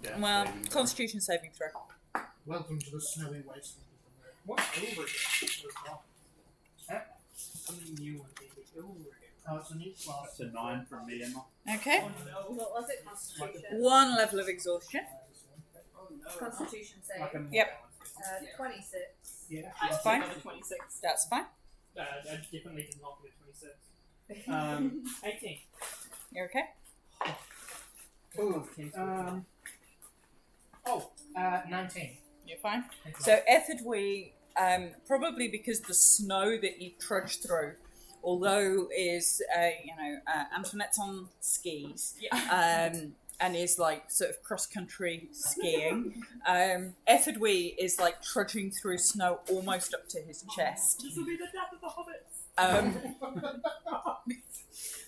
Yeah, Well, saving throw. Constitution saving throw. Welcome to the snowy wasteland. What over something new on TV. Over Oh, it's a new class. That's a 9 from me, Emma. Okay. Oh no. What was it? Constitution. 1 level of exhaustion. Oh no. Constitution save. Like a Yep. 26. Yeah. I That's fine. got a 26. That's fine. I definitely did not get a 26. 18. You're okay. Ooh, 19. You're fine. So Etherdwe, probably because the snow that you trudge through, although is Antoinette's on skis, and is like sort of cross country skiing. Etherdwe is like trudging through snow almost up to his chest. This will be the death of the hobbits.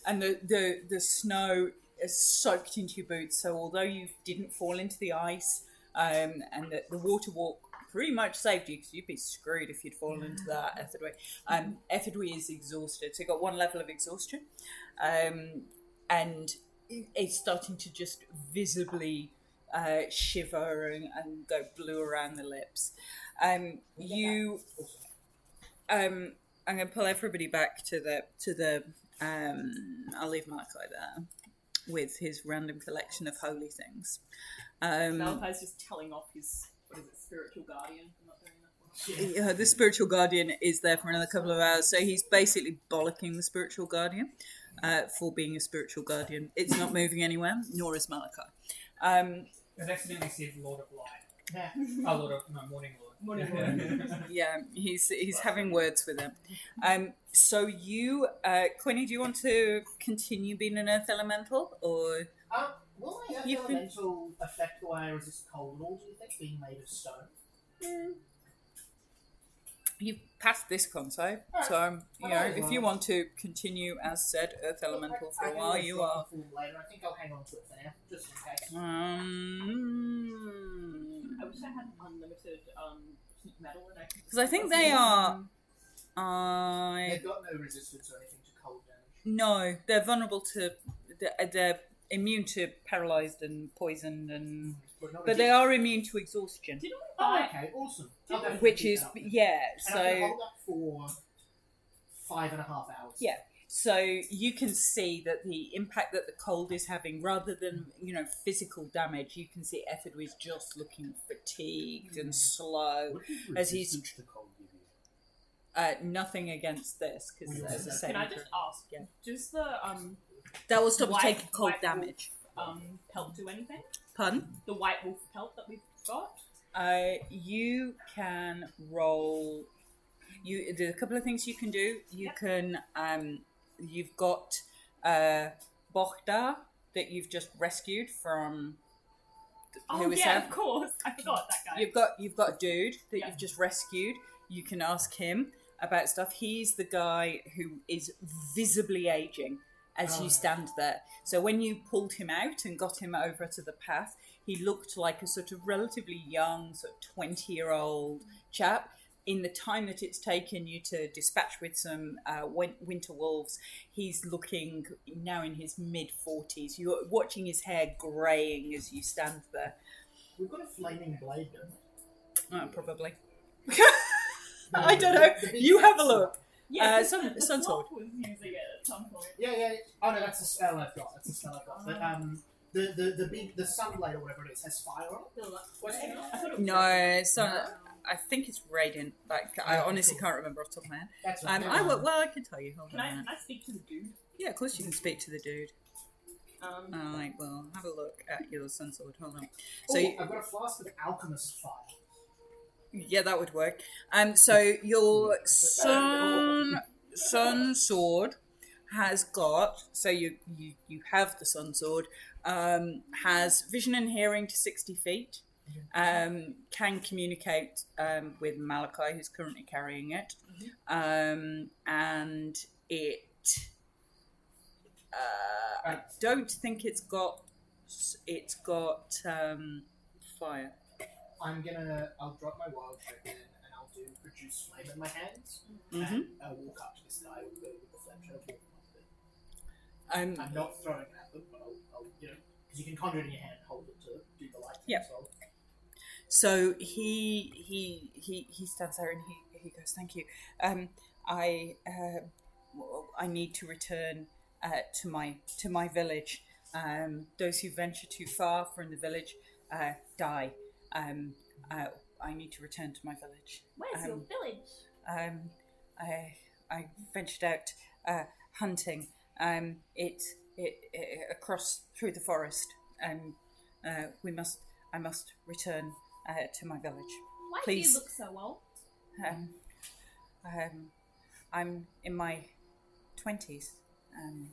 And the snow is soaked into your boots. So although you didn't fall into the ice, and the water walk pretty much saved you, because you'd be screwed if you'd fallen into that, Etherdwe. Etherdwe is exhausted, so you got 1 level of exhaustion, and it's starting to just visibly shiver and go blue around the lips. I'm going to pull everybody back to the. I'll leave Malachi there with his random collection of holy things. Malachi's just telling off his, spiritual guardian for not doing that one. The spiritual guardian is there for another couple of hours, so he's basically bollocking the spiritual guardian for being a spiritual guardian. It's not moving anywhere, nor is Malachi. I've accidentally said Lord of Light. Morning Lord. Morning Lord. Yeah, he's having words with him. So you, Quinny, do you want to continue being an earth elemental, or Will my earth You've been- elemental affect the way I resist cold at all, do you think, being made of stone? you've passed this console? So if you want to continue as said earth elemental for a while, you are. Later. I think I'll hang on to it for now, just in case. I wish I had unlimited heat metal and I could. Because I think they are. They've got no resistance or anything to cold damage. No, they're vulnerable to. They're immune to paralyzed and poisoned, and but they are immune to exhaustion, Didn't we Oh, buy? okay, awesome. I'll definitely which keep is that up then. yeah. And I can hold that for 5.5 hours. Yeah. So you can see that the impact that the cold is having, rather than physical damage, you can see Etherdwe is just looking fatigued and slow. What does As he's- resistance to cold give you? Nothing against this because there's a Can saving I throw. just ask? Yeah. Does the That will stop you white- taking cold white damage. pelt do anything? Pardon? The white wolf pelt that we've got? You can roll. There's a couple of things you can do. You can. You've got Bohdar that you've just rescued from. Oh is yeah, that? of course. I forgot that guy. You've got a dude that Yeah. you've just rescued. You can ask him about stuff. He's the guy who is visibly aging as you stand there. So when you pulled him out and got him over to the path, he looked like a sort of relatively young, sort of 20-year-old chap. In the time that it's taken you to dispatch with some winter wolves, he's looking now in his mid-40s. You're watching his hair greying as you stand there. We've got a flaming blade, don't we? Probably. I don't know. You have a look. Yeah, Sun Sword. was using it at some point. Yeah. Oh no, that's a spell I've got. But the sunblade or whatever it is has fire on it. I thought it was No, I think it's radiant. Like I honestly can't remember off the top of my head. That's I can tell you. Hold Can on. I speak to the dude? Yeah, of course you can speak to the dude. Alright, well, have a look at your sun sword. Hold on. So I've got a flask of alchemist fire. yeah, that would work. So your sun sword has got. So you have the sun sword. Has vision and hearing to 60 feet. Can communicate with Malachi, who's currently carrying it, and it. I don't think it's got fire. I'll drop my wild shape in and I'll do produce flame in my hands. Mm-hmm. And I'll walk up to this guy with the flame shape. I'm not throwing it at them, but I'll because you can conjure it in your hand and hold it to do the light Yeah. So he stands there and he goes, "Thank you. I need to return to my village. Those who venture too far from the village die. I need to return to my village. Where's your village? I ventured out hunting. It across through the forest, and I must return to my village. Why Please. do you look so old? I'm in my 20s. I'm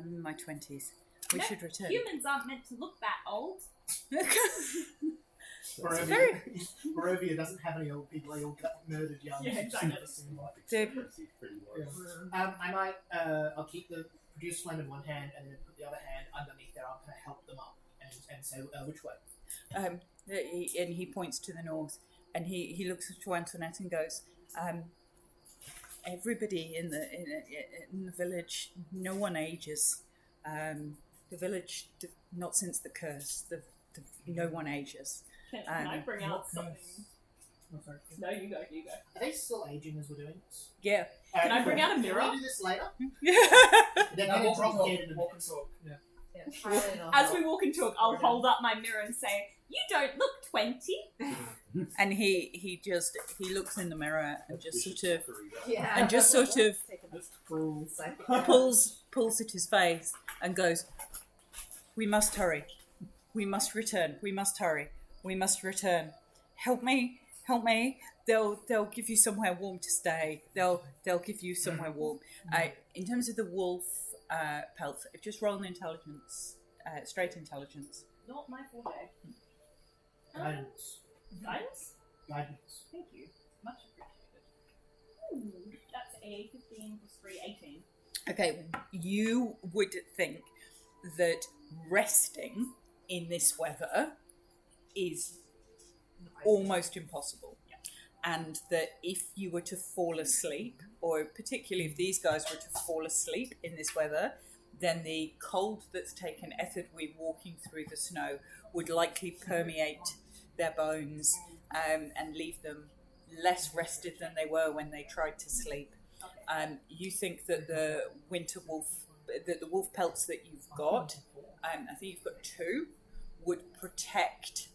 in my 20s. We No, should return. Humans aren't meant to look that old. Barovia doesn't have any old people. They all got murdered young. Yeah, exactly. Never seen one. Pretty low. I might. I'll keep the produce flame in one hand and then put the other hand underneath their arm to help them up and say which way. And he points to the north, and he looks to Antoinette and goes, everybody in the village, no one ages. The village, not since the curse, no one ages. Can I bring out something? Oh, sorry. No, you go. Are they still aging as we're doing this? Yeah. Can I bring out a mirror? Can we do this later? Yeah. They're No, going walk to and drop talk. dead in a Walk minute. and talk. Yeah. Yeah, As we walk and talk, I'll hold up my mirror and say, "You don't look 20." And he looks in the mirror and just sort of That's cruel. pulls at his face and goes, "We must hurry. We must return. We must hurry. We must return. Help me. They'll give you somewhere warm to stay. They'll give you somewhere warm." In terms of the wolf pelt, just roll an intelligence, straight intelligence. Not my forte. Guidance. Guidance? Guidance. Thank you. Much appreciated. Ooh, that's a 15 plus 3, 18. Okay, you would think that resting in this weather is almost impossible. And that if you were to fall asleep, or particularly if these guys were to fall asleep in this weather, then the cold that's taken effort-wee walking through the snow would likely permeate their bones and leave them less rested than they were when they tried to sleep. You think that the wolf pelts that you've got, I think you've got 2, would protect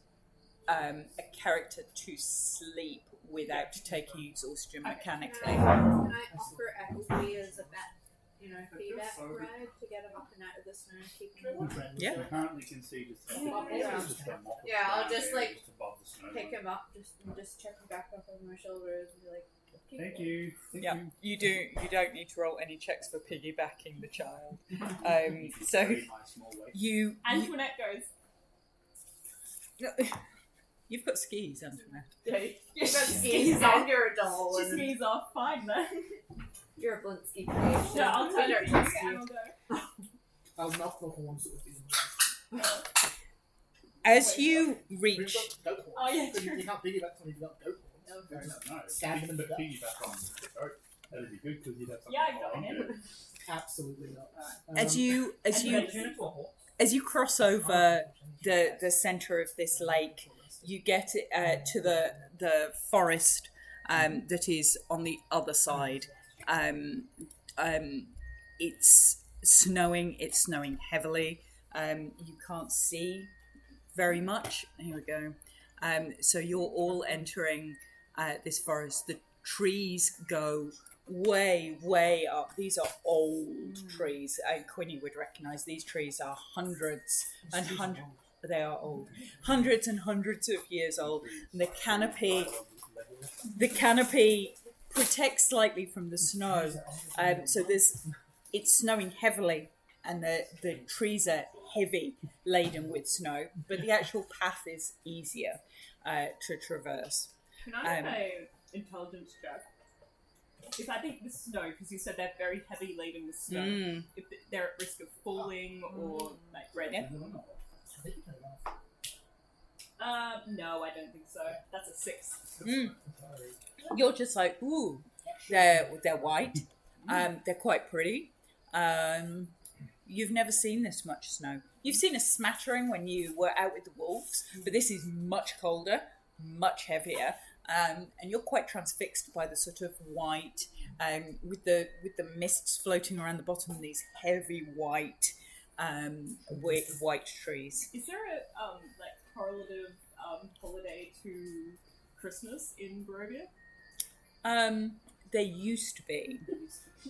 a character to sleep without taking exhaustion mechanically. Can I offer equity as a payback ride to get him up and out of the snow and keep him warm? Yeah. I currently can see just Yeah, I'll just, like, above the snow. Pick him up, just check him back up on my shoulders and be like, Thank you. Yeah, you don't need to roll any checks for piggybacking the child. So Very nice small weight. you Antoinette goes, you've got skis, Antoinette. "You've got skis on your doll. She skis off, fine then." You're a Blinsky creation. Yeah, I'll turn Better it use and I'll go. I'll knock the horns sort of thing. As you reach, Goat horns. Oh, yeah, You true. can't piggyback when you've got goat horns. No, fair enough. No, Stab him in the put gut. piggyback on the goat. That'd be good because you'd have something Yeah, I to got hold on him. to. Absolutely not. as you Turn into a horse. as you cross over the center of this lake, you get to the forest that is on the other side. It's snowing. It's snowing heavily. You can't see very much. Here we go. So you're all entering this forest. The trees go way up. These are old trees. Quinny would recognise these trees are hundreds and hundreds. They are old, hundreds and hundreds of years old. And the canopy protects slightly from the snow. So it's snowing heavily, and the trees are heavy, laden with snow. But the actual path is easier to traverse. Can I make an intelligence check? If I think the snow, because you said they're very heavy laden with snow, if they're at risk of falling or like breaking. No, I don't think so. That's a 6. You're just like, ooh, they're white. They're quite pretty. You've never seen this much snow. You've seen a smattering when you were out with the wolves, but this is much colder, much heavier, and you're quite transfixed by the sort of white, with the mists floating around the bottom of these heavy white trees. Is there a correlative holiday to Christmas in Barovia? There used to be.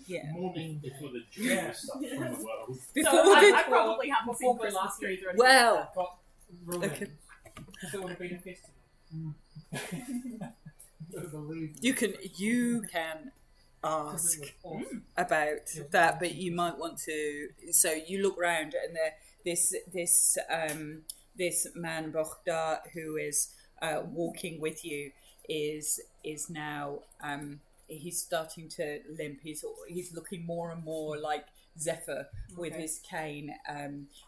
Yeah. Morning before the Jewish stuff from the world. Before So I the- probably haven't before seen Christmas Christmas trees or anything Well, like that. Got ruined. Okay. Because it would have been a festival. you can Because ask it was awesome. about that, but you might want to. So you look round, and this man Bohdar, who is walking with you is now he's starting to limp. He's looking more and more like Zephyr with his cane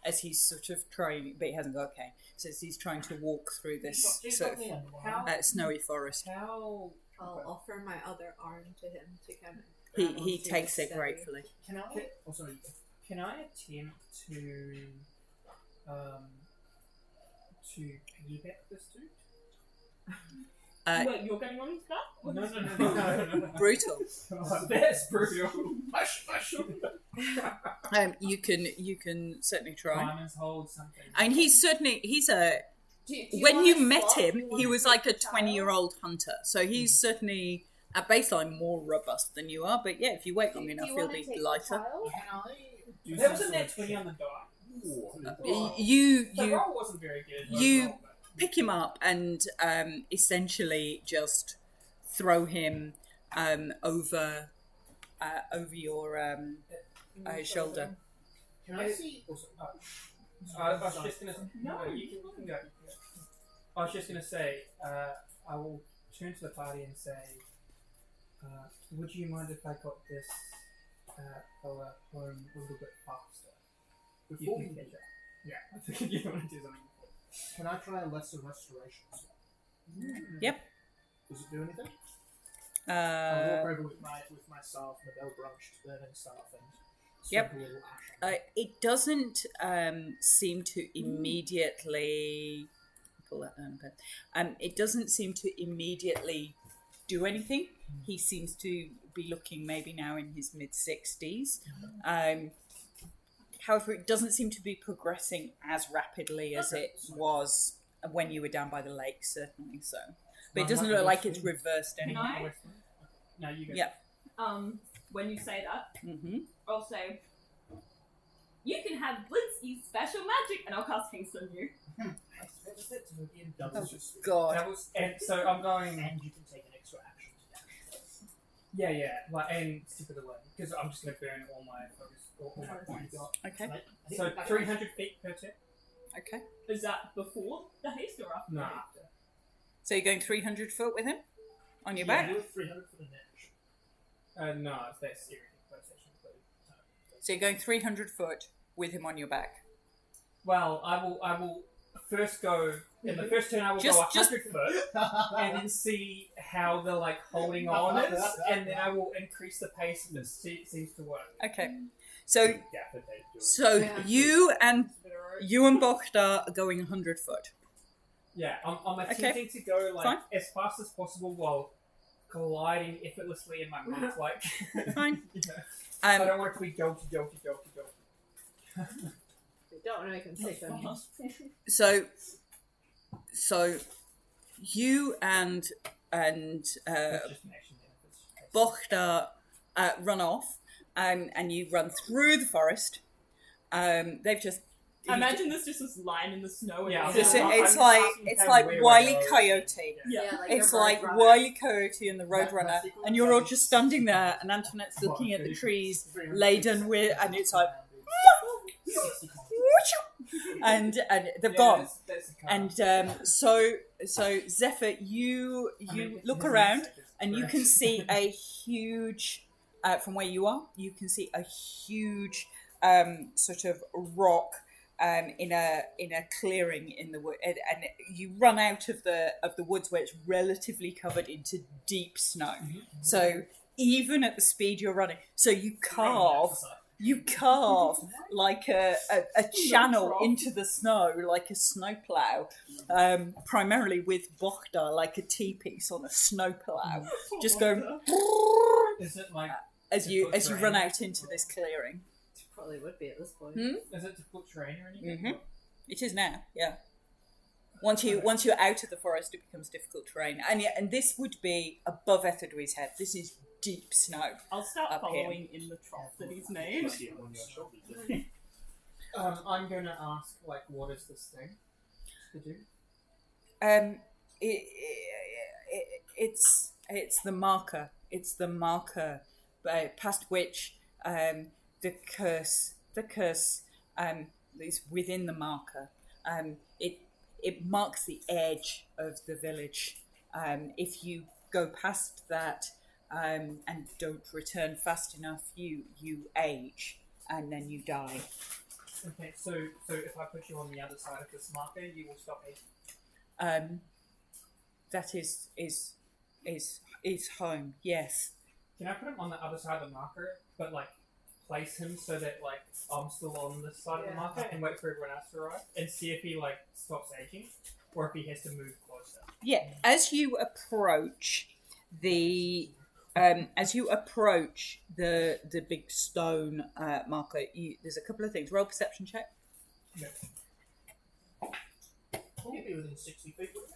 as he's sort of trying, but he hasn't got a cane. So as he's trying to walk through this sort of snowy forest. How... I'll offer my other arm to him to come. He takes it gratefully. Can I? Oh, sorry. Can I attempt to piggyback this dude? Wait, you're getting on his back? No. Brutal. That's brutal. You can certainly try. Diamonds hold something. And he's a. Do you When want you a met swap? him, You want he to was take like a the child? 20-year-old hunter. So he's certainly at baseline more robust than you are. But yeah, if you wait long Do enough, you he'll wanna be take the lighter. child? There was a net 20 on the die. You The roll wasn't very good. you- overall, but- pick him up and essentially just throw him over your shoulder. Can I see? I was just gonna. No, you can go. I was just gonna say, I will turn to the party and say, would you mind if I got this fella home a little bit faster? Before You we can catch up. Yeah, I think you want to do something before. can I try a lesser restoration? Yep. Does it do anything? I'll walk Uh, over with my staff, the bell branched burning staff, and Yep. sprinkle a little ash on it. it doesn't seem to immediately pull that down a bit. It doesn't seem to immediately do anything. He seems to be looking maybe now in his mid-60s. However, it doesn't seem to be progressing as rapidly as it was when you were down by the lake, certainly. So, but it doesn't look like it's reversed Can anymore. I? No, you go. Yeah. When you say that, Mm-hmm. I'll say, you can have Blinsky's special magic, and I'll cast Haste on you. Doubles your speed. God. That was, and so I'm going. And you can take an extra action to dash. Yeah, like and stick of the wind because I'm just gonna burn all my focus, all my points. Okay. Right? I think So back- 300 feet per turn. Okay. Is that before the haste or after? No, the haste? after. So you're going 300 foot with him on your Yeah, back. do a 300 for the next. No, that's everything. PlayStation included. So you're going 300 foot with him on your back. Well, I will first go in the first turn. I will Just- go 100 foot and then see how they're like holding on is, and then I will increase the pace if it seems to work. Okay. So Gaffer tape doing Yeah. you and It's a bit of a- Bohdar are going 100 foot. Yeah, I'm attempting to go like Fine. as fast as possible while gliding effortlessly in my mouth, like. Fine. You know, I Um, don't want it to be jolty. We don't want to make him sick on you. so you and That's just an action benefit. Bohdar run off, and you run through the forest. They've just. I imagine there's just this line in the snow. And Yeah, It's, I'm it's just like asking it's how like where Wile E. I go. Coyote. Yeah. It's a like roadrunner. Wile E. Coyote and the Roadrunner, That sequence, and you're all that just is- standing there, and Antoinette's looking at the trees, 300 laden with, and it's like, 60 points. and they've Yeah, gone. that's the card. And so Zephyr, you I mean, look it around has and you correct. can see a huge, from where you are, you can see a huge sort of rock in a clearing in the wood, and you run out of the woods where it's relatively covered into deep snow. So even at the speed you're running, so you carve You carve like a channel into the snow, like a snowplow, primarily with bochda, like a T-piece on a snowplow. Just go Is it like as you run out into this clearing. Probably would be at this point. is it to put terrain or anything? Mm-hmm. It is now, yeah. Once you're out of the forest, it becomes difficult terrain, and this would be above Etherdwee's head. This is deep snow. I'll start Up following in the trough that he's made. See it on your shoulders. I'm gonna ask like, what is this thing to do? It's the marker. It's the marker, past which the curse is within the marker. It marks the edge of the village. If you go past that and don't return fast enough, you age and then you die. Okay, so if I put you on the other side of this marker, you will stop aging. That is home. Yes. Can I put him on the other side of the marker, but like place him so that like I'm still on this side of the marker and wait for everyone else to arrive and see if he like stops aging or if he has to move closer? Yeah. As you approach the big stone marker, there's a couple of things. Roll perception check. Yeah. You'd be within 60 feet, wouldn't it?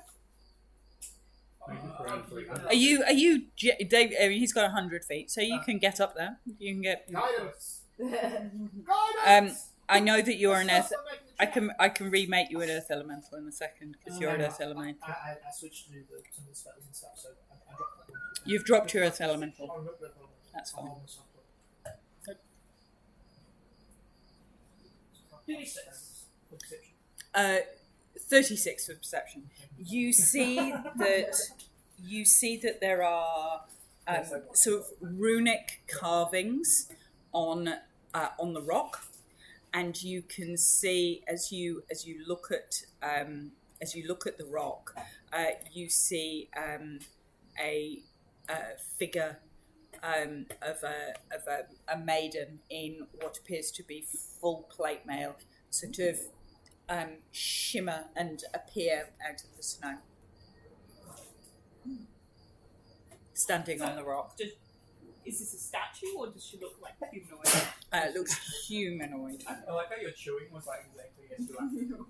Are you Dave? He's got 100 feet, so you can get up there. You can get. Guidance! I know that you're an earth. Stop making the I can remake you an earth elemental in a second because you're an earth elemental. I switched to some of the spells and stuff, so I dropped that one. You've dropped your earth elemental. Oh, not the earth elemental. That's fine. I'll hold myself up. 36 for perception. 36 for perception. You see that there are sort of runic carvings on the rock, and you can see as you look at the rock, you see a figure of a maiden in what appears to be full plate mail, sort of shimmer and appear out of the snow, standing on the rock. Is this a statue or does she look like humanoid? Looks humanoid. I like how your chewing was like exactly as you are.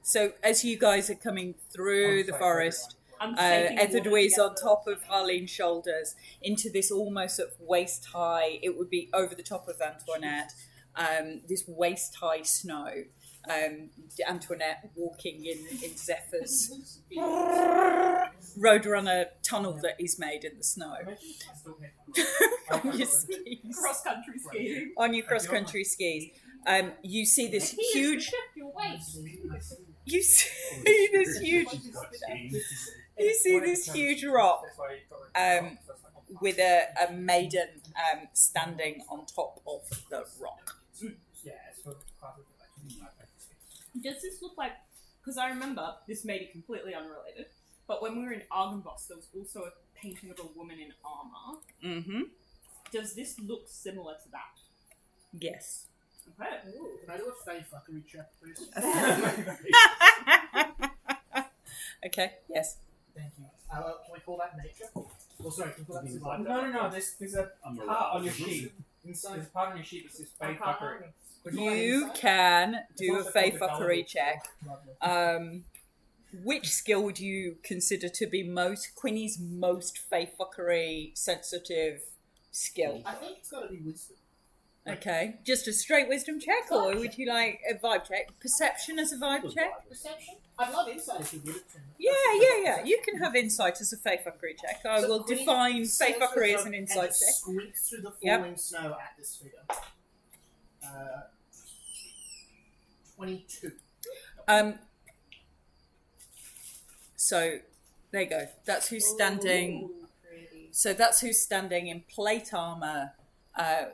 So as you guys are coming through the forest, I'm shaking water Etherdwee's on together. top of Harleen's shoulders into this almost sort of waist high. It would be over the top of Antoinette. This waist high snow. Antoinette walking in Zephyr's roadrunner tunnel that he's made in the snow. On your skis. Cross country skiing. On your cross country skis. You see this huge. Your waist. You see this huge. You see this huge rock with a maiden standing on top of the rock. Yeah, it's for classes like Does this look like? Because I remember this may be completely unrelated, but when we were in Argynvost, there was also a painting of a woman in armor. Mm-hmm. Does this look similar to that? Yes. Okay. Can I do a fey fuckery check, please? Okay. Yes. Thank you. Can we call that nature? Oh, sorry, can we call that survival? No. There's a part on your sheet. Inside. There's a part on your sheet that says "Fey fuckery." You can do a fey fuckery check. Which skill would you consider to be Quinny's most fey fuckery sensitive skill? I think it's got to be wisdom. Okay, just a straight wisdom check, or would you like a vibe check? Perception as a vibe check? Perception? I'd love insight if you give it to me. Yeah. You can have insight as a fey fuckery check. I will Quinny define fey sails fuckery up as an and insight just check. squeaks through the Yep. falling snow at this figure. 22. So there you go. That's who's standing. Ooh, pretty. So that's who's standing in plate armor,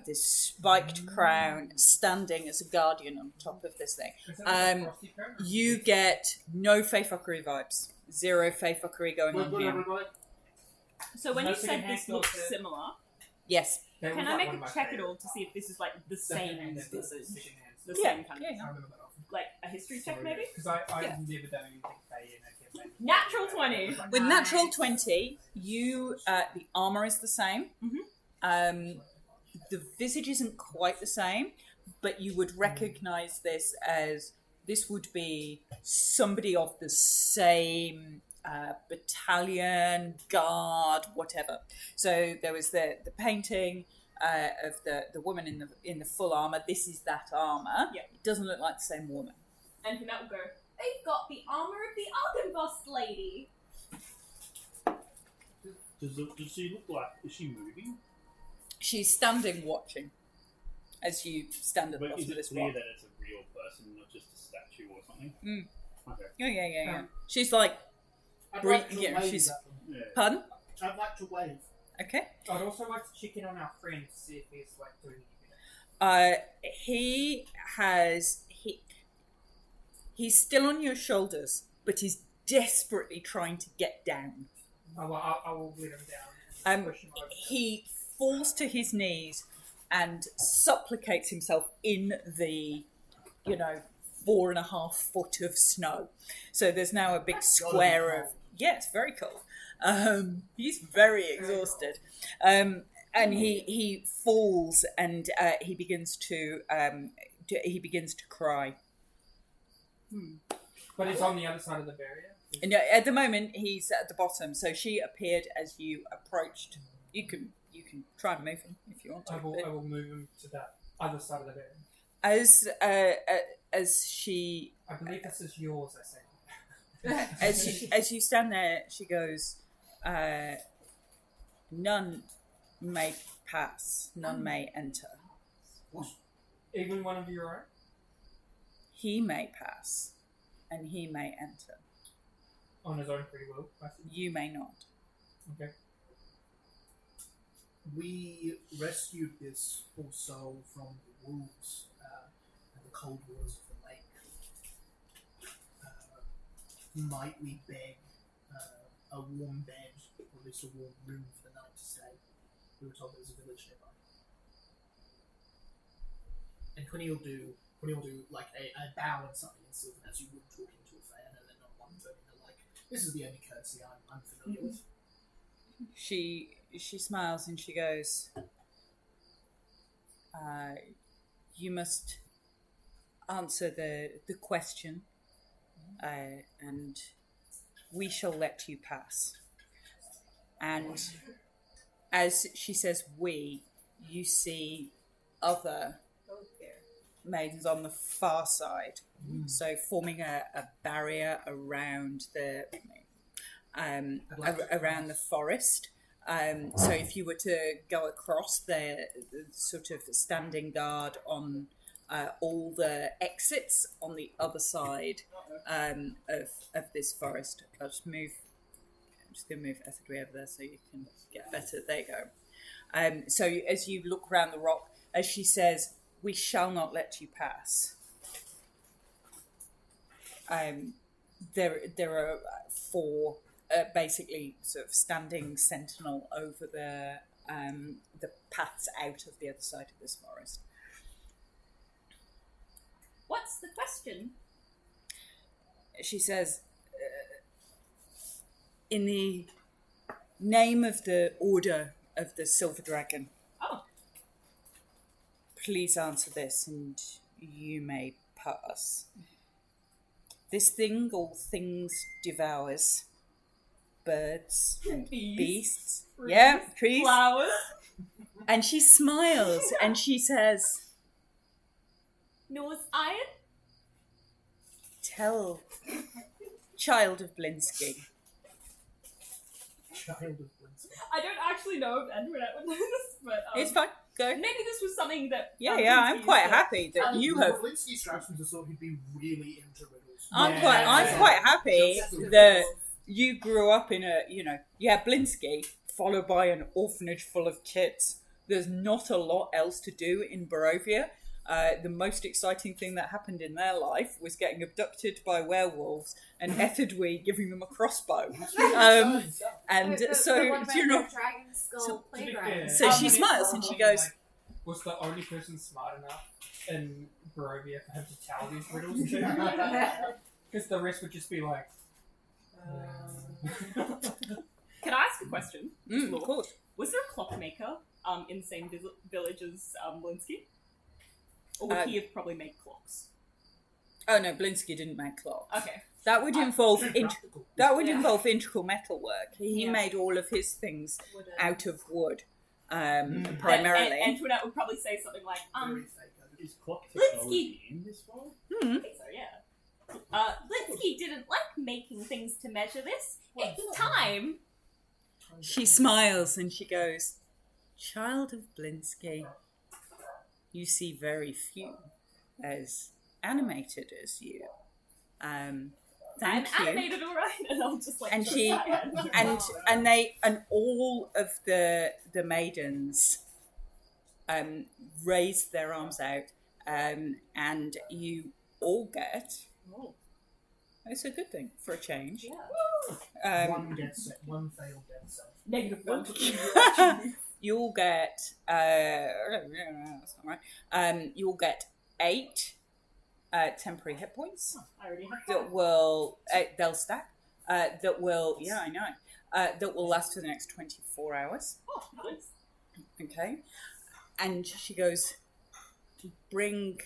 this spiked crown, standing as a guardian on top of this thing. You get no fey fuckery vibes. Zero fey fuckery going on here. So when No you said second-hand this looks filter. similar, Yes. That was Can I like make one a of my check at favourites. all to see if this is like the same Secondhand, visage? secondhand. The Yeah, same kind yeah, of yeah. I remember that often. like a history check maybe? Because I've Yeah. never done anything Fey in a campaign. Natural 20. With Nice. natural 20, you the armor is the same. The visage isn't quite the same, but you would recognize this as this would be somebody of the same battalion, guard, whatever. So there was the painting of the woman in the full armor. This is that armor. Yeah. It doesn't look like the same woman. And Hannah will go, they've got the armor of the Argynvost lady. Does she look like? Is she moving? She's standing watching as you stand at the But bottom is of it this clear rock. that it's a real person, not just a statue or something? Mm. Okay. Yeah. She's like, I'd Breathe- like to yeah, wave she's- at them. Yeah. pardon? I'd like to wave. Okay. I'd also like to check in on our friend to see if he's like doing anything. He's still on your shoulders, but he's desperately trying to get down. Oh, well, I will let him down. And push him over. He falls to his knees and supplicates himself in the, 4.5 foot of snow. So there's now a big square of. Yeah, it's very cold. He's very exhausted. And he falls and he begins to cry. But it's on the other side of the barrier. And at the moment, he's at the bottom. So she appeared as you approached. You can try and move him if you want to. I will move him to that other side of the barrier. As she I believe this is yours, I say. as you stand there, she goes, "None may pass. None may enter. Even one of your own? He may pass, and he may enter. On his own free will, I see. You may not." Okay. We rescued this poor soul from the wolves and the cold waters of the lake. Might we beg a warm bed, or at least a warm room for the night to stay? We were told there was a village nearby. And Quinny will do like a bow and something in Sylvan as you would talk into a fae. I know they're not one, but they're like, this is the only courtesy I'm familiar with. She smiles and she goes, "You must answer the question, and we shall let you pass." And as she says "we," you see other maidens on the far side, so forming a barrier around around the forest. So if you were to go across, the sort of standing guard on all the exits on the other side of this forest. I'm just going to move Ethridwe over there so you can get better. There you go. So as you look around the rock, as she says, "We shall not let you pass." There are 4 basically sort of standing sentinel over the paths out of the other side of this forest. What's the question? She says, "In the name of the Order of the Silver Dragon, please answer this, and you may pass. This thing all things devours. Birds, and beasts, trees, Flowers. And she smiles and she says, Norse iron. "Tell, child of Blinsky." Child of Blinsky. I don't actually know if Andronette would know this, but It's fine. Go. maybe this was something that. Yeah, Blinsky I'm quite said. happy that you have. Blinsky strikes me as sort who'd be really into riddles. I'm quite happy that you grew up in a, Blinsky, followed by an orphanage full of kids. There's not a lot else to do in Barovia. The most exciting thing that happened in their life was getting abducted by werewolves and Etherdwe giving them a crossbow. And so, do you know? Dragon Skull so- Playground? So she smiles and she goes, was the only person smart enough in Barovia for him to tell these riddles to? Because the rest would just be like... Can I ask a question? of course. Was there a clockmaker in the same village as Blinsky? Or would he have probably made clocks? Oh no, Blinsky didn't make clocks. Okay. That would involve Yeah. involve integral metal work. He Yeah. made all of his things Would, out of wood, primarily. And Antoinette would probably say something like, Is clock technology in this world? I think so, yeah. Blinsky didn't like making things to measure this. It's time. She smiles and she goes, "Child of Blinsky, you see very few as animated as you. Thank I'm you." animated alright, and I'll just like... And go she aside. and all of the maidens raise their arms out, and you all get. Oh. It's a good thing for a change. Yeah. One failed death save. Negative one. You all get. That's not right. You all get 8 temporary hit points I already have that will they'll stack. That will that will last for the next 24 hours. Oh, nice. Okay, and she goes, bring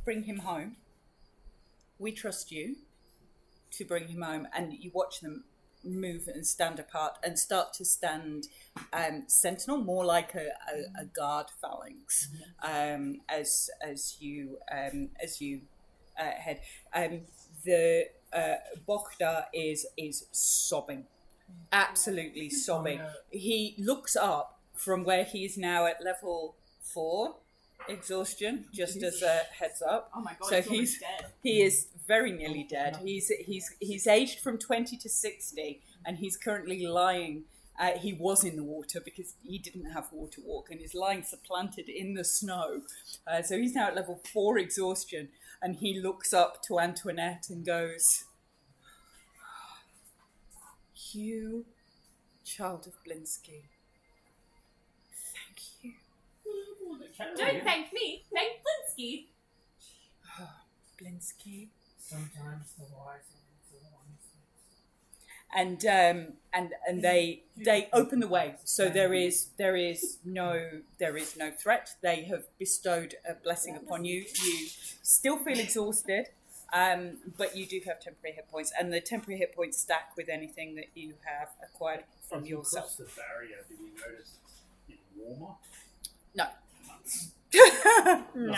him home. We trust you to bring him home. And you watch them move and stand apart and start to stand sentinel, more like a guard phalanx, as you head. The Bokda is sobbing, absolutely sobbing. He looks up from where he is now at level 4 exhaustion, just as a heads up. Oh my god, So he's dead. He is very nearly dead. He's aged from 20 to 60, and he's currently lying. He was in the water because he didn't have water walk, and is lying supplanted in the snow. So he's now at level 4 exhaustion, and he looks up to Antoinette and goes, "You, child of Blinsky, thank you." Don't thank me, thank Blinsky. Blinsky. Sometimes the wise are the ones. And they open the way. So there is no threat. They have bestowed a blessing upon you. You still feel exhausted, but you do have temporary hit points, and the temporary hit points stack with anything that you have acquired from As you yourself. cross the barrier, did you notice it's warmer? No. No.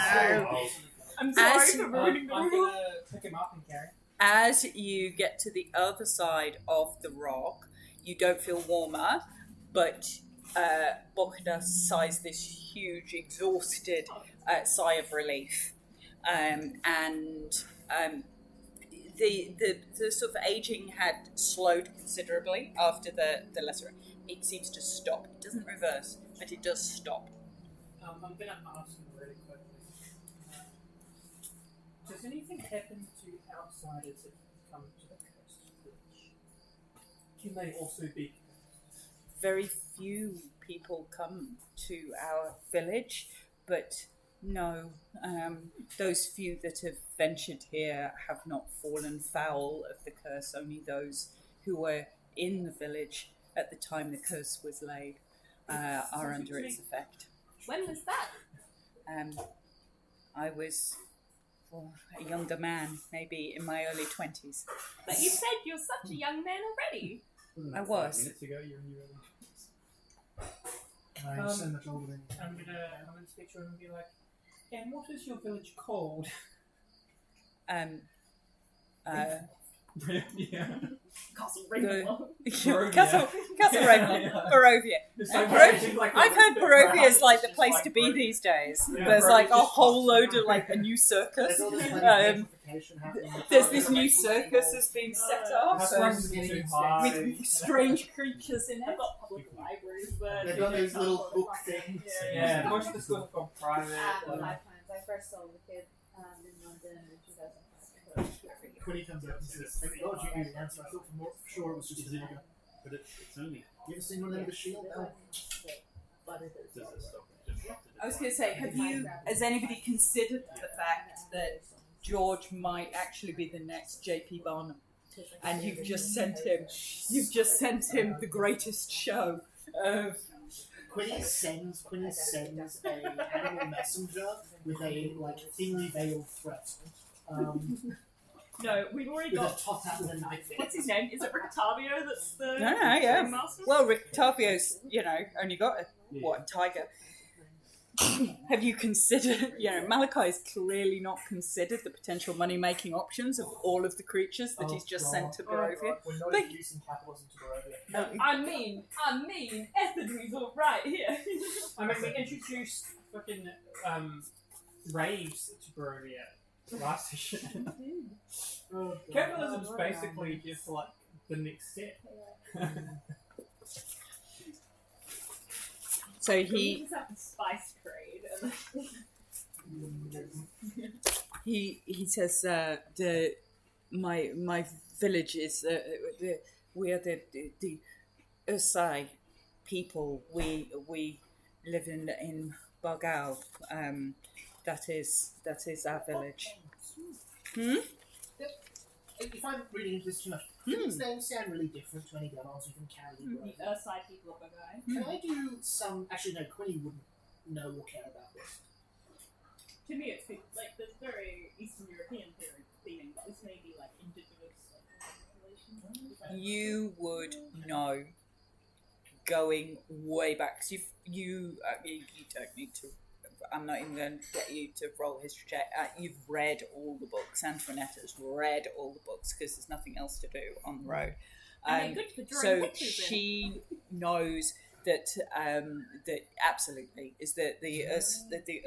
I'm sorry As- for ruining the I'm rule. gonna pick him up and carry. As you get to the other side of the rock, you don't feel warmer, but Bokda sighs this huge, exhausted sigh of relief. The sort of aging had slowed considerably after the lesser. It seems to stop. It doesn't reverse, but it does stop. I'm gonna ask him really quickly. Does anything happen to outsiders if you come to the coast village? Can they also be cursed? Very few people come to our village, but no, those few that have ventured here have not fallen foul of the curse. Only those who were in the village at the time the curse was laid are under its effect. When was that? I was a younger man, maybe in my early 20s. But you said you're such a young man already. Wasn't I that was. 5 minutes ago, you were in your early 20s. I'm so much older than you. I'm gonna speak to him and be like, and what is your village called? Yeah. Castle Ravenloft. Castle Ravenloft, Barovia. It's so I've heard Barovia is like the place to be these days. Yeah, There's like a Barovia's whole just load of like a new circus. There's all this kind of Um, gentrification happening. There's this new circus that's been set up That's So why it's it's getting too expensive. high. with strange creatures in I've it. got public libraries where They've got those little book things. Yeah, most of the schools have gone private. Five like- times. I first saw the kid in London in 2005. Quinny comes up and says, "Thank God you knew the answer. I thought for sure it was just a vinegar." But it's only. You ever seen one of them with a shield? No. But it is. Does it stop disrupted? I was going to say, has anybody considered the fact that George might actually be the next JP Barnum? And you've just sent him the greatest show of Quinny sends a animal messenger with a like thinly veiled threat. No, we've already With a got. top hat and a knife. What's his name? Is it Rictavio that's the yeah. master? Well, Rick Tavio's, only got a tiger. Have you considered, Malachi's clearly not considered the potential money-making options of all of the creatures that he's just sent to Barovia. We're not But- introducing capitalism to Barovia. I mean, Ethelred's all right here. I mean, we introduced fucking raves to Barovia last session. Capitalism's basically just like the next step. So He just have the spice trade. he says my village is we are the Ursai people. We live in Bargao. That is our village. If I'm reading into this too much, these names sound really different to any other ones you can carry. The Urside people of Bagai. Can I do some? Actually, no. Quinny wouldn't know or care about this. To me, it's like this very Eastern European theming, but this may be like indigenous population. You would know, going way back. 'Cause you don't need to. I'm not even going to get you to roll history check. You've read all the books. Antoinetta's read all the books because there's nothing else to do on the road. And they're good for drawing So pictures in. she knows that that absolutely is that the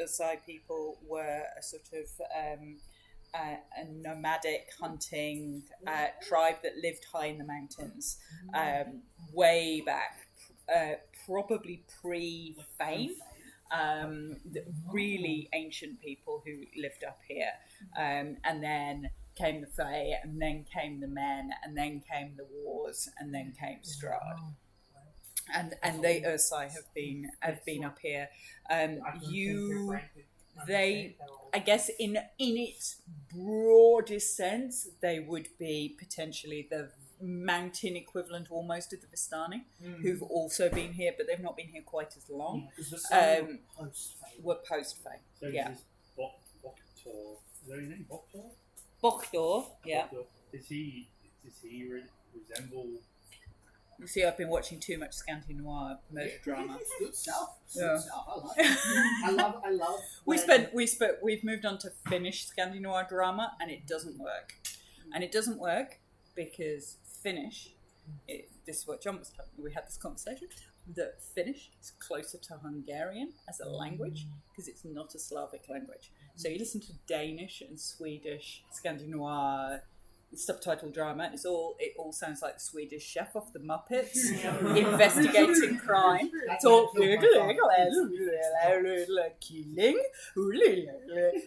Ursai people were a sort of a nomadic hunting tribe that lived high in the mountains, way back, probably pre-Fame. Really ancient people who lived up here, and then came the Fae, and then came the men, and then came the wars, and then came Strahd, and the Ursai have been up here. I guess in its broadest sense, they would be potentially the mountain equivalent almost of the Vistani, who've also been here, but they've not been here quite as long. Were post-Fae. So Yeah. this Boktor, is that his name? Boktor? Boktor, yeah. Boktor. Does he resemble? You see, I've been watching too much Scanty Noir murder drama. Good stuff. Yeah. Good stuff. I like it. I love. We've moved on to Finnish Scandi Noir drama, and it doesn't work. And it doesn't work because Finnish. This is what John was telling me. We had this conversation. That Finnish is closer to Hungarian as a language because it's not a Slavic language. So you listen to Danish and Swedish Scandi Noir subtitle drama. It all sounds like the Swedish chef off the Muppets investigating crime. It's all killing,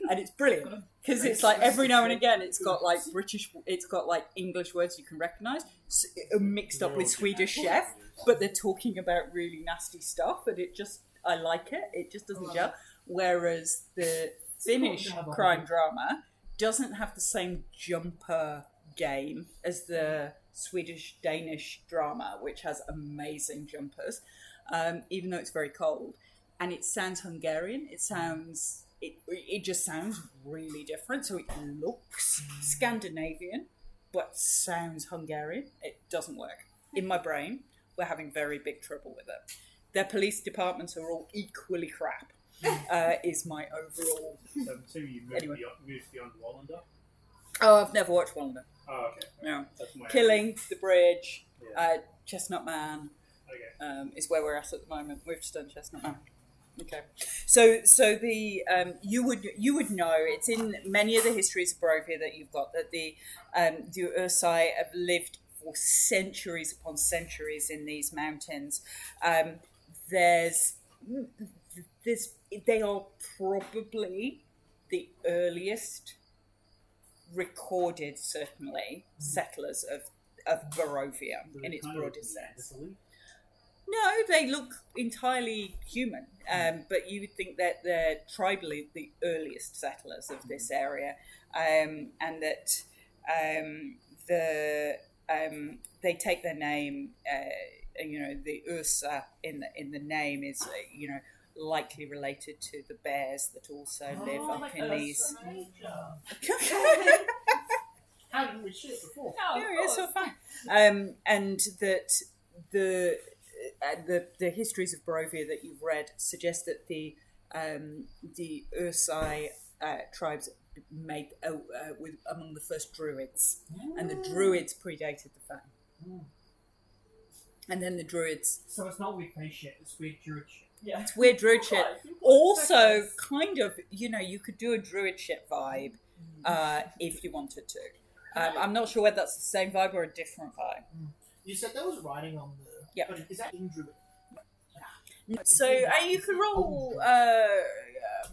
and it's brilliant because it's like every now and again it's got like English words you can recognise mixed up with Swedish chef, but they're talking about really nasty stuff, and I like it. It just doesn't gel. Whereas the Finnish crime drama doesn't have the same jumper game as the Swedish Danish drama, which has amazing jumpers, even though it's very cold, and it sounds Hungarian. It just sounds really different. So it looks Scandinavian but sounds Hungarian. It doesn't work in my brain. We're having very big trouble with it. Their police departments are all equally crap. Is my overall. So you moved beyond Wallander? Oh, I've never watched one of them. Oh, okay. No. That's my Killing, The Bridge, Yeah. Chestnut Man Okay. is where we're at the moment. We've just done Chestnut Man. Okay, so the you would know it's in many of the histories of Barovia that you've got that the Ursai have lived for centuries upon centuries in these mountains. They are probably the earliest recorded, certainly, settlers of Barovia Do they in its kind of broadest look sense. Neanderthally? No, they look entirely human, but you would think that they're tribally the earliest settlers of this area, and that they take their name. The Ursa in the name is likely related to the bears that also live up like in these. How didn't we see it before? No, Yeah, of it's so course. fun. And that the histories of Barovia that you've read suggest that the Ursai tribes made with among the first Druids, and the Druids predated the Fae. And then the Druids. So it's not weird face shit, it's weird druid shit. Yeah. It's weird Druid shit. Also, kind of, you could do a Druid shit vibe if you wanted to. I'm not sure whether that's the same vibe or a different vibe. You said there was writing on the. Yep. But is that in Druid? So you can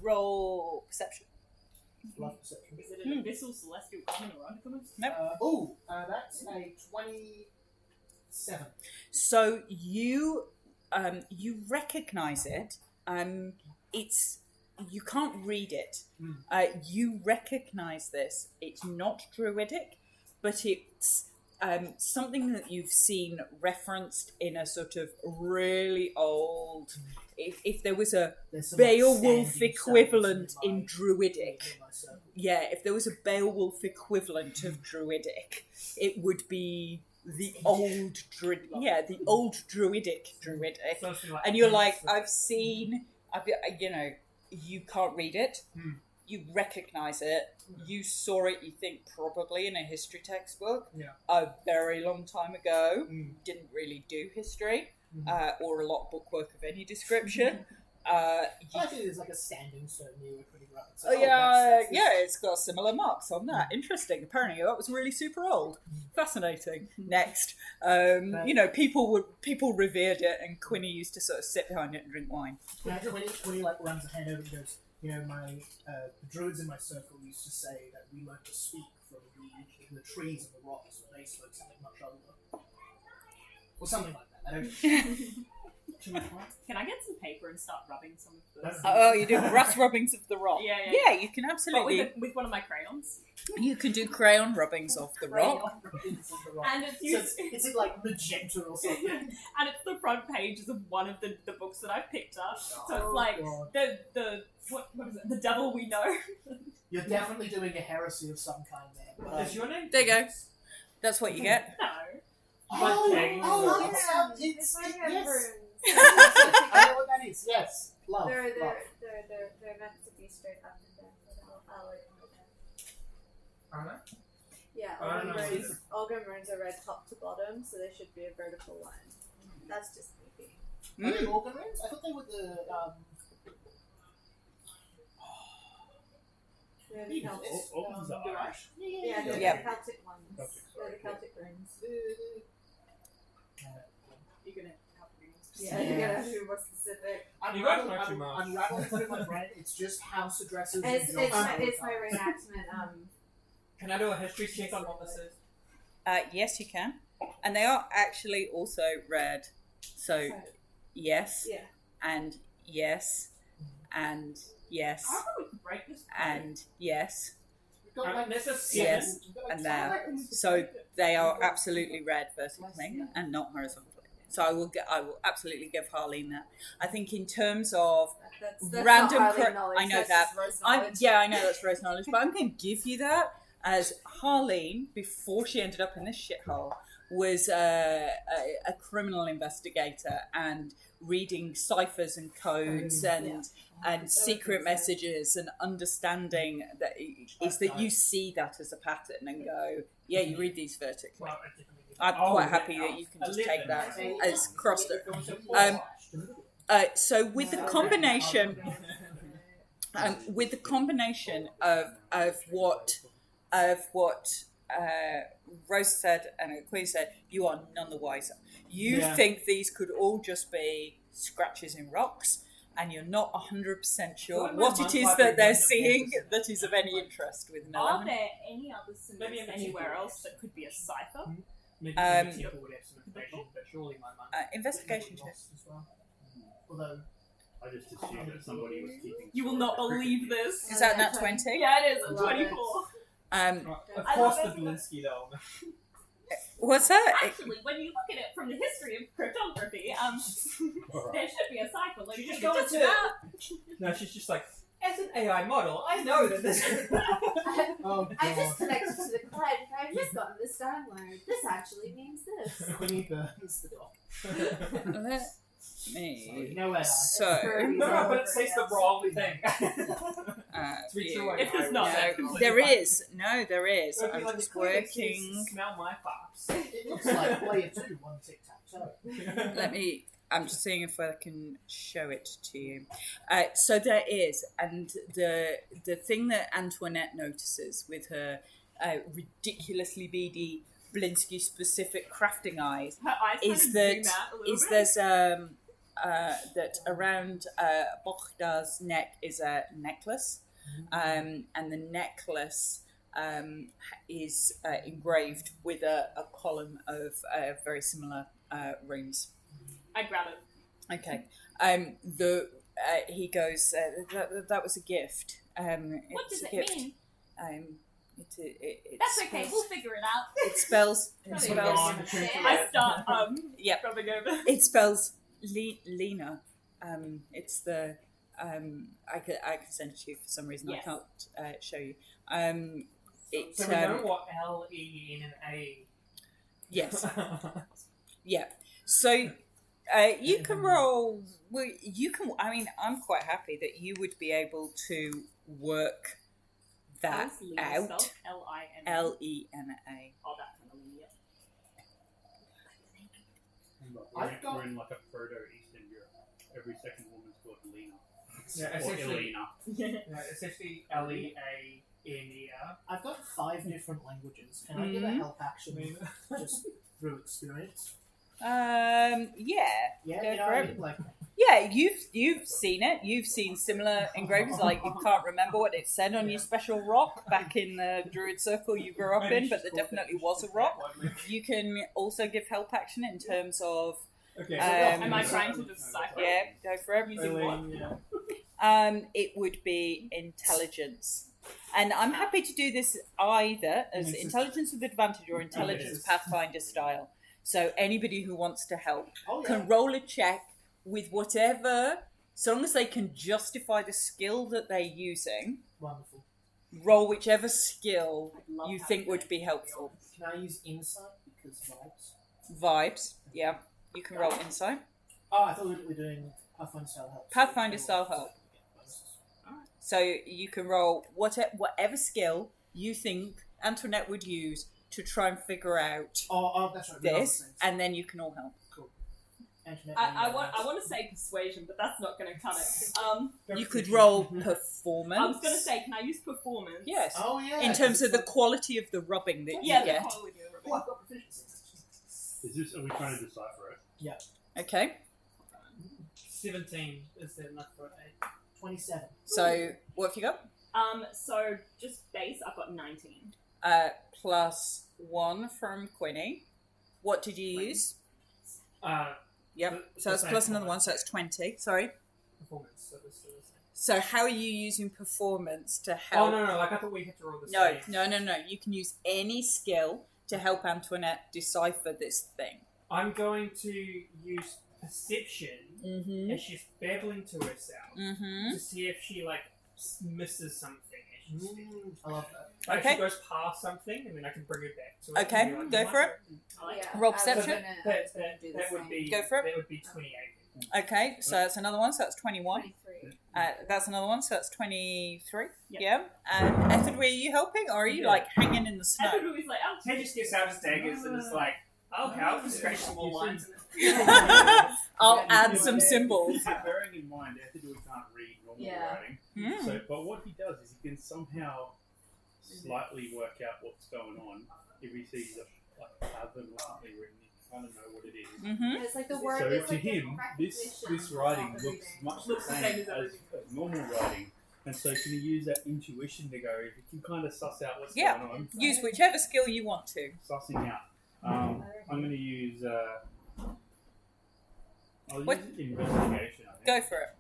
roll perception. Love perception. Is it an abyssal, celestial, common, or uncommon? Nope. That's a 27. So you recognize it. You can't read it. You recognize this. It's not druidic, but it's something that you've seen referenced in a sort of really old. If there was a Beowulf equivalent in druidic, if there was a Beowulf equivalent of druidic, it would be the old druidic. Something like And you're like, you can't read it. You recognize it. You saw it, you think probably in a history textbook a very long time ago. Didn't really do history or a lot of bookwork of any description. I think it's like a standing stone you were pretty right. So, It's got similar marks on that. Interesting. Apparently that was really super old. Fascinating. Next. People revered it, and Quinny used to sort of sit behind it and drink wine. When he like runs a hand over and goes, the druids in my circle used to say that we learned to speak from the trees and the rocks, and they spoke something much older. Or something like that. I don't Can I get some paper and start rubbing some of those? Oh, you do rough rubbings of the rock. Yeah. You can But absolutely. with one of my crayons. You can do crayon rubbings off the rock. And it's So used, it's in like magenta or something. and it's the front pages of one of the books that I've picked up. So it's Oh, like God. what is it? The Devil We Know. You're definitely doing a heresy of some kind there. But, Is your name? There you go. That's what you get. No. it's like yes. runes. I know what that is. Yes, love. They're love. meant to be straight up and down. But I'll let you know that. Yeah, I don't know what it is. Olga runes are red top to bottom, so they should be a vertical line. That's just creepy. Are they organ rings? I thought they were the They're the Celtic. Organs are Irish. Yeah, they're Yeah. the Celtic ones. Celtic, They're sorry. the Celtic runes. You're gonna have to be more specific. Yeah, you're gonna have to be more specific. You guys might be much. I'm rattling through my brain. It's just house addresses. It's, and it's, jobs my, all the it's my time. reenactment. Can I do a history check on what this is? Yes, you can. And they are actually also read. So, yes, Yeah. and yes, and yes, How about we can break this? and yes. You've got like This is Yes, you've got like and there. seven. So they are absolutely read vertically and not horizontally. So I will absolutely give Harleen that. I think in terms of That's random, not Harley knowledge, I know that's that. just Rose I knowledge. know that's Rose knowledge, but I'm going to give you that as Harleen, before she ended up in this shithole, was a criminal investigator and reading ciphers and codes and secret messages and understanding that is that you see that as a pattern and go, yeah, you read these vertically. Well, I'm quite happy that you can just take that as crossed it. So with the combination, of what Rose said and Queen said, you are none the wiser. You think these could all just be scratches in rocks, and you're not 100% sure what it is that they're seeing that is of any interest with an Are element. there any other symbols anywhere else that could be a cipher? Maybe people would have some information, but surely my mind. Investigation check. Lost as well. Although I just assumed that somebody was keeping. You will not believe this. Is that nat 20? Yeah, it is. Love 24. Of I course, love the Belinsky though. What's that? Actually, when you look at it from the history of cryptography, there should be a cipher. Like, She's just going just to- about. No, she's just like, as an AI model, I know that this. oh I just god, connected to the cloud and I've just gotten this download. This actually means this. Queenie burns the door. Let me. No way. So, No, but it says the wrong thing. To be true, If there's not, that's no, completely there fine. is. No, there is. It'd be I'm like, just it clearly working. says, smell my farts. It looks like player 2, one tic-tac-toe. Let me. I'm just seeing if I can show it to you. So there is, and the thing that Antoinette notices with her ridiculously beady Blinsky specific crafting eyes Her eyes is kind that of zoom out a little is bit. there's that around Bokhda's neck is a necklace, and the necklace is engraved with a column of very similar runes. I grab it. Okay. He goes. That was a gift. What It's does a it gift. mean? It That's okay. spells- We'll figure it out. It spells. It Not Put it spells. on the truth. I start Yep. rubbing over. It spells Lena. It's the. I can send it to you for some reason. Yes. I can't show you. It. So we know what L, E, N, and A. Yes. Yeah. So you can roll. Well, you can. I mean, I'm quite happy that you would be able to work that How's Lena out. spelled? L-I-N-A. L-E-N-A. Oh, that's kind of weird. I've got- We're in like a proto-Eastern Europe. Every second woman's called Lena. Yeah, Or essentially, Elena. essentially L-E-A-N-E-R. I've got 5 different languages. Can I get a Mhm. help action just through experience? Yeah. Yeah, Go you know for what I it. mean? Like, Yeah, you've seen it. You've seen similar engravings. Like you can't remember what it said on your special rock back in the Druid Circle you grew up in, but there definitely was a rock. You can also give help action in terms of Okay. Am I trying to decipher? yeah, go for it. Using what? Yeah. It would be intelligence. And I'm happy to do this either as intelligence with advantage or intelligence Pathfinder style. So anybody who wants to help oh yeah. can roll a check with whatever, so long as they can justify the skill that they're using, Wonderful. roll whichever skill Love you how think good. would be helpful. Can I use insight because vibes? Vibes, yeah. You can roll insight. Oh, I thought we were doing Pathfinder style help. Pathfinder style help. So you can roll whatever skill you think Antoinette would use to try and figure out Oh, that's right. we are this, the same. and then you can all help. Cool. Antoinette, I you want know, to say persuasion, but that's not going to cut it. You could roll I was performance. going to say, can I use performance? Yes. Oh yeah. In terms of the quality of the rubbing that you Yeah, the get. quality of Oh, I've got proficiency. Is this? Are we trying to decipher it? Okay. 17 is there enough for 8? 27. So what have you got? So just base, I've got 19. Plus 1 from Quinny. What did you use? Yep. So that's plus another one, so that's 20. Sorry. Performance. So this is... So how are you using performance to help? Oh, no, like I thought we had to roll the No, same. no. You can use any skill to help Antoinette decipher this thing. I'm going to use perception Mm-hmm. as she's babbling to herself Mm-hmm. to see if she, like, misses something as I love that. Actually Okay. goes past something, and then I can bring it back to it. Okay, and be like, go for it. I like Yeah, Roll I was perception. gonna- I was That, gonna that, do the that would same. be Go for it. That would be 28. Okay, so that's another one. So that's 21. 23. That's another one. So that's 23. Yep. Yeah. And Ethel, are you helping, or are you like hanging in the snow? Everyone was like, oh, He just gets out his daggers and it's like, okay, I'll just scratch some more lines. I'll add some symbols. Bearing in mind, Ethel can't read normal Yeah. writing. Mm. So, but what he does is he can somehow slightly work out what's going on if he sees a pattern or something written. He kind of know what it is. Mm-hmm. It's like the word So is to like him, the this recognition writing of looks everything. much the Looks the same same as as normal writing. And so can you use that intuition to go, if you can kind of suss out what's Yeah. going on, Use whichever skill you want to. sussing out. I'm going to use, I'll What? use investigation, I think. Go for it.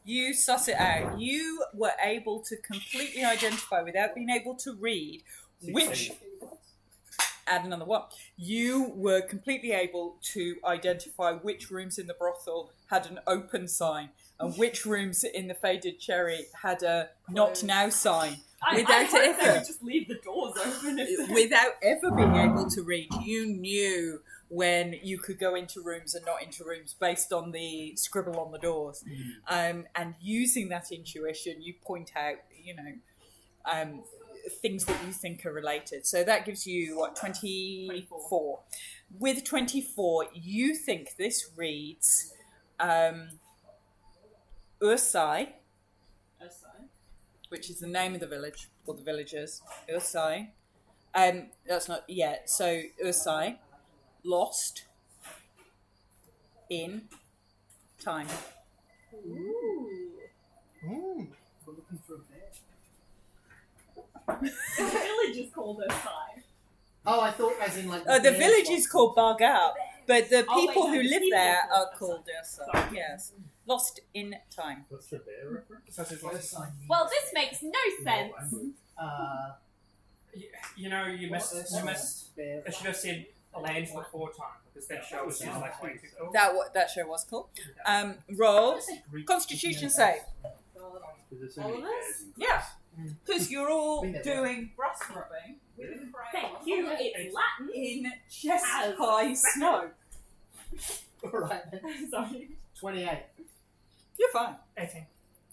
You suss it out. You were able to completely identify without being able to read which. 16. Add another one. You were completely able to identify which rooms in the brothel had an open sign and which rooms in the Faded Cherry had a not now sign. I Without hope they ever- would just leave the doors open. If Without ever being able to read, you knew when you could go into rooms and not into rooms based on the scribble on the doors. And using that intuition, you point out, things that you think are related. So that gives you, 24. With 24, you think this reads Ursai, which is the name of the village, or the villagers, Ursai. That's not yet. So Ursai, lost in time. We're looking for a bear. the village is called Osai. Oh, I thought as in like. The bear's village lost. is called Bargal, but the Oh, wait, people no, who the live people there are are called called Ursai. Sorry. Yes, lost in time. What's the bear reference? So it's Yes, like, I need Well, it. this makes no sense. you missed. Bear. I should have said land before time because that show was just like way too cool. That show was cool. Roll Greek Constitution bears. save. Because there's so All many of bears us? in Yeah, Greece. because you're all Been there, doing brass rubbing Thank you. It's Latin. in chest high snow. Alright then. Sorry. 28. You're fine. 18.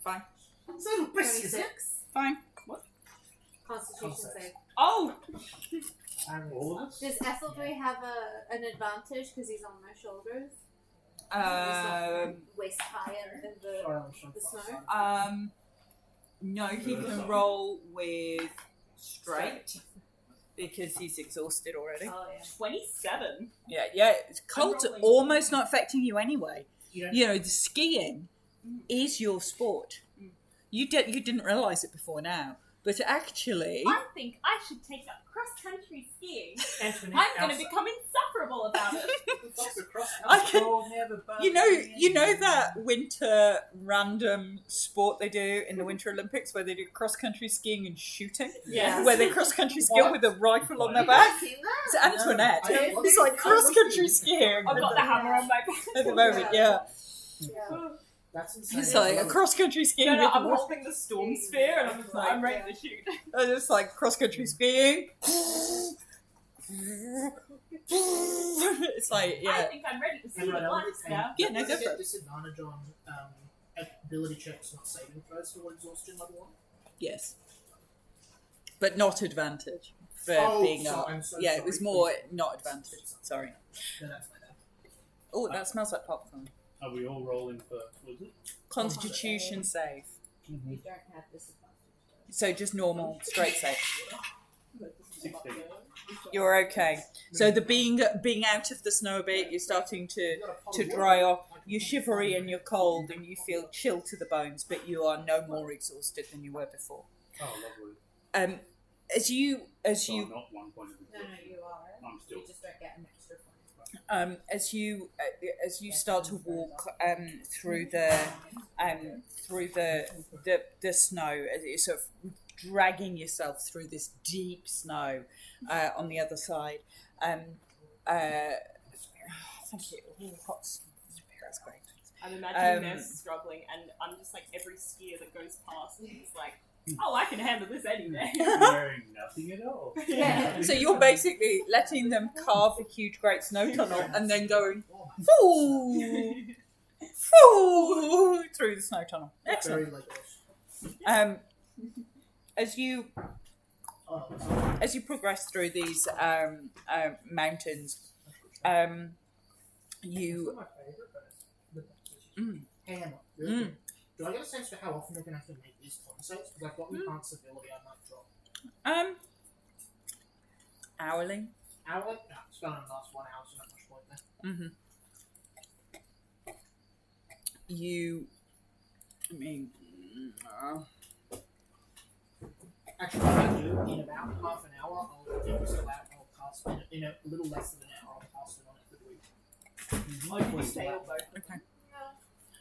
Fine. It's a little brisk, is it? 26. Fine. Constitution Concept. save. Oh, All of us? Does Ethelbray have an advantage because he's on my shoulders? Waist high in the Sorry, I'm trying to The find snow? something. No, he can roll with straight because he's exhausted already. Oh yeah. 27. Yeah. Cold's rolling. almost not affecting you anyway. You don't- You know, the skiing is your sport. You didn't realise it before now, but actually, I think I should take up cross-country skiing. Anthony, I'm going to outside. become insufferable about it. That's a cross I can- Oh, never burn you know me. that winter random sport they do in the Winter Olympics where they do cross country skiing and shooting, Yes. where they cross country ski with a rifle on their back. Have you seen that? It's Antoinette. I don't- It's like cross country skiing I've got the hammer on my back. at the moment. Yeah, Yeah. That's insane. it's like a cross country skiing. No, with I'm the- holding the storm sphere and I'm just like, I'm ready to shoot. It's like cross country skiing. It's like I yeah. think I'm ready to see the Everyone else blacks is now. Yeah, no, go Does it for get it. disadvantage on ability checks, not saving throws for exhaustion level 1? Yes, but not advantage for Oh, being so- up. I'm so Yeah, it sorry. was more not advantage. Sorry. No, that's my bad. Oh, that smells like popcorn. Are we all rolling for, was it? Constitution save. You don't have disadvantage. So just normal, straight save. 16. You're okay. So the being out of the snow a bit, you're starting to dry off. You're shivery and you're cold and you feel chill to the bones, but you are no more exhausted than you were before. Oh, lovely. As you So I'm not 1 point of No, exhaustion. you are. I'm still. You just don't get an extra point. as you start to walk through the snow, as you're sort of dragging yourself through this deep snow on the other side. Thank you. Ooh, hot. That's great. I'm imagining Um, they're struggling and I'm just like every skier that goes past is like Oh, I can handle this any day. Wearing nothing at all. Yeah. So you're basically letting them carve a huge great snow tunnel and then going foo, foo, through the snow tunnel. Excellent. Very like As you progress through these mountains, you my favourite bird. Hang on. Really quick. Do I get a sense for how often they're going to have to make these concepts? Because I've got enhanced ability I might drop. hourly. Hourly? No, it's going to last 1 hour, so not much point there. You, I mean, Actually, what I do, in about half an hour, I'll get this out, I'll cast it. In a little less than an hour, I'll cast it on it for the week. Oh, you can stay or both. okay.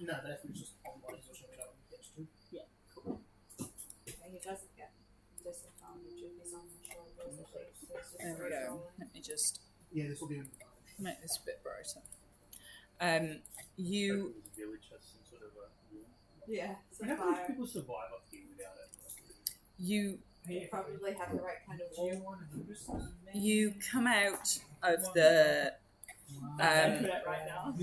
No, but if it's just on bodies or something, I don't get to. He doesn't get disadvantage if he's on the shoulders. There we go. Let me just Yeah, this will be make this a bit brighter. You. The village has some sort of a. Yeah, it's a How many fire. people survive up here without it? You You probably have the right kind of Do you wool. want to do something? you come out of the I'm good at right now.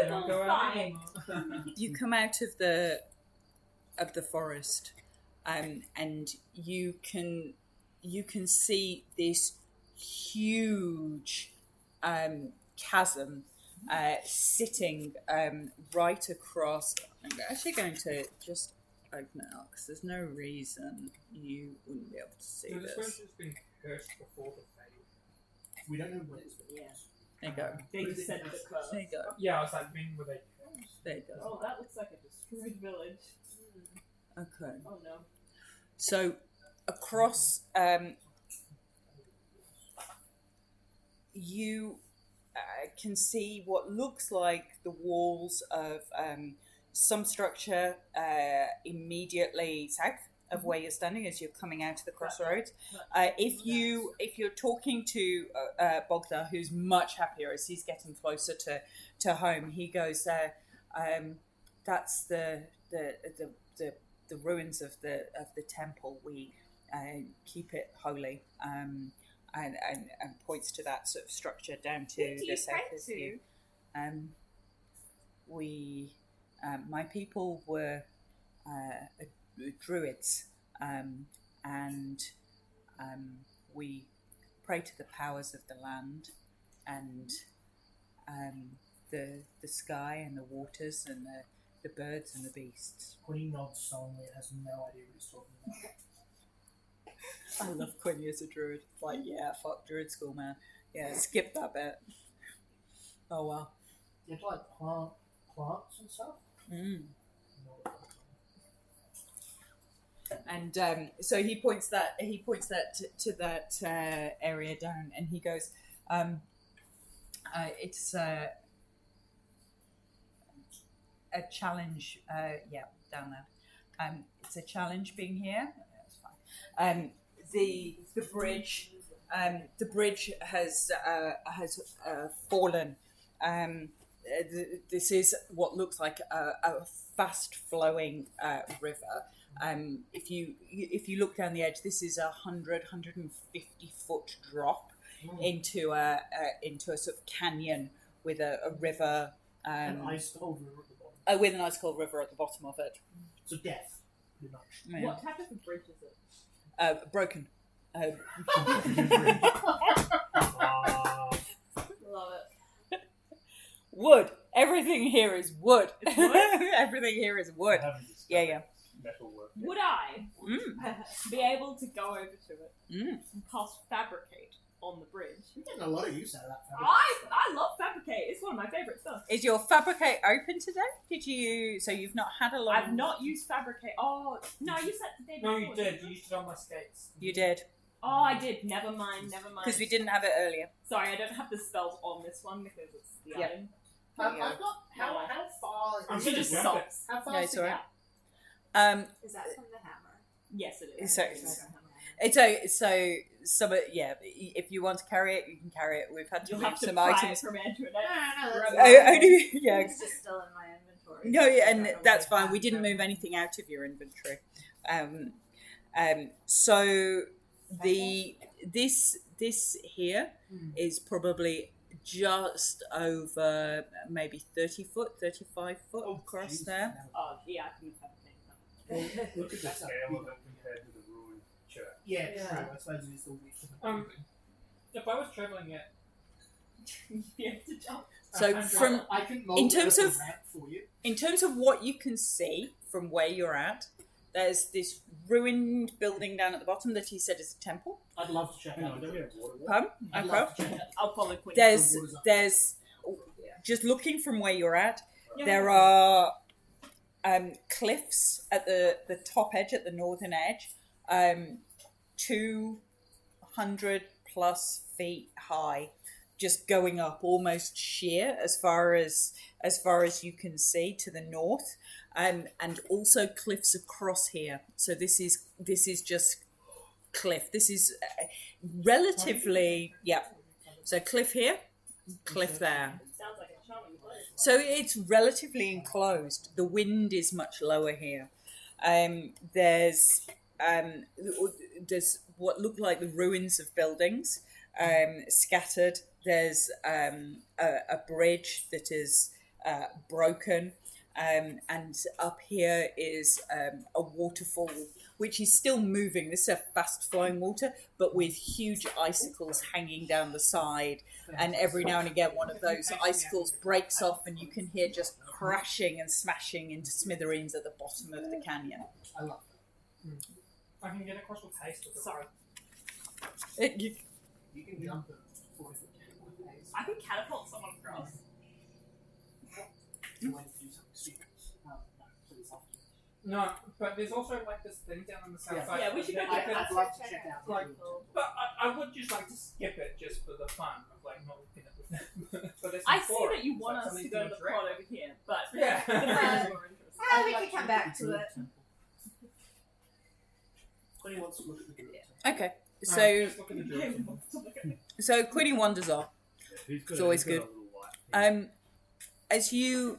Don't go Snowball out fight. anymore. you come out of the forest, and you can see this huge chasm sitting right across. I'm actually going to just open it up because there's no reason you wouldn't be able to see So this this. one's just been cursed before the fade. We don't know when it's been. Yeah. There you go. They just said the curse. There you go. Yeah, I was like, when were they cursed? There you go. Oh, that looks like a destroyed village. Okay. Oh no. So across, you can see what looks like the walls of some structure immediately south of where you're standing as you're coming out of the crossroads. If you're talking to Bogda, who's much happier as he's getting closer to home, he goes, "That's the ruins of the temple. We keep it holy." And points to that sort of structure down to Who do the you south pray of you. My people were druids, and we pray to the powers of the land and the sky and the waters and the birds and the beasts. Queen nods solemnly and has no idea what he's talking about. I love Quinny as a druid. Like, yeah, fuck druid school, man. Yeah, skip that bit. Oh well. You have to like plant plants and stuff? And so he points that to that area down, and he goes, "It's a challenge." Down there. It's a challenge being here. That's fine. The bridge has fallen. This is what looks like a fast-flowing river. If you look down the edge, this is 150 foot drop into a sort of canyon with a river. An ice-cold river at the bottom. With an ice-cold river at the bottom of it. So death, pretty much. Yeah. What type of a bridge is it? Broken. Love it. Wood. Everything here is wood. It's wood? Everything here is wood. I haven't discovered Yeah. metal work. Would I be able to go over to it Mm. and cast Fabricate on the bridge? You're getting a lot of use out of that. I love Fabricate. It's one of my favourite stuff. Is your Fabricate open today? So you've not had a long... I've not used Fabricate. Oh, no, you said the day No, before. you did. You used it on my skates. You did. Oh, I did. Never mind. Because we didn't have it earlier. Sorry, I don't have the spells on this one because it's the Yeah. item. I've got how far I'm is gonna Just jump socks. how far No, is it's the alright. gap? Is that from the hammer? Yes, it is. So some if you want to carry it, you can carry it. We've had to You'll move have to some pry items. it from edge to edge. No, that's Yeah. It's just still in my inventory. No, I don't and know that's where fine. We it's didn't from. move anything out of your inventory. So this here is probably just over maybe 30 foot, 35 foot across there. Oh, yeah, I can have a thing. Look at the scale of it compared to the ruined church. Yeah, Yeah. true. I suppose it is all weak. If I was traveling at You have to jump. So from I can in terms a of- ramp for you. in terms of what you can see from where you're at, there's this ruined building down at the bottom that he said is a temple. I'd love to check Hang out. on, don't we have water? Pardon? I'd Okay. love to check out. I'll follow Quinn. There's just looking from where you're at, there are cliffs at the top edge, at the northern edge, 200 plus feet high, just going up almost sheer as far as you can see to the north, and also cliffs across here. So this is just cliff. This is relatively So cliff here, cliff there. Sounds like a charming place. So it's relatively enclosed. The wind is much lower here. There's what look like the ruins of buildings scattered. There's a bridge that is broken, and up here is a waterfall which is still moving. This is a fast-flowing water, but with huge icicles hanging down the side. And every now and again, one of those icicles breaks off, and you can hear just crashing and smashing into smithereens at the bottom of the canyon. I love I can get across with haste. With Sorry. You- You can jump at 40 foot with haste. I can catapult someone across. You want to do something stupid. No, please help you. No, but there's also like this thing down on the south Yeah. side. Yeah, we should go I check could- I'd love to check out. Like, but I would just like to skip it just for the fun of like not looking at the. But there's I some see forest, that you it's want like us to something go to the interact plot over here, but Yeah. the friends are more interested. We can come back to it. Quinny wants to look at the druid. Okay, with. so Just look at the druid. Quinny wanders off. It's always good. As you,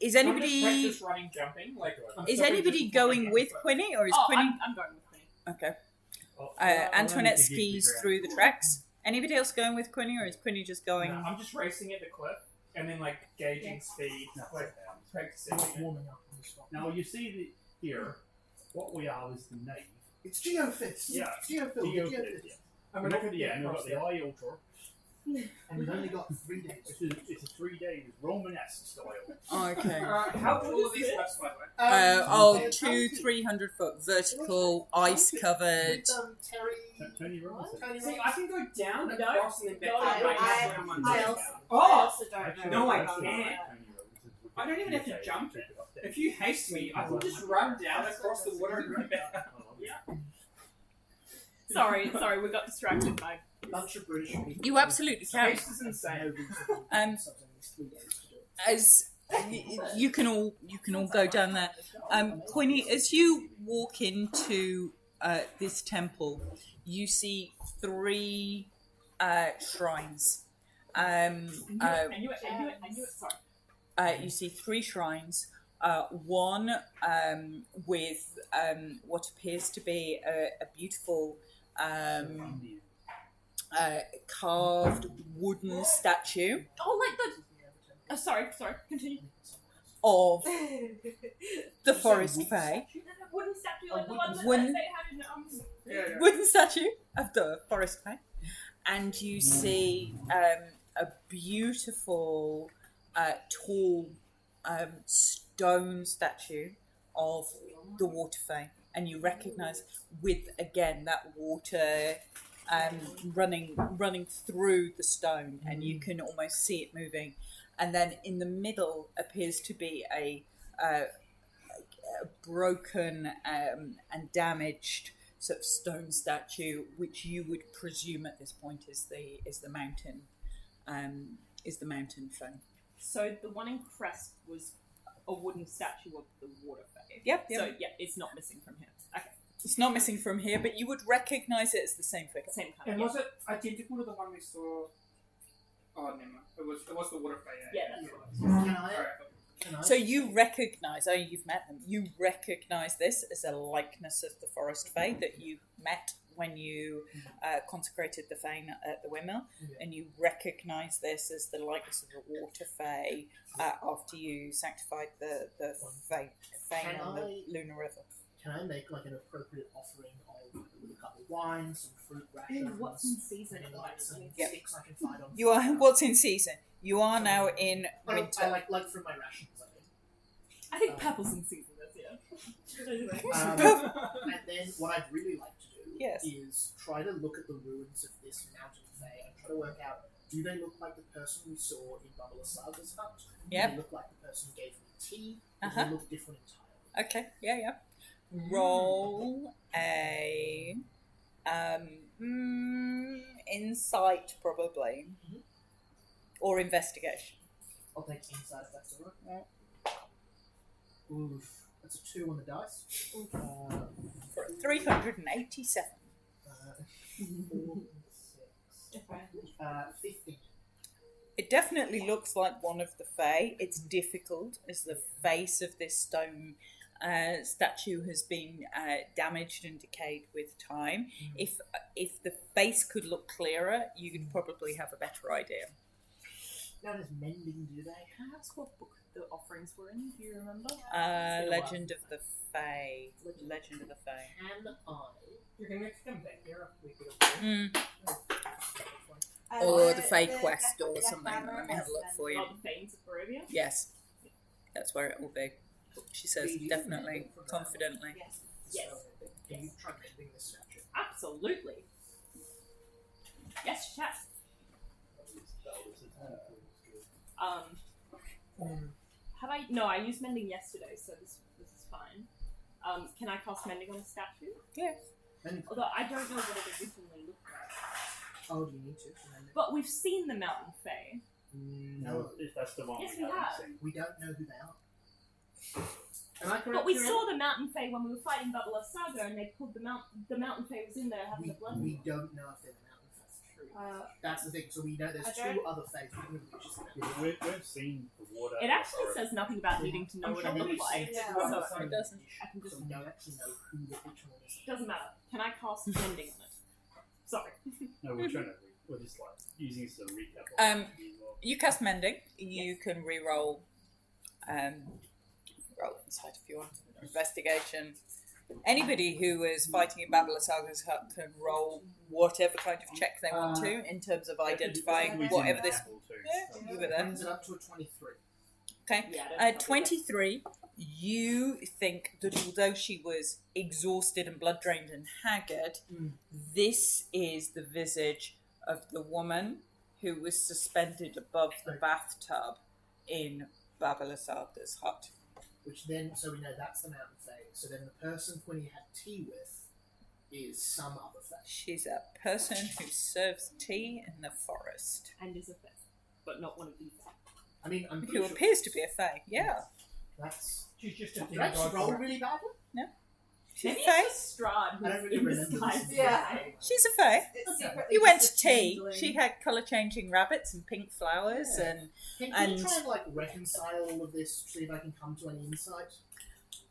is I'm just anybody practice running, jumping. Like, is anybody going with Quinny, or is Oh, Quinny? I'm going with Quinn. Okay. Antoinette skis through the tracks. Anybody else going with Quinny, or is Quinny just going? No, I'm just racing at the cliff and then like gauging speed, like practicing. it. Warming up on the spot. Now you see here, what we are is the nave. It's Geofist. Yeah. Geophil. Geofist. Geofist. I'm We're gonna not there, and we've cross got the eye altar. And we've only got 3 days. It's a 3 day Romanesque style. Okay. How tall are these cliffs, by the way? They're 200-300 foot vertical, ice covered. With, Terry. Tony Robinson. Tony See, Robbins. I can go down and No, cross and then back. no, up. I Oh! also don't know. No, I about can't. that. I don't even have to jump it. If you haste me, I can just run down across the water and run back up. Yeah. Sorry, we got distracted by. Bunch of British people. You absolutely can. Haste is insane. As you can all go down there. Quinny, as you walk into this temple, you see 3 shrines. I knew it. Sorry. You see 3 shrines. One with what appears to be a beautiful carved wooden statue Oh, like the. Sorry. Continue. of the forest fae. Wooden statue, like the one that Wooden- they had in. Wooden statue of the forest fae, and you see a beautiful, tall stone statue of the water fae, and you recognise with again that water running through the stone, and you can almost see it moving. And then in the middle appears to be a broken and damaged sort of stone statue, which you would presume at this point is the mountain fae. So the one in Crest was a wooden statue of the water fae. Yep. So yeah, it's not missing from here. Okay, It's not missing from here, but you would recognise it as the same figure. same kind. And Yeah, was it identical to the one we saw? Oh, never mind. It was the water fae. Yeah, that's right. Can I, Alright. Can I? So you recognise, you've met them, you recognise this as a likeness of the Forest Fae that you met when you consecrated the fane at the windmill, and you recognise this as the likeness of the Water Fae after you sanctified the fane on the Lunar River. Can I make like an appropriate offering of a couple of wines, some fruit rations? What's in season? and like some Yep. sticks I can find on You are fire? what's in season. You are now in I winter. like from my rations. I think. I think purple's in season this year. And then what I'd really like to do Yes. is try to look at the ruins of this mountain fae and try to work out, do they look like the person we saw in Bubble Saga's hut? Yep. Do they look like the person who gave me tea? Or do Uh-huh. they look different entirely? Okay, yeah. Roll a insight probably, Mhm. or investigation. I'll take insight if that's alright. Yeah. Oof. That's a 2 on the dice. For 387. 4, 6. 15. It definitely looks like one of the Fae. It's difficult as the face of this stone statue has been damaged and decayed with time. If the face could look clearer, you could probably have a better idea. Now does mending do they? Can I ask what book the offerings were in? Do you remember? Legend of the Fae. Legend of the Fae. Can I? You're going to come back here. We could Or the Fae Quest or something. Let me have a look for you. Oh, the Fanes of Barovia? Yes, that's where it will be. She says definitely, confidently. Yes. Yes. Can you try mending this statue? Absolutely. Yes, chat. Have I? No, I used mending yesterday, so this is fine. Can I cast mending on a statue? Yes. Although I don't know what it originally looked like. Oh, do you need to mend it? But we've seen the Mountain Fae. No, if that's the one Yes, we we haven't have. seen. we don't know who they are. Am I correct? But we Kieran? saw the Mountain Fae when we were fighting Bubble Saga, and they pulled the Mountain Fae was in there having the blood. We don't know if they're the mountain fae. That's the thing. So we know there's I 2 don't- other faes, which is the Yeah, mountain. we've seen the water. It actually says nothing about needing to know I'm what sure it we've looked like. seen Yeah. 2 other So fae, It doesn't. I can just so we don't actually know who which one is. doesn't matter. Can I cast mending on it? Sorry. No, we're trying to. We're just like using this as a recap. Um, You cast mending. You can re-roll. Roll insight if you want. Investigation. Anybody who is fighting in Babylon Saga's hut can roll whatever kind of check they want to in terms of identifying whatever this. Yeah, you were there. Brings it up to a 23. Okay. Yeah, I don't 23. You think that although she was exhausted and blood drained and haggard, this is the visage of the woman who was suspended above the bathtub in Babalasaga's hut. Which then, so we know that's the mountain fae. So then the person Quinny had tea with is some other fae. She's a person who serves tea in the forest, And is a Fae, but not one of these. I mean, I'm who pretty sure appears to be a fae. Yeah, that's. She's just a Did I just roll really badly? she's a Maybe fae. it's just Strahd I who's don't really in remember disguise. this. Yeah. She's a fae. It's Okay. secretly You went just to a tea. changeling. She had colour changing rabbits and pink flowers Yeah. and Can And- you try and like reconcile all of this, see if I can come to any insight?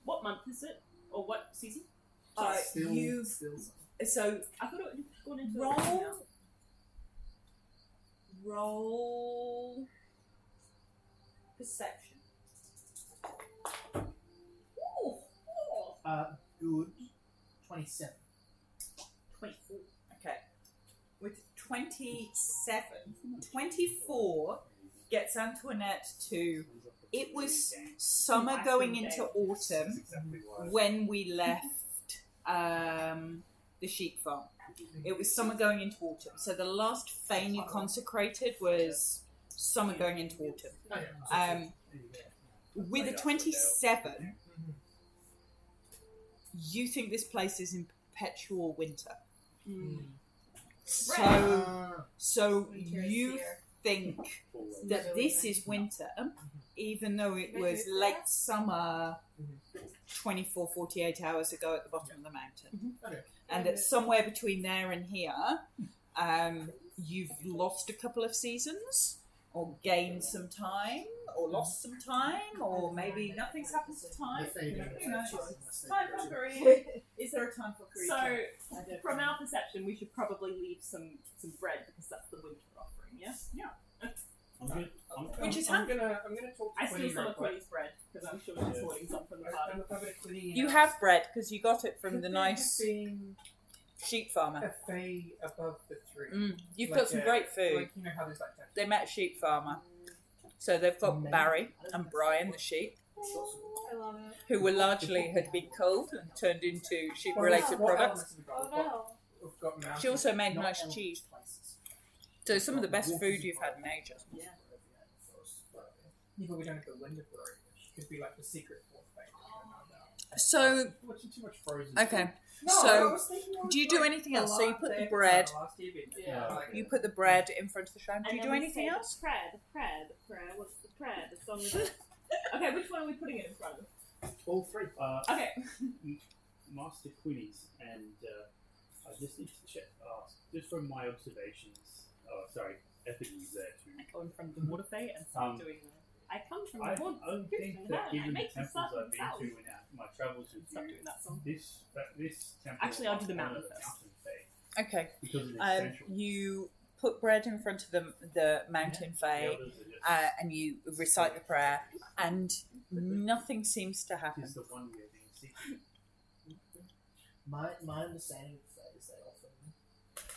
What month is it? Or what season? Still, you've still so I thought it had gone into roll perception. good. 27. 24. Okay. With 27, 24 gets Antoinette to. It was summer going into autumn when we left the sheep farm. It was summer going into autumn. So the last fane you consecrated was summer going into autumn. Oh, yeah. With a 27, you think this place is in perpetual winter. So you think that this is winter, even though it was late summer 24, 48 hours ago at the bottom of the mountain. Okay. And that somewhere between there and here, you've lost a couple of seasons, or gained some time, or lost some time, or maybe nothing's happened to time. The fading Who effect knows? unless they Time for create- greed. Is there a time for greed? So, from our perception, we should probably leave some bread because that's the winter offering. Yes. Yeah. I'm good. Which is I'm gonna talk to I steal Quinny some real of quick. Quinny's bread because I'm sure she's hoarding some from the party. I'm over to Quinny and You ask, have bread because you got it from could the there nice have been sheep farmer. a fae above the three. You've Like got some a- great food. Like, you know how there's like that. They met a sheep farmer. So they've got Maybe. Barry and Brian, the sheep, I love it. who were largely had been culled and turned into sheep-related What products. elements have we got? Oh no. We've got mountains. She also made Not nice elements, cheese. places. So some of the best food you've had in ages. Yeah. Yeah, but we don't have the wind of glory, which could be like the secret fourth fate. I don't know about. So, Watching too much Frozen. okay. No, So, I was thinking it was do you do like anything the else? So you last put the day of bread, last year, but Yeah. like- you put the bread in front of the shrine. Do you And do then we anything say else? The prayer. What's the prayer? The song of Okay, which one are we putting it in front of? All three. Okay. Master Quinnies, and I just need to ask, just from my observations. Oh, sorry, Epidemi's there too. I go in front of the water fay and start doing the. I come from I the woods. don't think that I given the make the temples sun I've been south. to in my travels with Stop you, doing that song. this temple. Actually, I'll do the is mountain one of first. Mountain fae Okay. because of the essential. You put bread in front of the mountain The fae, elders are just- and you recite the prayer, and nothing seems to happen. It's the one we're being secret. My understanding of Fae is they often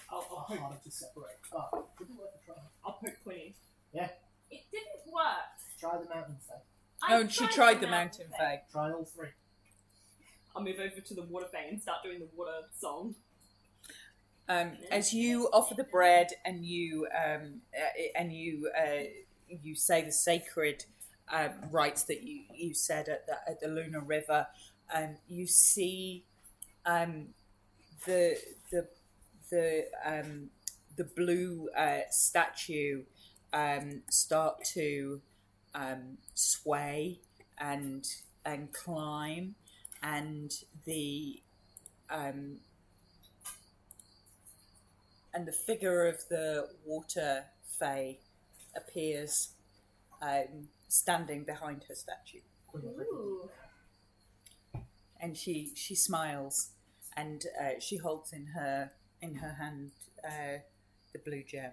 I'll are poke. harder to separate. But would it worth a try? I'll poke Quinny. Yeah. It didn't work. Try the mountain Fae. Oh, she tried the mountain fae. Try all three. I'll move over to the water fae and start doing the water song. As you offer the bread and you you say the sacred rites that you said at the Lunar River, you see the blue statue start to sway and climb, and the figure of the water fae appears standing behind her statue, Ooh. and she smiles, and she holds in her hand the blue gem,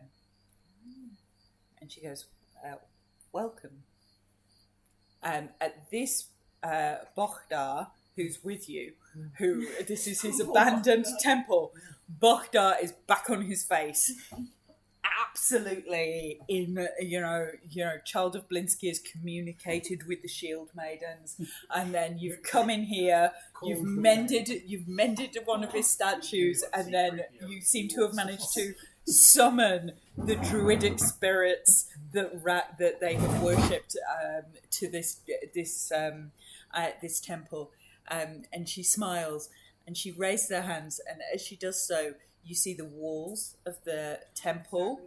and she goes, "Welcome." At this, Bokhdar, who's with you, who this is his abandoned temple. Bokhdar is back on his face, absolutely in Child of Blinsky has communicated with the Shield Maidens, and then you've come in here, you've mended one of his statues, and then you seem to have managed to summon the druidic spirits that they have worshipped to this temple, and she smiles and she raises her hands, and as she does so, you see the walls of the temple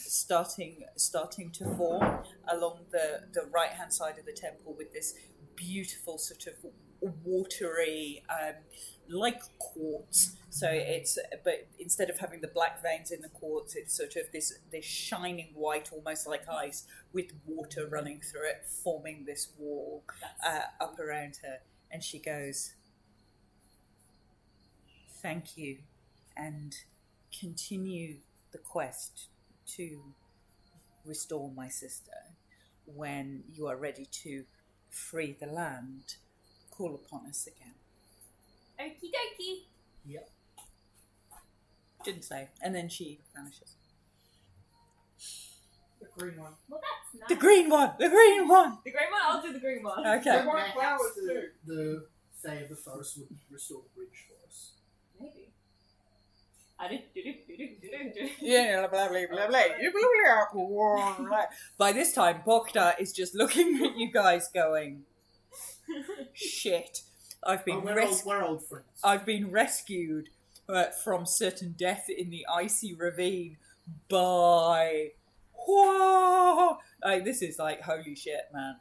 starting to form along the right hand side of the temple with this beautiful sort of watery like quartz. So but instead of having the black veins in the quartz, it's sort of this shining white, almost like ice, with water running through it, forming this wall up around her. And she goes, "Thank you, and continue the quest to restore my sister. When you are ready to free the land, call upon us again." Okie dokie. Yep. Didn't say. And then she vanishes. The green one. Well, that's nice. The green one! The green one! The green one? I'll do the green one. Okay. There weren't flowers too. The Fae of the forest would restore the bridge for us. Maybe. I did. Yeah, blah, blah, blah, blah, blah. By this time, Bokhdar is just looking at you guys going, "Shit. I've been We're old friends. I've been rescued from certain death in the icy ravine by... Whoa! Like, this is like, holy shit, man.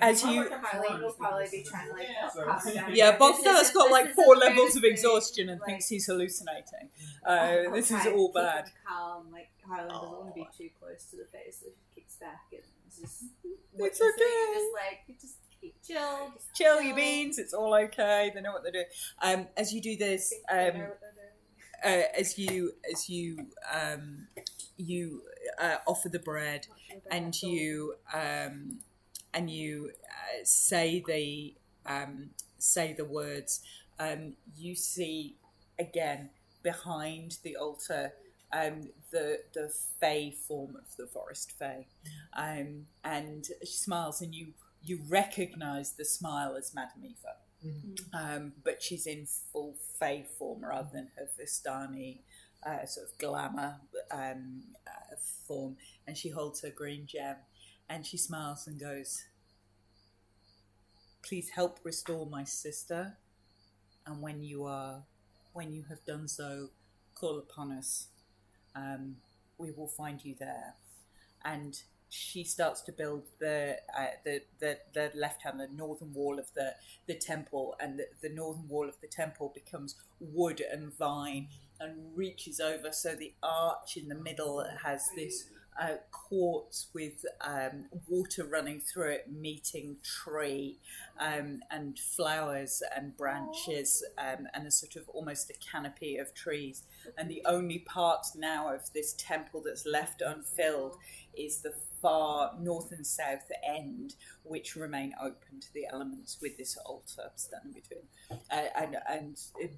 as you- Harleen will probably be trying to like pass down. Yeah, This Bogdar's isn't- got this like isn't 4 the levels greatest of thing, exhaustion and like, thinks he's hallucinating. I'll This is try and all keep bad. him calm, like Harlan doesn't want to be too close to the face, so she kicks back and just. It's witnessing, okay. Just like just keep chill. Just Chill, you beans. It's all okay. They know what they're doing. As you do this, They know what they're doing. you offer the bread, and you say the words. You see again behind the altar the Fae form of the forest Fae, and she smiles, and you recognise the smile as Madame Eva, but she's in full Fae form rather than her Vistani sort of glamour form, and she holds her green gem, and she smiles and goes, "Please help restore my sister, and when you have done so, call upon us. We will find you there." And she starts to build the left hand, the northern wall of the temple, and the northern wall of the temple becomes wood and vine and reaches over, so the arch in the middle has this quartz with water running through it, meeting tree, and flowers and branches, and a sort of almost a canopy of trees. And the only part now of this temple that's left unfilled is the far north and south end, which remain open to the elements, with this altar standing between. And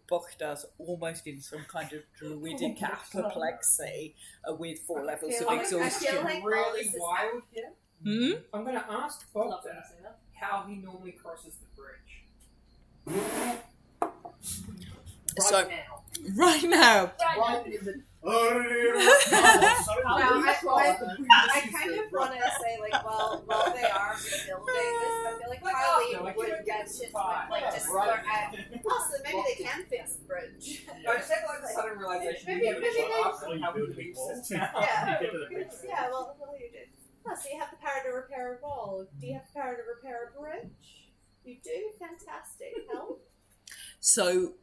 Bokhdar's almost in some kind of druidic apoplexy with 4 levels of I feel exhaustion. like all really this is wild here. Hmm? I'm going to ask Love when Bogda you say that. how he normally crosses the bridge. So- now. Right now, Right in the. No, I kind of want to say, like, while they are rebuilding this, I feel like Harleen would mention, like, just also, maybe they can fix the bridge. I just had like the sudden realization Maybe- you maybe should they- ask them how we leave this town. Yeah. You get to the bridge. Yeah, well, you do. Oh, so you have the power to repair a wall. Do you have the power to repair a bridge? You do? Fantastic. Help? so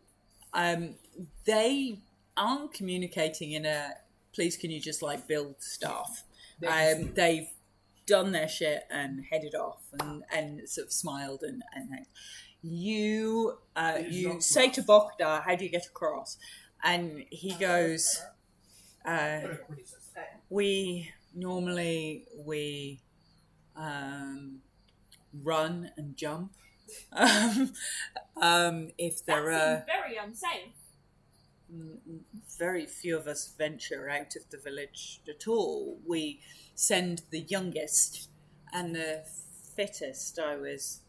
they aren't communicating in a please can you just like build stuff. They've done their shit and headed off and sort of smiled and things. You say to Bokhdar, how do you get across? And he goes, we normally run and jump. If there are That seems very unsafe. very few of us venture out of the village at all. We send the youngest and the fittest. I was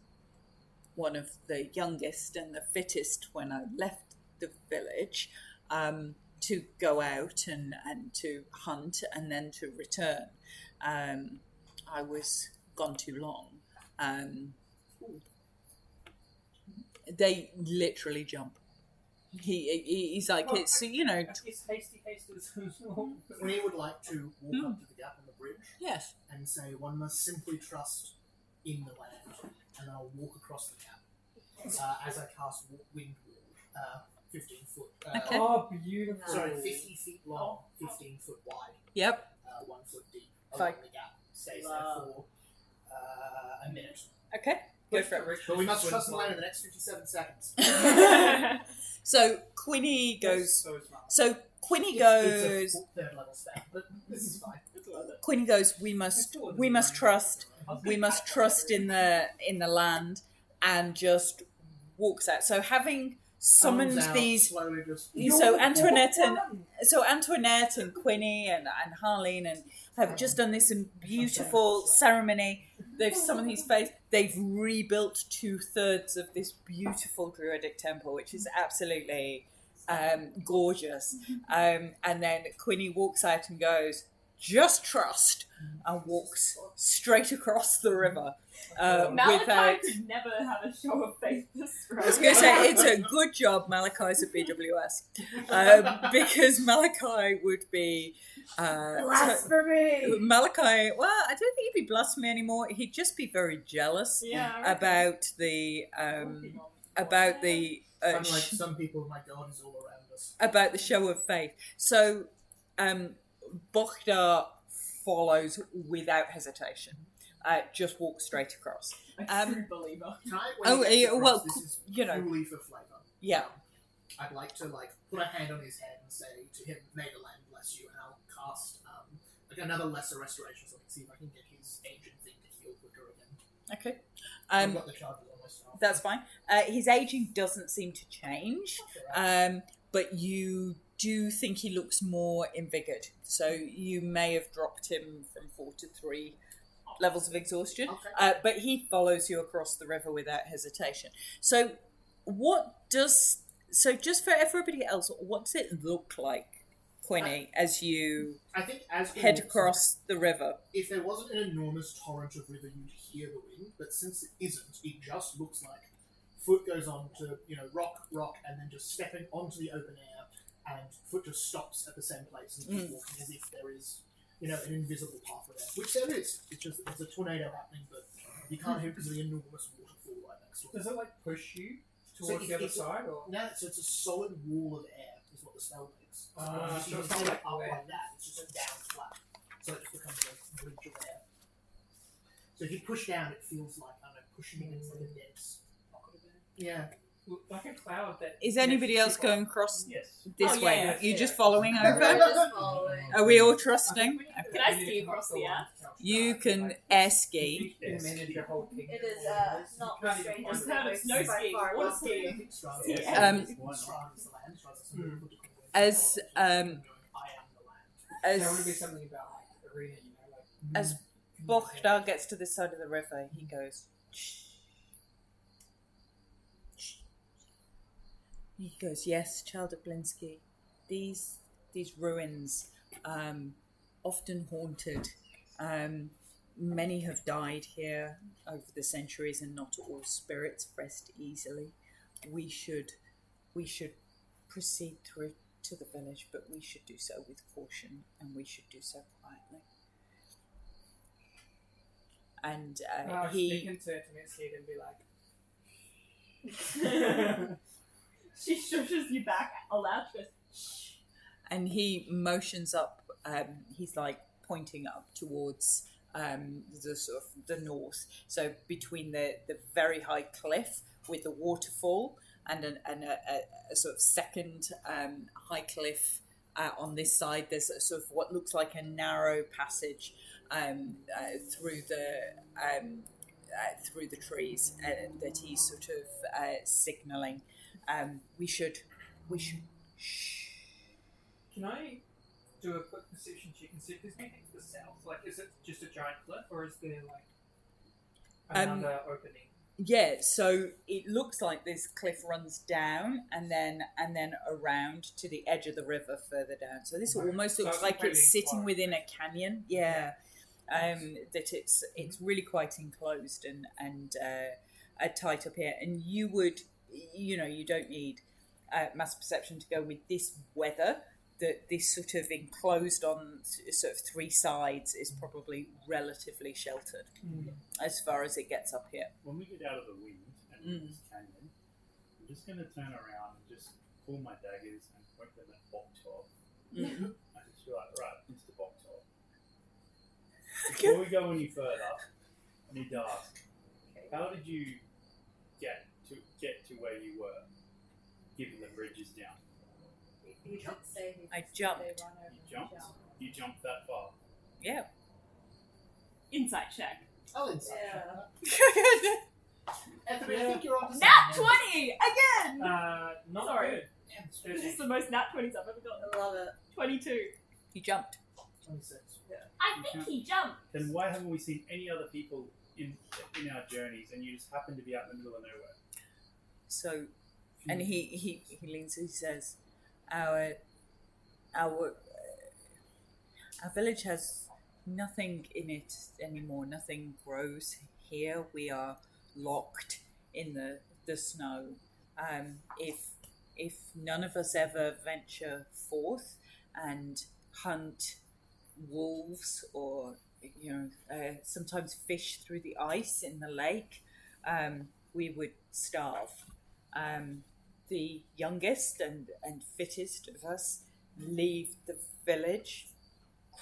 one of the youngest and the fittest when I left the village, to go out and to hunt and then to return. I was gone too long. They literally jump. He's like, it's, you know, It's hasty as We would like to walk up to the gap on the bridge yes. and say one must simply trust in the land, and I'll walk across the gap as I cast wind wall, 15 foot. Okay. Oh, beautiful. Sorry, 50 feet long, 15 foot wide, Yep. 1 foot deep. Fine. Along the gap. Stays there for a minute. Okay. Go for it. But we must trust the land in the next 57 seconds. So Quinny goes. So Quinny It's goes. a 3rd level spell, but this is fine. Quinny goes. We must trust. We must trust in the land, and just walks out. So having summoned Arms out, these. slowly just. So Antoinette and Quinny and Harleen and have just done this beautiful ceremony. They've summoned his face. They've rebuilt 2/3 of this beautiful druidic temple, which is absolutely gorgeous. And then Quinny walks out and goes, just trust, and walks straight across the river. Malachi Without, could never have a show of faith this I was going to say, it's a good job Malachi's at BWS. Because Malachi would be... Blasphemy! Malachi, well, I don't think he'd be blasphemy anymore. He'd just be very jealous Yeah. about the... Unlike some people, my God is all around us. about the show of faith. So, Bokhdar follows without hesitation. Just walks straight across. A true believer. Can I, Oh, when he gets yeah, across, well, this is you know. purely for flavour. Yeah. I'd like to put a hand on his head and say to him, "May the land bless you," and I'll cast another lesser restoration so I can see if I can get his ancient thing to heal quicker again. Okay. I've got the charges on myself. That's fine. His aging doesn't seem to change, but you do think he looks more invigorated. So you may have dropped him from 4 to 3 levels of exhaustion. Okay. But he follows you across the river without hesitation. So just for everybody else, what does it look like, Quinny, as you I think as we head walk, across the river? if there wasn't an enormous torrent of river, you'd hear the wind. But since it isn't, it just looks like foot goes on to rock, and then just stepping onto the open air, and foot just stops at the same place and keeps walking as if there is an invisible pathway there, which there is. It's a tornado happening, but you can't hear it because of the enormous waterfall right next to it. Does it push you So towards the other it's- side, or? No, so it's a solid wall of air, is what the spell makes. So So you it's can not take it like up where- like that, it's just down flat. So it just becomes a bridge of air. So if you push down, it feels like, pushing against a dense pocket of air. Yeah. Like a cloud that... Is anybody else going across Yes. this Oh, yeah, way? yeah, You're yeah. just following We're over? just following. Are we all trusting? Can I ski across the air? You can air ski. You can manage your whole kingdom. It is not You the can't even strangest find it. thing No we've by skiing, far water gone skiing. As There would be something about arena, as Bokhdar gets to this side of the river, he goes. He goes, yes, Child of Blinsky. These ruins, often haunted. Many have died here over the centuries, and not all spirits rest easily. We should proceed through to the village, but we should do so with caution, and we should do so quietly. And He can turn to Miss Head and be like... She shushes you back aloud. She goes, shh. and he motions up. He's pointing up towards the sort of the north. So between the very high cliff with the waterfall and a sort of second high cliff on this side, there's a sort of what looks like a narrow passage through the trees that he's sort of signalling. We should. Shh. Can I do a quick perception check and see if there's anything to the south? Is it just a giant cliff, or is there another opening? Yeah, so it looks like this cliff runs down and then around to the edge of the river further down. So this Right. almost So looks it's like pretty it's sitting enclosed. within a canyon. Yeah. That it's really quite enclosed and tight up here. And you would, you don't need mass perception to go with this weather. That this sort of enclosed on sort of 3 sides is probably relatively sheltered as far as it gets up here. When we get out of the wind and this canyon, I'm just going to turn around and just pull my daggers and point them at Bokhdar. Mm. I just feel right, Mr. Bokhdar. Before we go any further, I need to ask, how did you get to where you were, given the bridge is down? You should say he- I jumped. they run over You the jumped? jump. You jumped that far? Yeah. Insight check. I'll insight check Yeah. that. Anthony, I think you're on to Nat something. 20 again. Not Sorry. good. Damn, it's This is the most Nat 20s I've ever gotten. I love it. 22. He jumped. 26. I think he jumped. Then why haven't we seen any other people in our journeys and you just happen to be out in the middle of nowhere? So, and he leans. He says, "Our Our village has nothing in it anymore. Nothing grows here. We are locked in the snow. If none of us ever venture forth and hunt wolves or sometimes fish through the ice in the lake, we would starve. The youngest and fittest of us leave the village,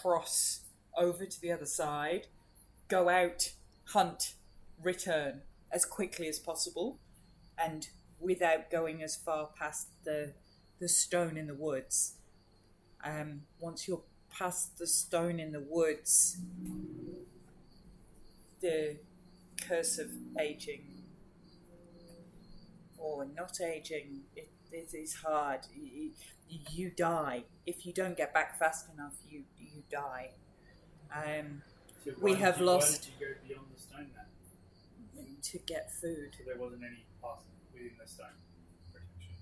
cross over to the other side, go out, hunt, return as quickly as possible, and without going as far past the stone in the woods. Once you're past the stone in the woods, the curse of aging or not aging, it is hard. You die. If you don't get back fast enough, you die. So We why have did lost- Why did you go beyond the stone then? To get food. So there wasn't any path within the stone protection.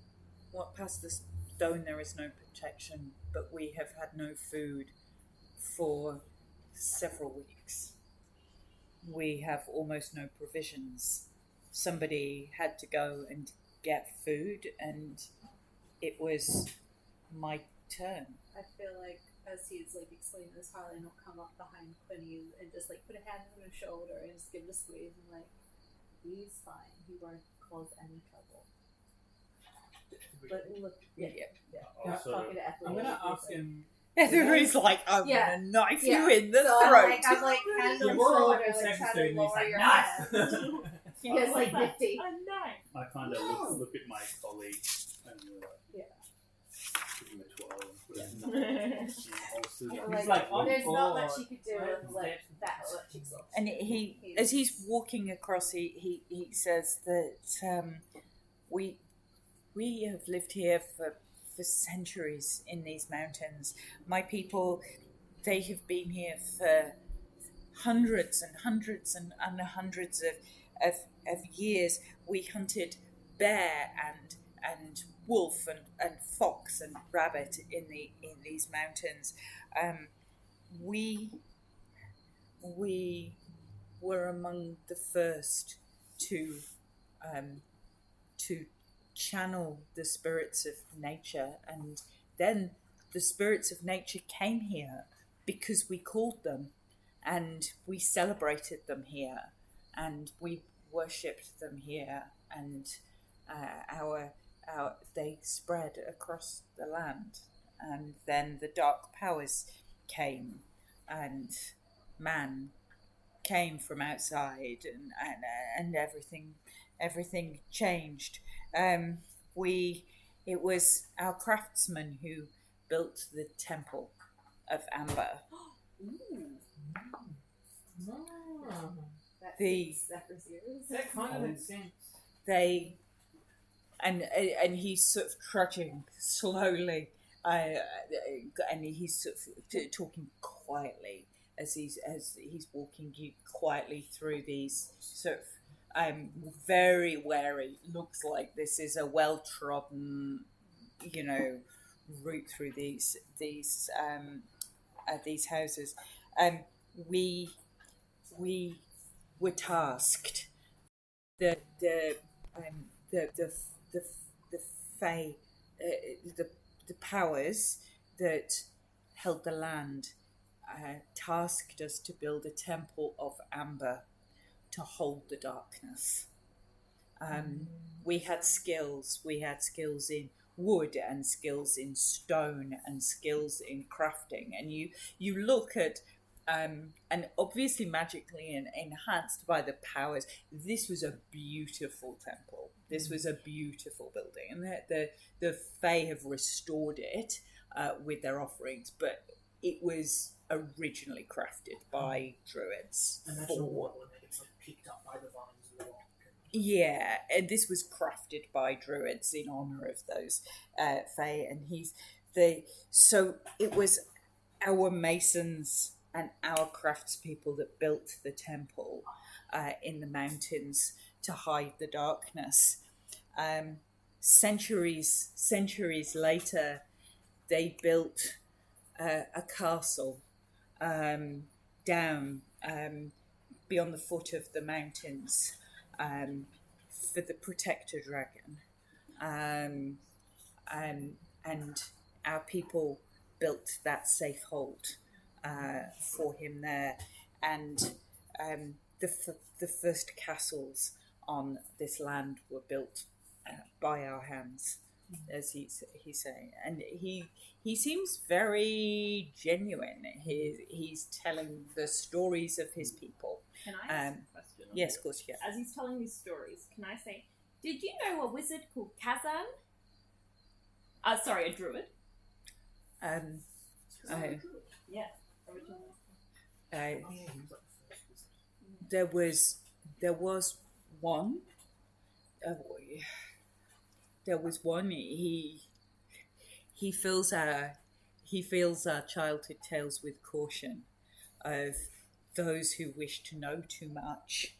What past the stone there is no protection, but we have had no food for several weeks. We have almost no provisions. Somebody had to go and get food, and it was my turn. I feel like as he's like explaining this, Harlan will come up behind Quinny and just like put a hand on his shoulder and just give it a squeeze and like, he's fine. He won't cause any trouble. But look, yeah. Also, Talking to Ethel. I'm gonna ask him. Everybody's like, I'm Yeah. gonna knife Yeah. you in the So throat. I'm like hand Yeah, on we're all shoulder, like like trying doing to this, lower like, your knife! hand. He gets like nifty. A knife. I kind of look at my colleague and Yeah. give him a 12 and put it in the holsters. Like, like, oh, there's not much God. you could do with like that much exhaustion. And he, as he's walking across, he says that we have lived here for centuries in these mountains. My people, they have been here for hundreds and hundreds and hundreds of years. We hunted bear and wolf and fox and rabbit in these mountains. We were among the first to channel the spirits of nature, and then the spirits of nature came here because we called them, and we celebrated them here, and we worshipped them here, and they spread across the land, and then the dark powers came, and man came from outside, and everything changed. It was our craftsman who built the temple of Amber. That kind of makes sense. They and he's sort of trudging slowly, and he's sort of talking quietly as he's walking you quietly through these sort of very wary. Looks like this is a well trodden, route through these houses. We were tasked. The Fae, the powers that held the land, tasked us to build a temple of Amber to hold the darkness. We had skills. We had skills in wood and skills in stone and skills in crafting. And you look at, and obviously magically enhanced by the powers, this was a beautiful temple. This was a beautiful building. And the Fae have restored it with their offerings, but it was originally crafted by druids. And that's the one when it gets like picked up by the vines of the rock. Yeah, and this was crafted by druids in honor of those Fae, and so it was our masons and our craftspeople that built the temple in the mountains to hide the darkness. Centuries later, they built a castle down beyond the foot of the mountains for the protector dragon. And our people built that safe hold for him there. And the first castles on this land were built by our hands, as he's saying. And he seems very genuine. He's telling the stories of his people. Can I ask a question? Yes, of course, yeah. As he's telling these stories, can I say, did you know a wizard called Kazan? Sorry, a druid. Yeah, originally. There was one. There was one. He fills our childhood tales with caution of those who wish to know too much.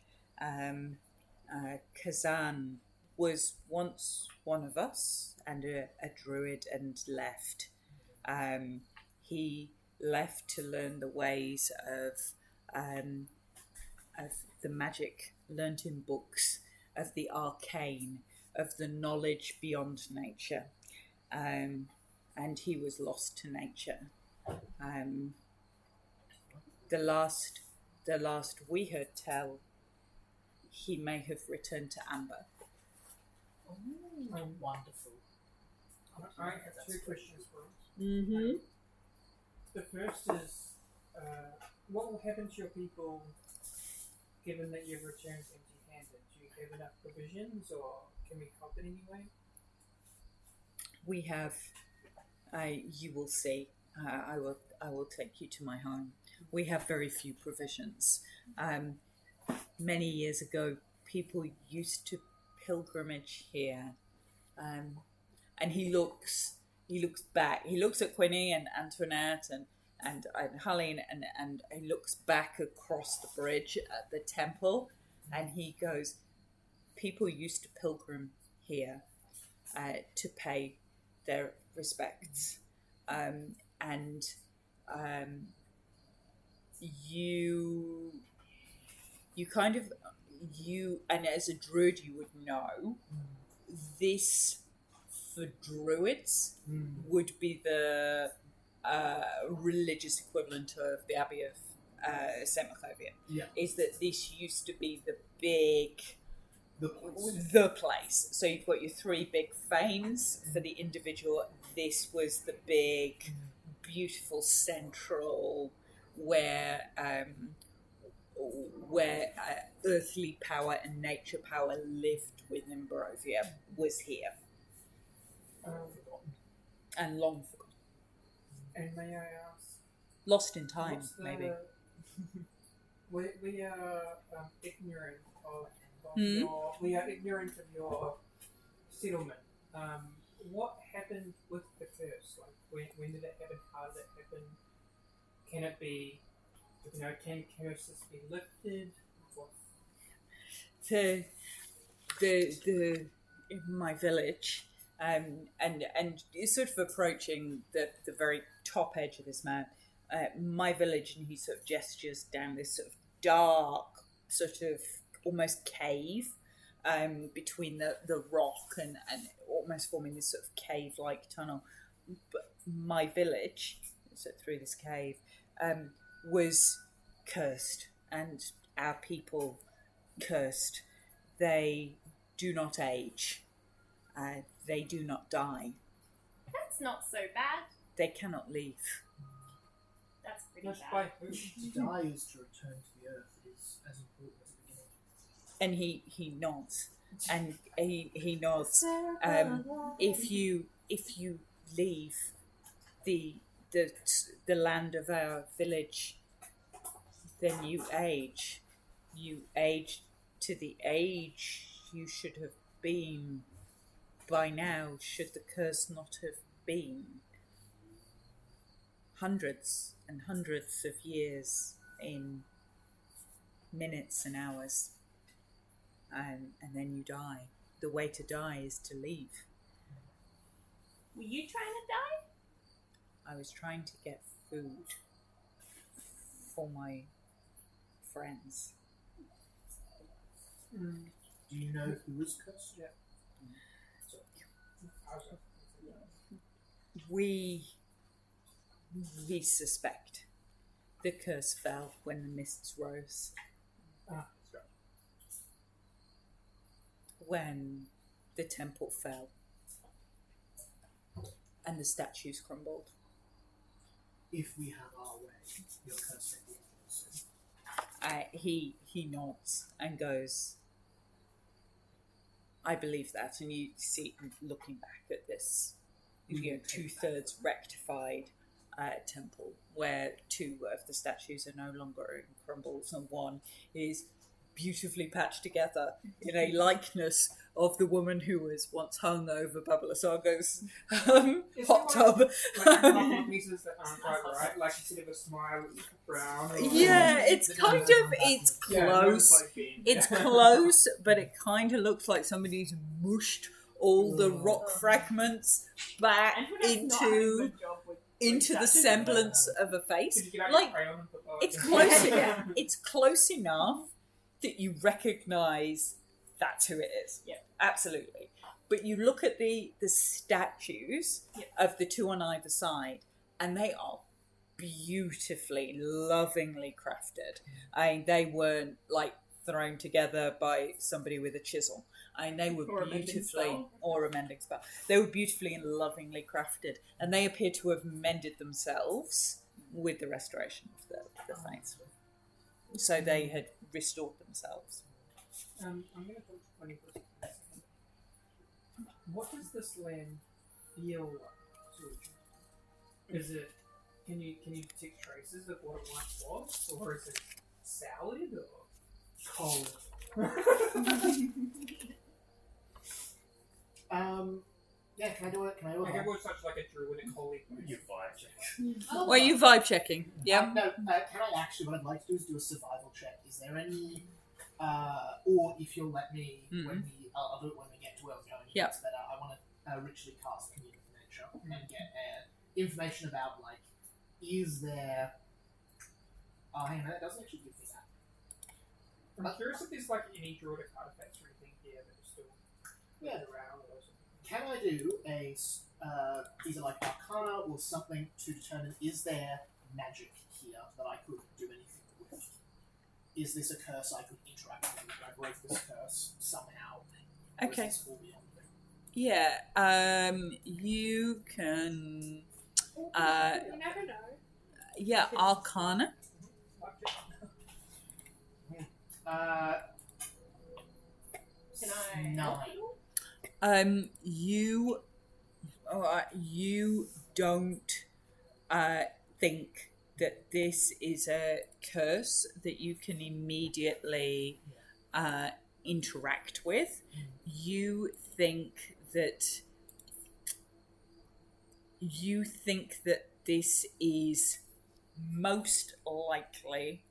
Kazan was once one of us and a druid and left. He left to learn the ways of the magic learnt in books, of the arcane, of the knowledge beyond nature. And he was lost to nature. The last we heard tell, he may have returned to Amber. Oh, wonderful. I have two questions for us. Mm-hmm. The first is, what will happen to your people given that you've returned empty-handed? Do you have enough provisions, or can we help in any way? We have. You will see. I will take you to my home. We have very few provisions. Many years ago, people used to pilgrimage here, and he looks back. He looks at Quinny and Antoinette and Helene, and he looks back across the bridge at the temple, and he goes, people used to pilgrim here to pay their respects, and you and as a druid you would know this for druids would be the religious equivalent of the Abbey of St. Maclovia. Yeah. Is that this used to be the big The place. So you've got your three big fanes for the individual. This was the big, beautiful central where earthly power and nature power lived within Barovia was here and long forgotten. And may I ask, Lost in time, what's the- maybe. we are ignorant of Hmm? we are ignorant of your settlement. What happened with the curse? Like, when did it happen? How did it happen? Can it be, can curses be lifted? What? The in my village, and it's sort of approaching the very top edge of this mount. My village, and he sort of gestures down this sort of dark, sort of almost cave between the rock and almost forming this sort of cave-like tunnel. But my village, so through this cave, was cursed, and our people cursed. They do not age. They do not die. That's not so bad. They cannot leave. That's pretty Just bad. by who? to die is to return to the earth. It is as important as the beginning. And he nods, and he nods. If you leave the land of our village, then you age. You age to the age you should have been by now, should the curse not have been. Hundreds and hundreds of years in minutes and hours. And then you die. The way to die is to leave. Were you trying to die? I was trying to get food. for my friends. Do you know who is cursed? Yeah. We suspect the curse fell when the mists rose. When the temple fell and the statues crumbled. If we have our way, your curse may be enforced. He nods and goes, I believe that. And you see him looking back at this, 2/3 rectified temple where 2 of the statues are no longer in crumbles and 1 is beautifully patched together in a likeness of the woman who was once hung over Babala Sargo's hot tub. Like pieces that aren't quite right, like instead of a smile, it's brown. Yeah, it's kind of, it's close. It's close, but it kind of looks like somebody's mushed all the rock fragments back into the semblance of a face. Like, it's close. It's close enough that you recognise that's who it is. Yeah, absolutely. But you look at the statues of the 2 on either side, and they are beautifully, lovingly crafted. I mean, they weren't like thrown together by somebody with a chisel. I mean, they were beautifully, or a mending spell. They were beautifully and lovingly crafted, and they appear to have mended themselves with the restoration of the faith. So they had restored themselves. I'm going to talk to 20 for a second. What does this land feel like to you? Is it? Can you detect traces of what it once was, or is it salad or cold? Yeah, can I do it? Can I do it? Like everyone's such like a druidic holy. You vibe check. Well, you vibe checking. Yeah. No, can I actually, what I'd like to do is do a survival check. Is there any, or if you'll let me, when I'll do it when we get to where we're going. Yeah. It's better. I want to richly cast Communicate with Nature and get information about, like, is there... Oh, hang on, it doesn't actually give me that. I'm curious if there's like any druidic artifacts or anything here that are still around or something. Can I do a either like Arcana or something to determine, is there magic here that I could do anything with? Is this a curse I could interact with? Could I break this curse somehow? Or Okay. Is this all beyond me? Yeah. You can. You never know. Yeah, Arcana. Can I? 9. You don't think that this is a curse that you can immediately interact with. You think that this is most likely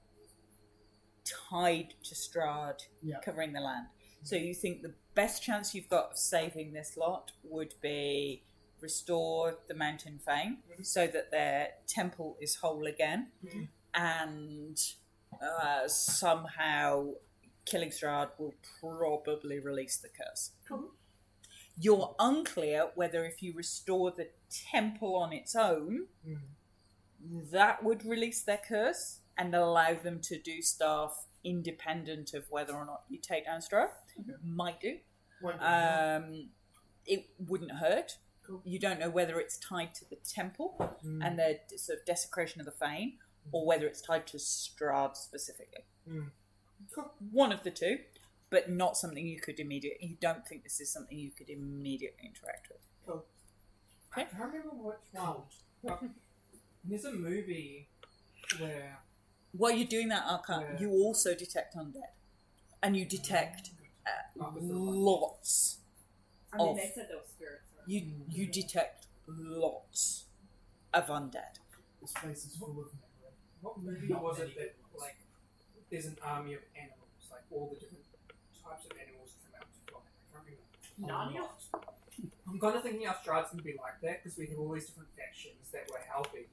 tied to Strahd covering the land. So you think the best chance you've got of saving this lot would be restore the mountain fame so that their temple is whole again, and somehow killing Strahd will probably release the curse. You're unclear whether if you restore the temple on its own, that would release their curse and allow them to do stuff independent of whether or not you take down Strahd. Might do. It wouldn't hurt. You don't know whether it's tied to the temple and the sort of desecration of the fane, or whether it's tied to Strahd specifically. One of the two, but not something you could immediately... You don't think this is something you could immediately interact with. Cool. Okay. I can't remember which one. There's a movie where... While you're doing that, Arcana, you also detect undead. And you detect lots I mean, of... they said they were spirits. Right? You detect lots of undead. This place is full of memory. What movie was it that, like, there's an army of animals, like all the different types of animals come out to fly? I can't remember. Narnia? I'm kind of thinking our Strahd's going to be like that because we have all these different factions that we're helping,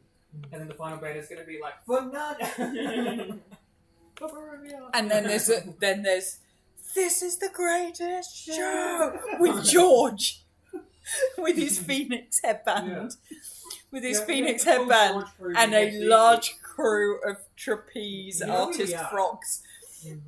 And then the final beta is going to be like, for none! And then there's this is the greatest show with George with his Phoenix headband. With his Phoenix headband and a large crew of trapeze artist frogs.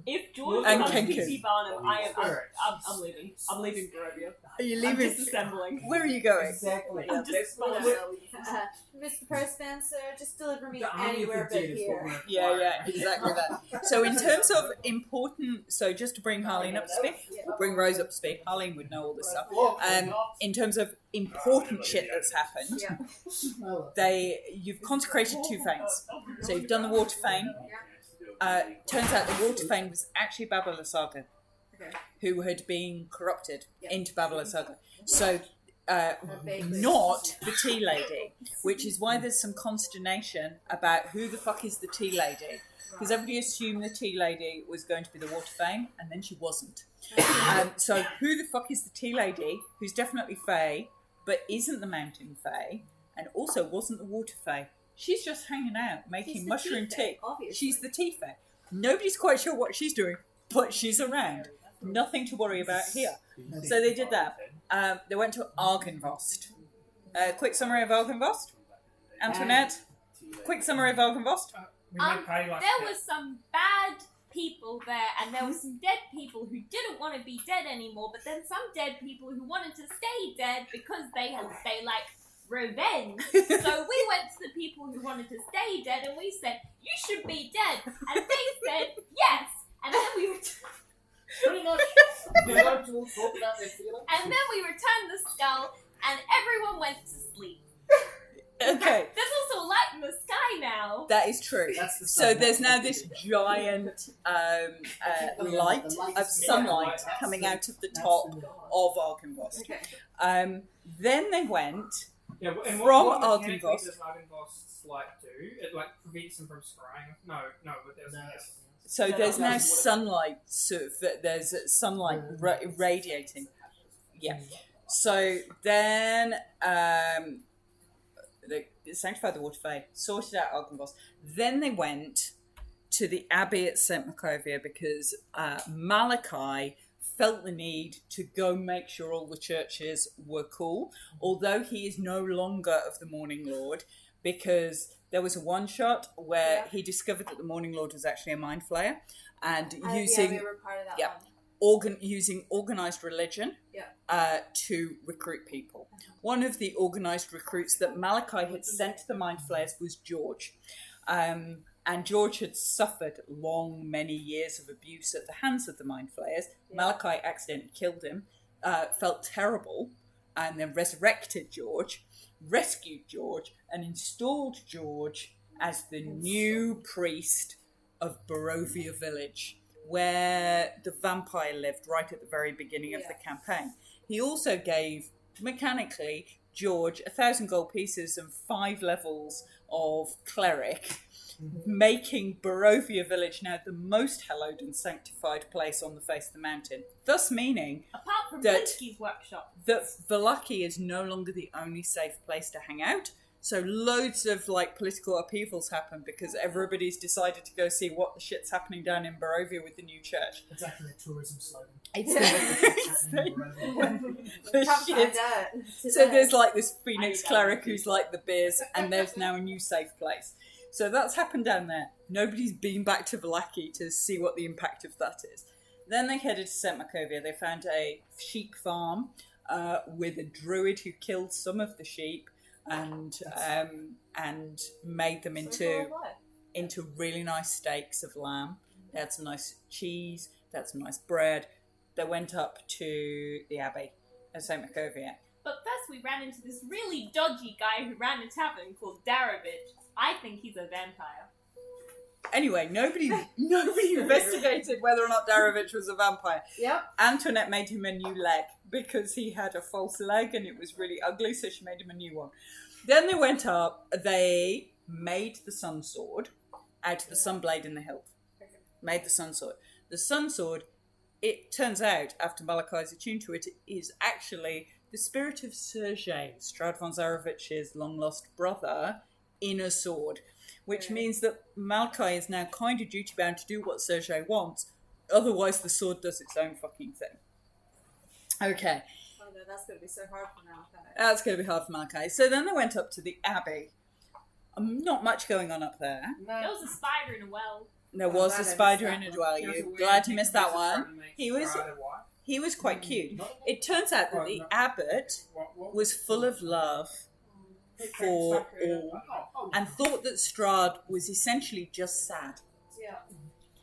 If George And becomes Kenku. P.T. Barnum, I'm leaving. I'm leaving Barovia. Are you I'm leaving? disassembling. Where are you going? Exactly. I'm just Mr. Postman, sir, just deliver me The army of anywhere the but dead is what here. we're Yeah, exactly that. So in terms of important, so just to bring Harleen up to speed, or bring Rose up to speed, Harleen would know all this stuff. In terms of important shit that's happened, you've consecrated 2 fanes. So you've done the water fane. Turns out the water fane was actually Babala Saga, who had been corrupted into Babala Saga. So not the tea lady, which is why there's some consternation about who the fuck is the tea lady. Because everybody assumed the tea lady was going to be the water fane, and then she wasn't. So who the fuck is the tea lady, who's definitely Fae, but isn't the mountain Fae, and also wasn't the water Fae? She's just hanging out, making mushroom tea. She's the tea Fae. Nobody's quite sure what she's doing, but she's around. Nothing to worry about here. So they did that. They went to Argynvost. Quick summary of Argynvost? Antoinette? Quick summary of Argynvost? There was some bad people there, and there were some dead people who didn't want to be dead anymore, but then some dead people who wanted to stay dead because they like revenge. So we went to the people who wanted to stay dead, and we said, "You should be dead," and they said yes. And then we Pretty much. They like to all talk about their feelings. and then we returned the skull, and everyone went to sleep. Okay. There's also a light in the sky now. That is true. That's the So sun. there's now this giant light of sunlight coming out of the top of Argynvost. Okay. Then they went Yeah, and From what mechanically Argynvost. does Argynvost's light do? It like prevents them from scrying. No, but there's So there's now sunlight, sort of, there's sunlight radiating. Yeah. So then they sanctified the water fae, sorted out Argynvost. Then they went to the abbey at St. Macovia because Malachi felt the need to go make sure all the churches were cool, although he is no longer of the Morning Lord, because there was a one-shot where he discovered that the Morning Lord was actually a mind flayer, and using we were part of that one. using organised religion Yeah. to recruit people. One of the organised recruits that Malachi had sent to the mind flayers was George. And George had suffered many years of abuse at the hands of the mind flayers. Yeah. Malachi accidentally killed him, felt terrible, and then resurrected George, rescued George, and installed George as the new priest of Barovia Village, where the vampire lived right at the very beginning of the campaign. He also gave, mechanically, George 1,000 gold pieces and 5 levels of cleric, making Barovia Village now the most hallowed and sanctified place on the face of the mountain. Thus meaning Apart from that- Blinsky's workshop. that Valaki is no longer the only safe place to hang out. So loads of political upheavals happen because everybody's decided to go see what the shit's happening down in Barovia with the new church. It's actually a tourism slogan. It's Happening the Come shit. find out So today. there's this Phoenix cleric who's like the beers, and there's now a new safe place. So that's happened down there. Nobody's been back to Valaki to see what the impact of that is. Then they headed to St. Macovia. They found a sheep farm with a druid who killed some of the sheep and made them into really nice steaks of lamb. They had some nice cheese. They had some nice bread. They went up to the abbey at St. Macovia. But first we ran into this really dodgy guy who ran a tavern called Darovich. I think he's a vampire. Anyway, nobody investigated whether or not Darovich was a vampire. Yep. Antoinette made him a new leg because he had a false leg and it was really ugly, so she made him a new one. Then they went up, they made the sun sword out of the sun blade in the hilt. Made the sun sword. The sun sword, it turns out, after Malachi is attuned to it, is actually the spirit of Sergei, Strad von Zarovich's long-lost brother, inner sword, which means that Malachi is now kind of duty bound to do what Sergei wants. Otherwise, the sword does its own fucking thing. Okay. Oh no, that's going to be so hard for Malachi. That's going to be hard for Malachi. So then they went up to the Abbey. Not much going on up there. There was a spider in a well. There was glad a I missed spider that in a one. dwell. There was a You're weird glad you missed that thing one. trying to make He was Strahd a wife. he was quite cute. It turns out that the abbot What was full of love for all and thought that Strahd was essentially just sad Yeah.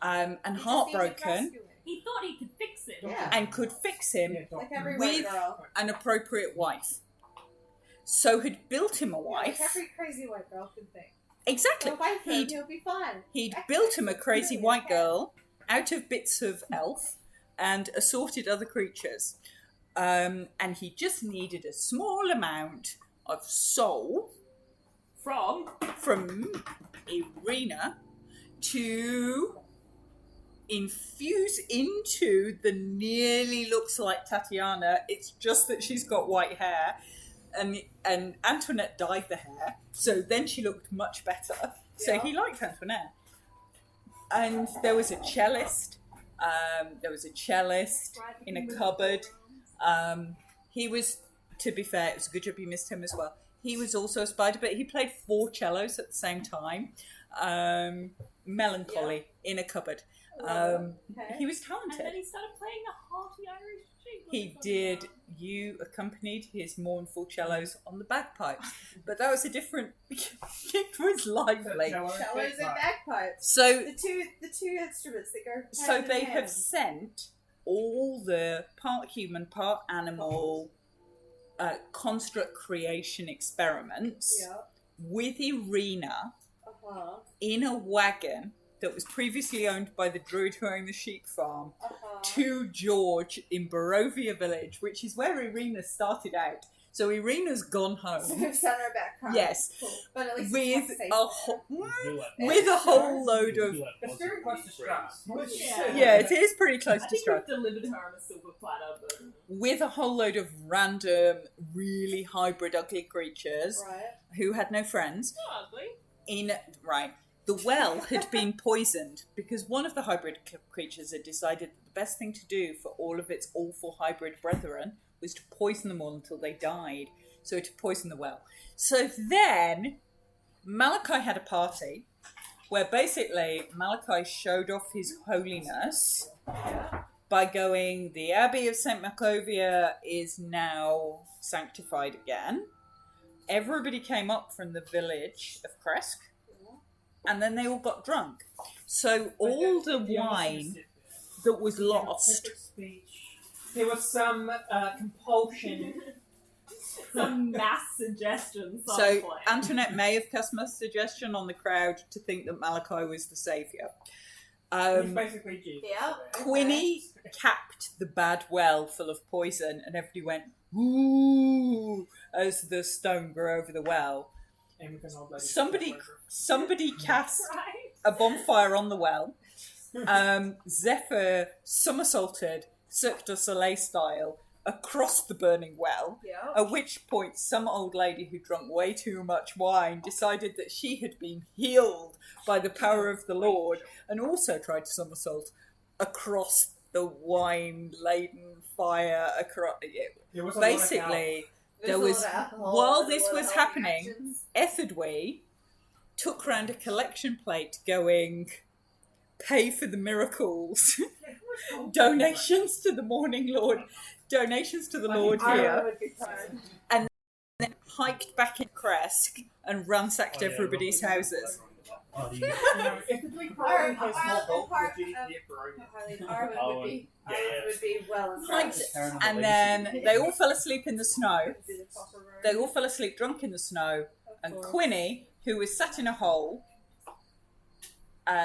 and He just needs heartbroken rescuing. He thought he could fix it. Yeah. and could fix him Like every with white girl. an appropriate wife. So had built him a wife. Like every crazy white girl could think. Exactly. Well, wife him, He'd he'll be fine. He'd built him a crazy white girl out of bits of elf and assorted other creatures. And he just needed a small amount of soul from Irina to infuse into the nearly looks like Tatiana. It's just that she's got white hair. And Antoinette dyed the hair, so then she looked much better. So he liked Antoinette. And there was a cellist. In a cupboard. He was, to be fair, it was a good job you missed him as well. He was also a spider, but he played 4 cellos at the same time. Melancholy in a cupboard. He was And talented. then he started playing a hearty Irish jig. He did. You accompanied his mournful cellos on the bagpipes, but that was a different. It was lively. Cellos and bagpipes. So, The two instruments that go. so hand in they hand. have sent all the part human, part animal construct creation experiments Yeah. with Irina Uh-huh. in a wagon that was previously owned by the druid who owned the sheep farm to George in Barovia village, which is where Irina started out. So Irina's gone So home. we've sent her back home. Yes. Cool. But at least With it's safe. with a whole load of It's very close to Strahd. yeah, it is pretty close I to think Strahd. we've delivered her on a silver platter, but With a whole load of random, really hybrid, ugly creatures Right. who had no friends. Not ugly. The well had been poisoned because one of the hybrid creatures had decided that the best thing to do for all of its awful hybrid brethren was to poison them all until they died. So to poison the well. So then Malachi had a party where basically Malachi showed off his holiness by going, the Abbey of St. Macovia is now sanctified again. Everybody came up from the village of Kresk. And then they all got drunk. So all the wine that was lost. There was some compulsion. some mass suggestion. So someplace. Antoinette may have cast mass suggestion on the crowd to think that Malachi was the saviour. It's basically Jesus. Yeah. Quinny capped the bad well full of poison, and everybody went ooh as the stone grew over the well. Somebody cast Right? a bonfire on the well. Zephyr somersaulted Cirque du Soleil style across the burning well, Yeah. at which point some old lady who drank way too much wine decided that she had been healed by the power of the Lord and also tried to somersault across the wine-laden fire. Basically, there was, while this was happening, Etherdway took round a collection plate going, pay for the miracles, donations to the morning Lord, donations to the Lord here, and then hiked back in Kresk and ransacked everybody's houses. If the Greek party has more bulk, would you be Arwen would be well Hiked, impressed. and then they all fell asleep in the snow. They all fell asleep drunk in the snow, and Quinny, who was sat in a hole,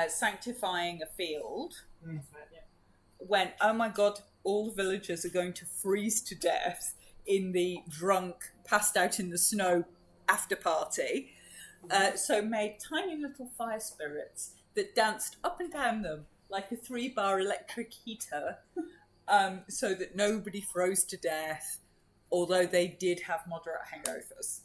sanctifying a field, went, oh my god, all the villagers are going to freeze to death in the drunk, passed out in the snow after party. So made tiny little fire spirits that danced up and down them like a 3-bar electric heater, so that nobody froze to death, although they did have moderate hangovers.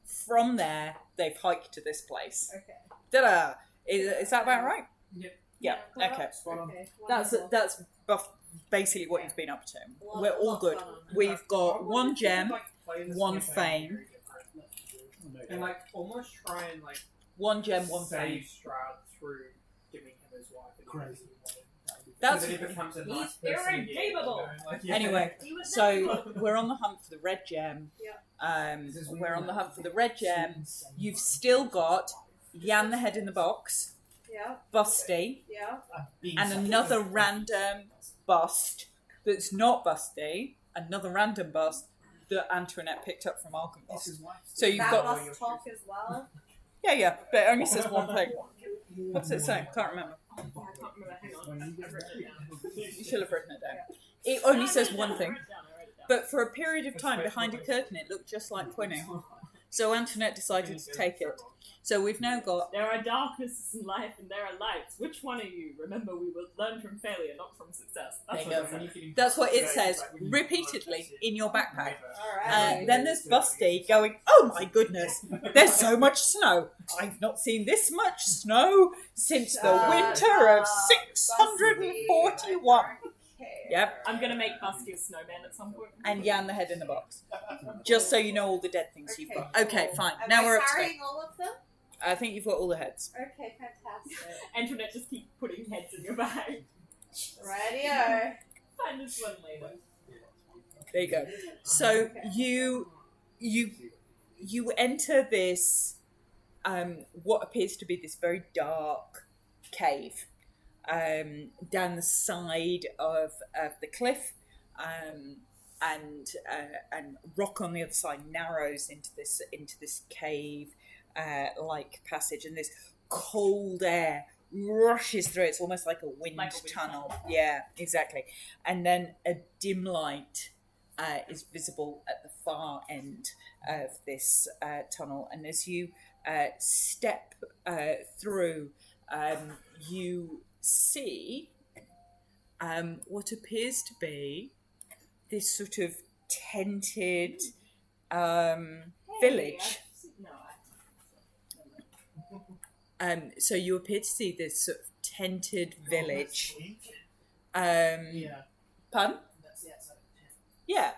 From there, they've hiked to this place. Okay. Ta-da! Is that about right? Yep. Yeah. well, Okay. Spot on. Okay. That's wonderful. basically what you've been up to. Lot- We're all lot good. fun. We've got one gem, Like, play this one campaign fame. very different. And like almost try and like one gem, one fame. save Stroud through giving him his wife. And Crazy. everything he wanted. That's- So then he becomes a He's nice person again, irredeemable. you know, like, yeah. Anyway, He was so we're on the hunt for the red gem. Yeah. We're on the hunt for the red gem. You've still got Yan the head in the box, Yeah. Busty, Yeah. and another random bust that's not Busty, another random bust that Antoinette picked up from Arkansas. So you've That got must talk as well. yeah, but it only says one thing. What's it say? Can't remember. I can't remember. Hang on. I've written it down. You should have written it down. It only says one thing. But for a period of time behind a curtain, it looked just like Quinny. So Antoinette decided to take it. So we've now got There are darknesses in life and there are lights. Which one are you? Remember, we will learn from failure, not from success. That's There you what go. it says. That's what it says repeatedly in your backpack. Alright. Then there's Busty going, oh my goodness, there's so much snow. I've not seen this much snow since the winter of 641. Yep. I'm gonna make Busty a snowman at some point. And Yan the head in the box. Just so you know all the dead things you've got. Okay, fine. Am Now I we're up to it. carrying all of them? I think you've got all the heads. Okay, fantastic. Antoinette, just keep putting heads in your bag. Radio. Find this one later. There you go. So you enter this what appears to be this very dark cave down the side of the cliff, and rock on the other side narrows into this cave like passage, and this cold air rushes through. It's almost like a wind tunnel. Yeah, exactly. And then a dim light is visible at the far end of this tunnel, and as you step through, you see what appears to be this sort of tented village. So you appear to see this sort of tented village. Yeah. Pardon? That's the outside of the tent. Yeah.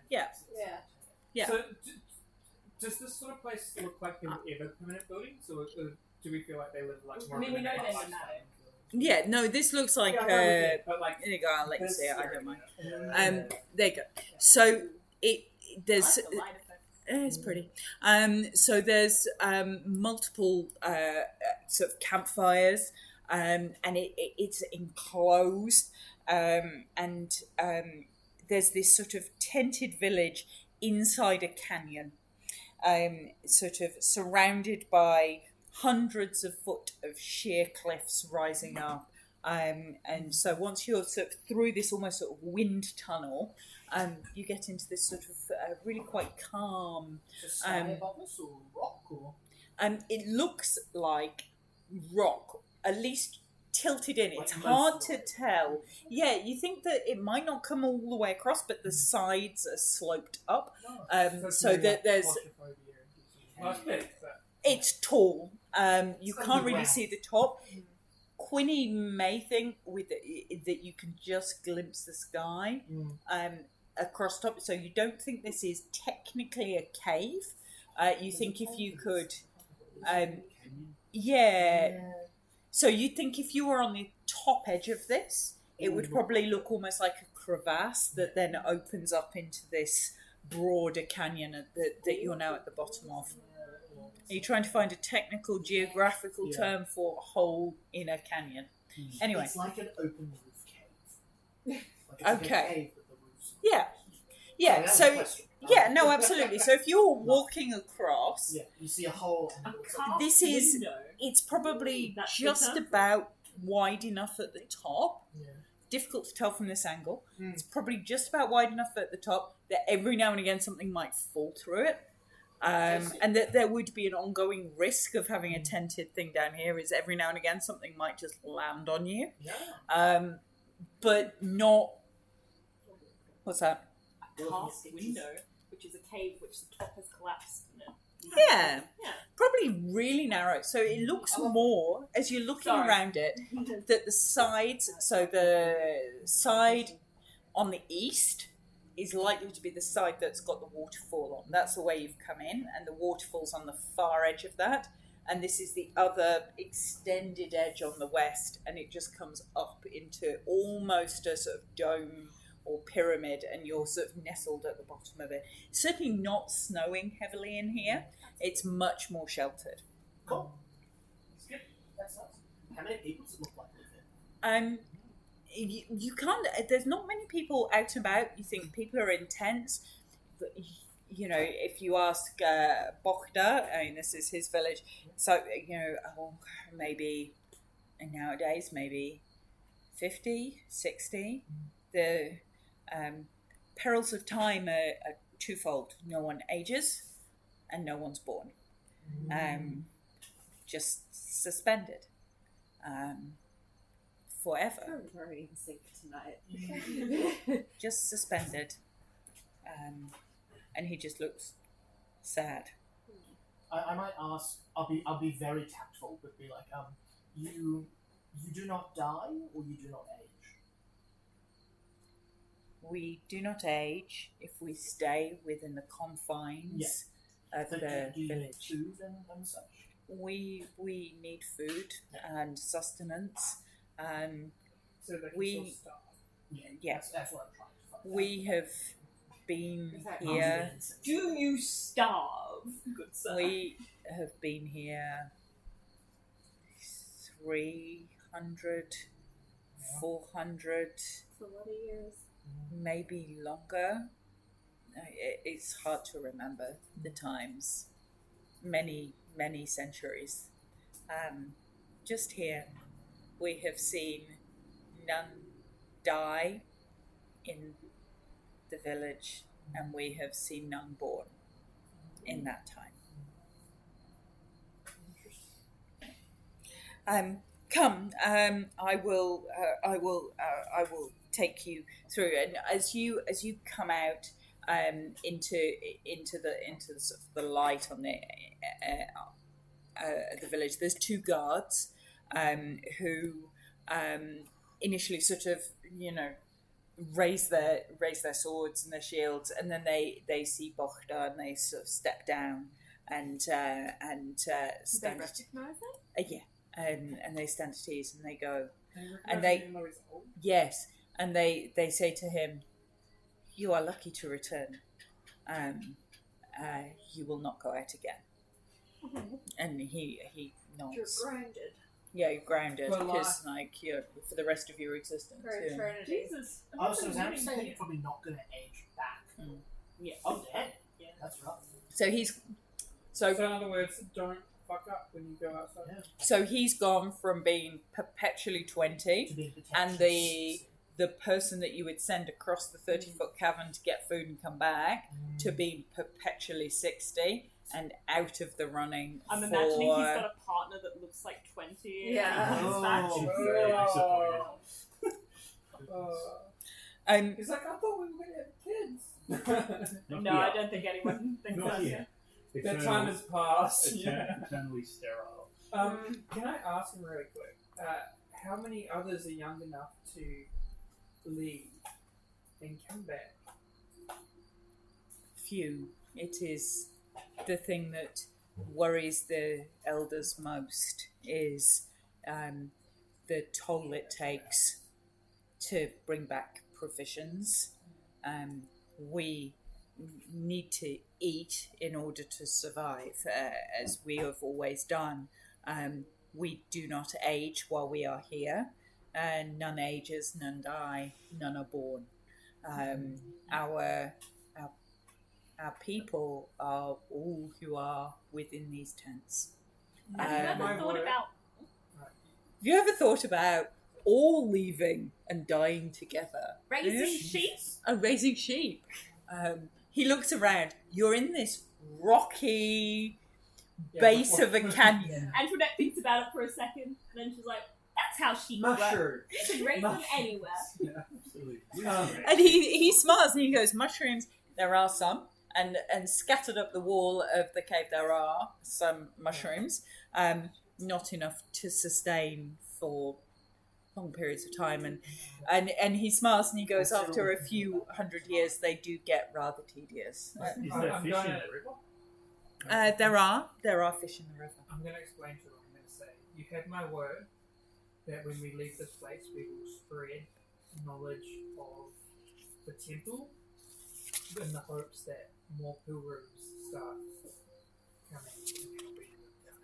Yeah. Yeah. So, does this sort of place look like they were ever permanent buildings, or do we feel like they live like more? I mean, we know they're like, nomadic. Yeah, no, this looks like Yeah, I but like there you go, I'll let you see it, I don't mind. mind. There you go. So there's I like the light effect. it's pretty. So there's multiple sort of campfires, and it's enclosed, and there's this sort of tented village inside a canyon, sort of surrounded by hundreds of foot of sheer cliffs rising up. And so once you're sort of through this almost sort of wind tunnel, you get into this sort of really quite calm. Above us or rock or? It looks like rock, at least tilted in. It's Like hard most to of it. tell. Yeah, you think that it might not come all the way across, but the sides are sloped up. So that there's Well, it's big, but it's tall. You It's can't really underground. see the top. Quinny may think that you can just glimpse the sky across top, so you don't think this is technically a cave. You think if you could, so you think if you were on the top edge of this, it would probably look almost like a crevasse that then opens up into this broader canyon that you're now at the bottom of. Are you trying to find a technical geographical term for a hole in a canyon? Anyway. It's like an open roof cave. Like it's like a Okay. cave, but the roof's Yeah. Yeah, so, yeah, no, absolutely. So if you're walking across, Yeah, you see a hole. And it looks like this is, Window. it's probably That's the just term? about wide enough at the top. Yeah. Difficult to tell from this angle. Mm. It's probably just about wide enough at the top that every now and again something might fall through it. And that there would be an ongoing risk of having a tented thing down here, is every now and again something might just land on you. Yeah. But not... What's that? A cast window, which is a cave which the top has collapsed in it. Yeah. Probably really narrow. So it looks more, as you're looking around it, that the sides, so the side on the east is likely to be the side that's got the waterfall on. That's the way you've come in, and the waterfall's on the far edge of that. And this is the other extended edge on the west, and it just comes up into almost a sort of dome or pyramid, and you're sort of nestled at the bottom of it. It's certainly not snowing heavily in here. It's much more sheltered. Cool. That's good. That's nice. How many people does it look like with it? You can't. There's not many people out and about. You think people are in tents, but you know, if you ask Bochta, I mean, this is his village. So maybe nowadays maybe 50, 60. The perils of time are twofold. No one ages, and no one's born. Just suspended. Forever. I'm very in sync tonight. Just suspended. And he just looks sad. I might ask. I'll be very tactful, but be like, you do not die, or you do not age. We do not age if we stay within the confines of So the do you need village. food and such? We need food and sustenance. So they can We- still starve. Yeah. That's what I'm trying to find. We have been Is that here. Do you starve, good sir? We have been here 300, 400, It's a lot of years. maybe longer. It's hard to remember the times. Many centuries. Just here, we have seen none die in the village, and we have seen none born in that time. Come. I will take you through, and as you come out into the sort of the light on the village, there's two guards who initially sort of raise their swords and their shields, and then they see Bochta and they sort of step down and stand. Do they recognize it? And they stand at ease and they go, And they- even though he's old? yes, and they say to him, "You are lucky to return. You will not go out again." And he nods. You're grounded Yeah, you're grounded For because you're for the rest of your existence. for Yeah. eternity. Jesus. Oh, so is that Really saying good. you're probably not going to age back? Yeah. Oh, damn. Yeah. That's rough. So he's So in other words, don't fuck up when you go outside. Yeah. so he's gone from being perpetually 20, To be and the person that you would send across the 30-foot cavern to get food and come back to being perpetually 60 and out of the running I'm for... imagining he's got a partner that looks like 20. Yeah. And he's Oh. back. Very disappointed. He's like, I thought we were going to have kids. No, I don't think anyone thinks Not that. yet. The time has passed. Eternally sterile. Can I ask him really quick? How many others are young enough to leave and come back? Few. It is the thing that worries the elders most is the toll it takes to bring back provisions. We need to eat in order to survive, as we have always done. We do not age while we are here. None ages, none die, none are born. Our people are all who are within these tents. Have you ever My thought word. about Have you ever thought about all leaving and dying together? raising sheep? Oh, raising sheep. He looks around. You're in this rocky base of a canyon. Antoinette thinks about it for a second, and then she's like, that's how sheep work. Mushroom. You can raise them anywhere. Absolutely. And he smiles and he goes, mushrooms, there are some. and scattered up the wall of the cave there are some mushrooms, not enough to sustain for long periods of time, and he smiles and he goes, after a few hundred years they do get rather tedious. Is there fish in the river? There are fish in the river. I'm going to explain to you what I'm going to say. You have my word that when we leave this place, we will spread knowledge of the temple in the hopes that more pilgrims start coming and helping with that.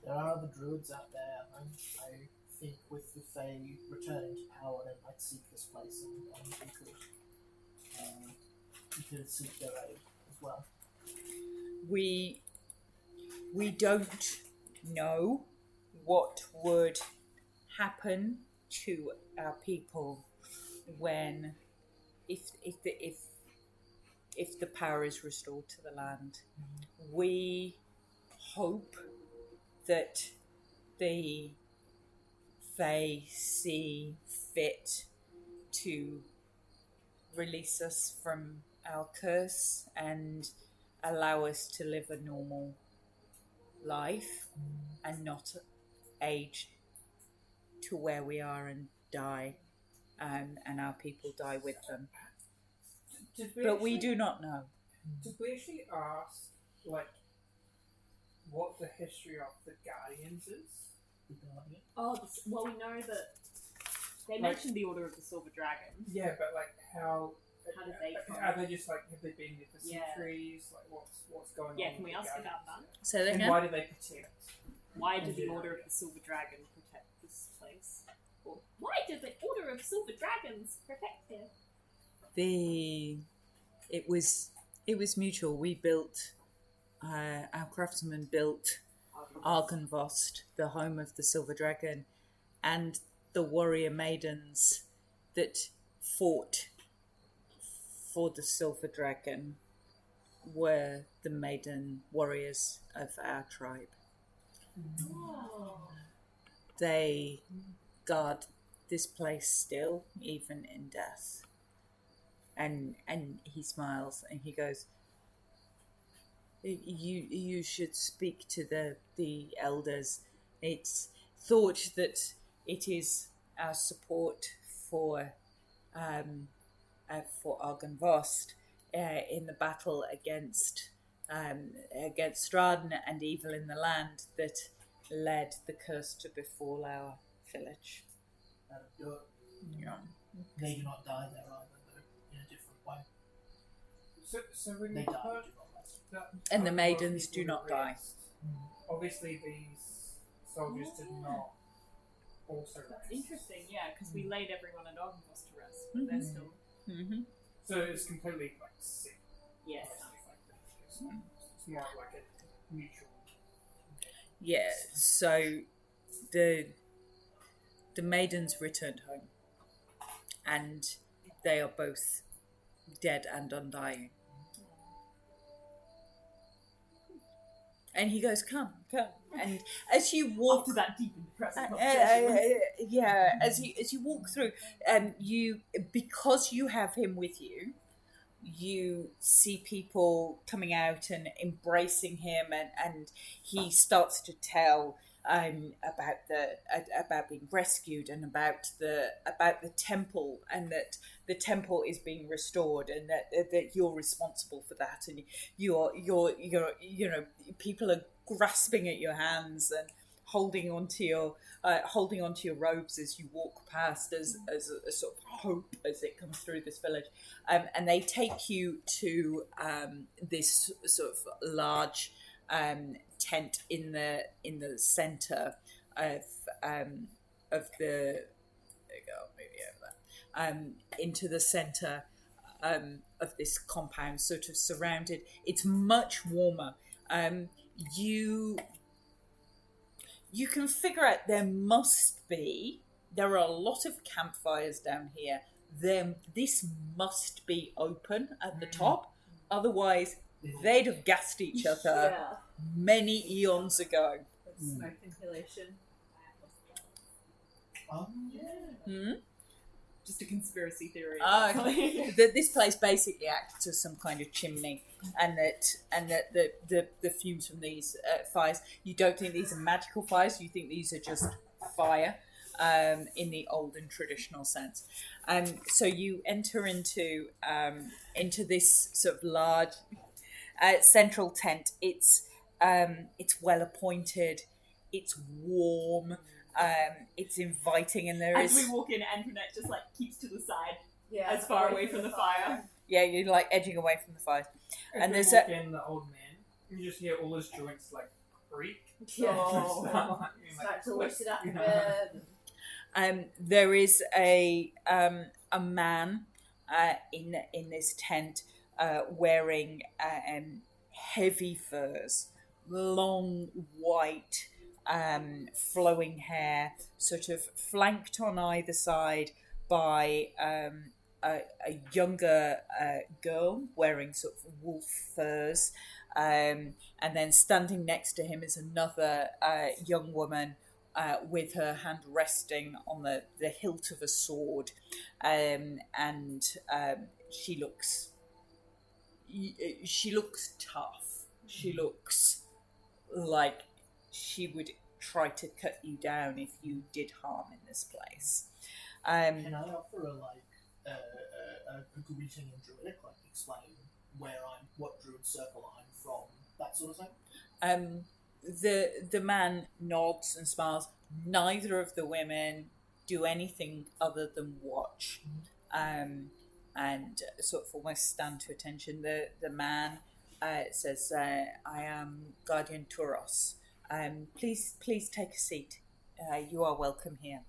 There are other druids out there. I think with the Fae returning to power, they might seek this place, and we could seek their aid as well. We don't know what would happen to our people when if the power is restored to the land. We hope that the Fae see fit to release us from our curse and allow us to live a normal life and not age to where we are and die, and our people die with them. But we do not know. Did we actually ask, like, what the history of the Guardians is? Oh, well, we know that they mentioned the Order of the Silver Dragon. Yeah, but like how did they come? Are they just like, have they been there for Yeah. centuries? Like what's going on? Yeah, can we with the ask Guardians? about that? So they And know. why do they protect? Why did the Order of the Silver Dragon protect this place? Or why did the Order of Silver Dragons protect it? It was mutual. We built, our craftsmen built Argynvost, the home of the Silver Dragon, and the warrior maidens that fought for the Silver Dragon were the maiden warriors of our tribe. They guard this place still, even in death. And he smiles and he goes, You should speak to the elders. It's thought that it is our support for Argynvost in the battle against Straden and evil in the land that led the curse to befall our village. That'll do it. Yeah. They do not die there either, though, in a different way. So when They you die. put that And the group of maidens people do not to die. rest, obviously these soldiers did not also That's rest. interesting, yeah, because we laid everyone at Ogmos to rest, but they're still. Mm-hmm. So it's completely like sick. Yes. It's more like a mutual. Yeah, so the maidens returned home, and they are both dead and undying. And he goes, "Come." And as you walk, After that deep and depressing as you walk through, you, because you have him with you, you see people coming out and embracing him, and he starts to tell about being rescued and about the temple, and that the temple is being restored, and that you're responsible for that, and you're people are grasping at your hands and holding onto your robes as you walk past, as a sort of hope as it comes through this village, and they take you to this sort of large tent in the center of the, there you go, maybe over there, into the center of this compound, sort of surrounded. It's much warmer. You can figure out there are a lot of campfires down here. This must be open at the top, otherwise they'd have gassed each other many eons ago. Smoke inhalation. Yeah. Hmm? just a conspiracy theory. This place basically acts as some kind of chimney, and that the fumes from these fires. You don't think these are magical fires. You think these are just fire, in the old and traditional sense. So you enter into this sort of large central tent. It's well appointed. It's warm. It's inviting, and As we walk in, Antoinette just like keeps to the side, as far away from the fire. Yeah, you're like edging away from the fire. And As there's we walk in, the old man, you just hear all his joints like creak. Start to lift it up a bit. There is a man in this tent wearing heavy furs, long white flowing hair, sort of flanked on either side by a younger girl wearing sort of wolf furs, and then standing next to him is another young woman with her hand resting on the hilt of a sword, and she looks tough. She looks like she would try to cut you down if you did harm in this place. Can I offer a greeting in Druidic, like explain what Druid circle I'm from, that sort of thing? The man nods and smiles. Neither of the women do anything other than watch, and sort of almost stand to attention. The man says, "I am Guardian Turos. Please take a seat. You are welcome here.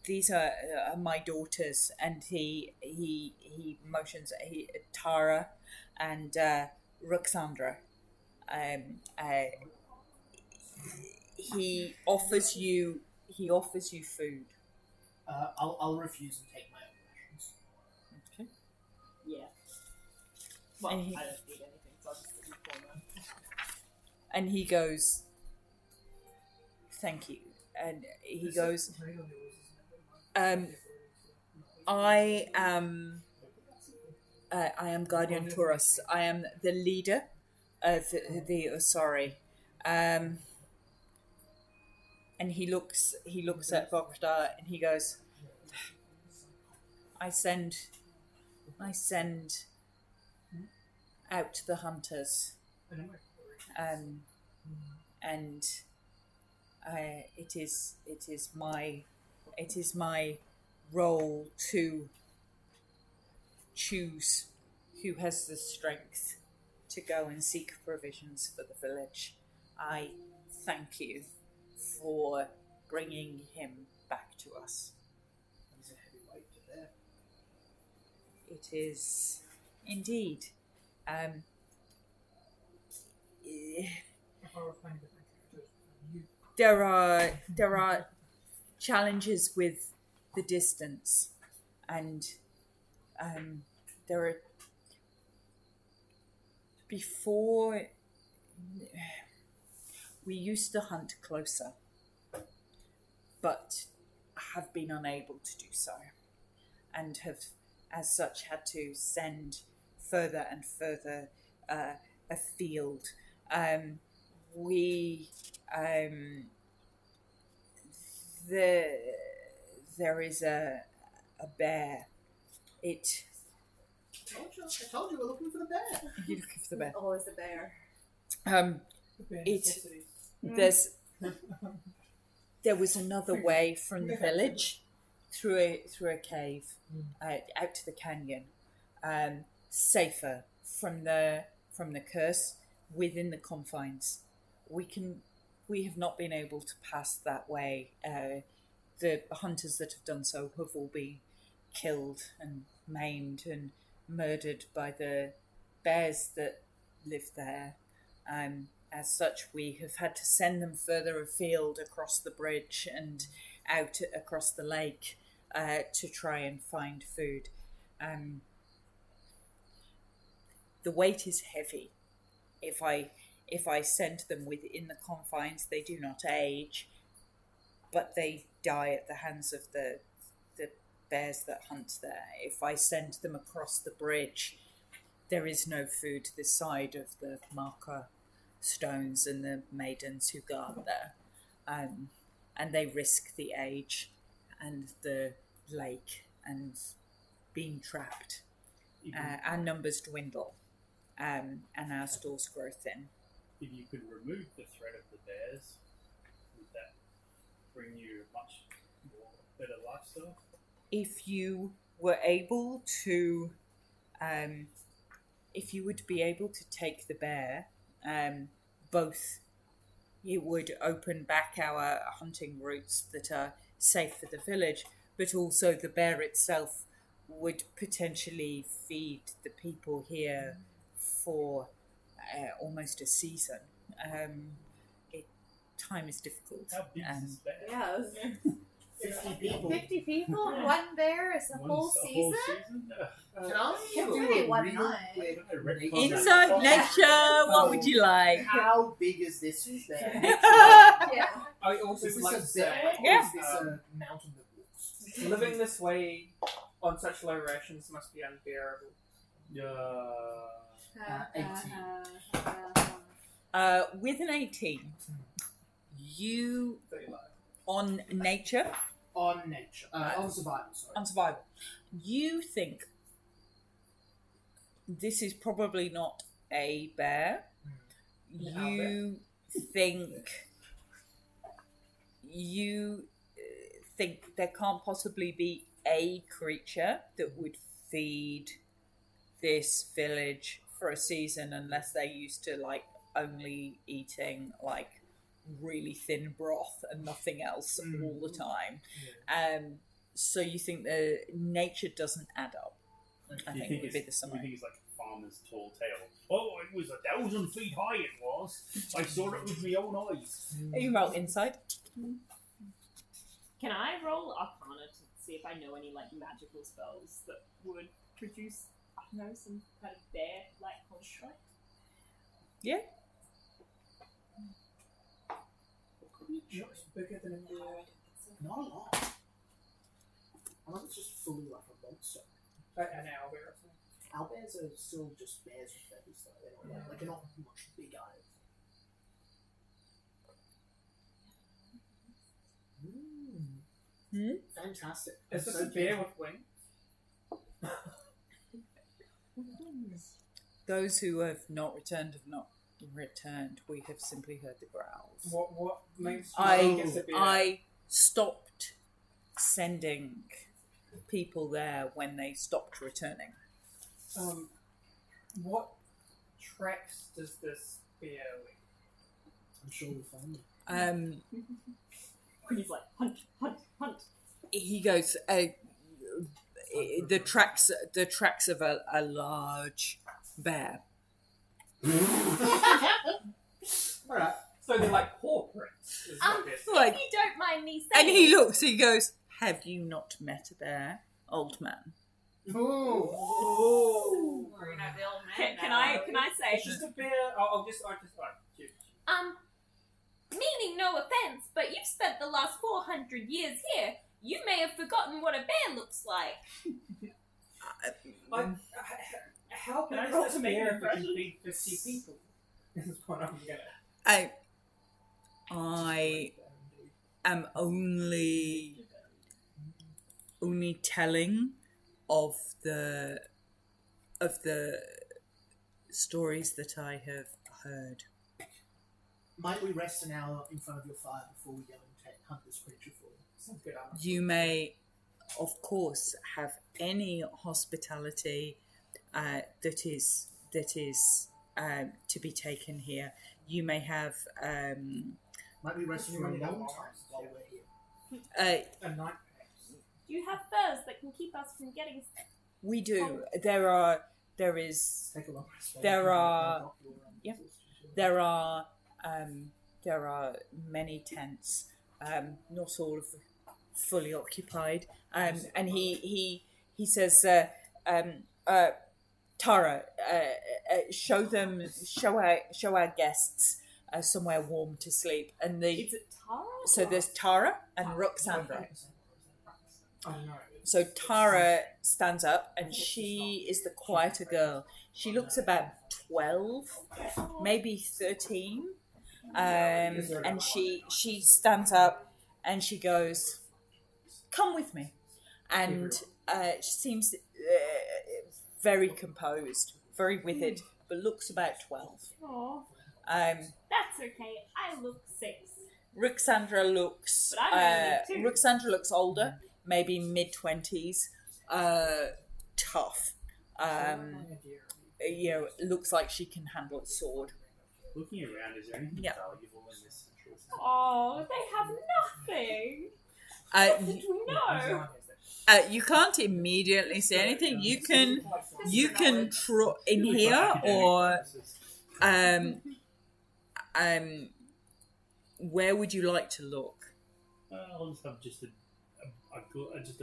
These are my daughters," and he motions Tara and Ruxandra. He offers you food. I'll refuse and take my own rations. Okay. Yeah. Well, And I he- don't need anything, so I'll just sit in the corner. And he goes, "Thank you." And he goes, I am Guardian Taurus. I am the leader of the Osari. And he looks at Bokdar and he goes, I send out the hunters. And it is my role to choose who has the strength to go and seek provisions for the village. I thank you for bringing him back to us. He's a heavy weight to bear. It is indeed. There are challenges with the distance, and there are before we used to hunt closer, but have been unable to do so, and have as such had to send further and further afield. There is a bear. I told you we're looking for the bear. You're looking for the bear. Always a bear. There was another way from the village through a cave out to the canyon, safer from the curse within the confines. We have not been able to pass that way. The hunters that have done so have all been killed and maimed and murdered by the bears that live there. As such, we have had to send them further afield across the bridge and out across the lake to try and find food. The weight is heavy. If I send them within the confines, they do not age. but they die at the hands of the bears that hunt there. If I send them across the bridge, there is no food this side of the marker stones and the maidens who guard there. And they risk the age and the lake and being trapped. Our numbers dwindle, and our stores grow thin. If you could remove the threat of the bears, would that bring you a much more better lifestyle? If you were able to, if you would be able to take the bear, both it would open back our hunting routes that are safe for the village, but also the bear itself would potentially feed the people here for almost a season. Time is difficult. How big is this bear? Yeah. 50 people. 50 people? One bear is a whole season? Can I Can't do do a one real night. quick Inside nature, what would you like? How big is this bear? Yeah. I also Is would this like a to say, bear or Yeah. is this a mountain that walks? living this way on such low rations must be unbearable. With an 18, you on nature, On nature. On survival, sorry. on survival, you think this is probably not a bear. You think there can't possibly be a creature that would feed this village for a season unless they're used to like only eating like really thin broth and nothing else all the time. So you think the nature doesn't add up. I You think think would be the you summary. think it's like a farmer's tall tale. Oh, it was 1,000 feet high. It was. I saw it with my own eyes. You roll inside. Can I roll Arcana to see if I know any like magical spells that would produce, I don't know, some kind of bear-like construct? Yeah. Just bigger than a bear. Not a lot. Unless it's just fully like a monster. Like an owlbear or something. Owlbears are still just bears with feathers, though. They're not like they're not much bigger. Fantastic. Is this So a bear cute. with wings? Those who have not returned have not returned. We have simply heard the growls. What makes you think it's a bear? I stopped sending people there when they stopped returning. What tracks does this bear leave? I'm sure we'll find it. When he's like, hunt, hunt, hunt. He goes, the tracks of a large bear. Alright. So they're like paw prints. Is what this is. Like, If you don't mind me saying, and he looks. He goes, "Have you not met a bear, old man?" Ooh. We're gonna have the old man Can now. I say? It's just a bear. I'll just like. meaning no offense, but you've spent the last 400 years here. You may have forgotten what a bear looks like. How Can big I is roll this to make an bear if it can impression? feed 50 people? This is what I'm gonna. I am only telling of the stories that I have heard. Might we rest an hour in front of your fire before we go and hunt this creature for you? Sounds good. You may, of course, have any hospitality that is to be taken here. You may have Might we rest for a long time while we're here? A night. Do you have furs that can keep us from getting... we do. There is Take a long rest. There are- yeah. there are many tents, not all of fully occupied. And he says, Tara, show our guests somewhere warm to sleep. And Is it Tara? so there's Tara and Roxandra. Oh no. So Tara stands up, and she is the quieter girl. She looks about 12, maybe 13, and she stands up and she goes, "Come with me," and she seems very composed, very withered, but looks about 12. Aw, Um, that's okay. I look 6. Ruxandra looks But I'm only 2. Ruxandra looks older, maybe mid-20s, tough. Looks like she can handle a sword. Looking around, is there anything Yeah. valuable in this situation? Oh, they have nothing. Uh, Did we know? you can't immediately say anything. You can in here, or where would you like to look? I'll just have just a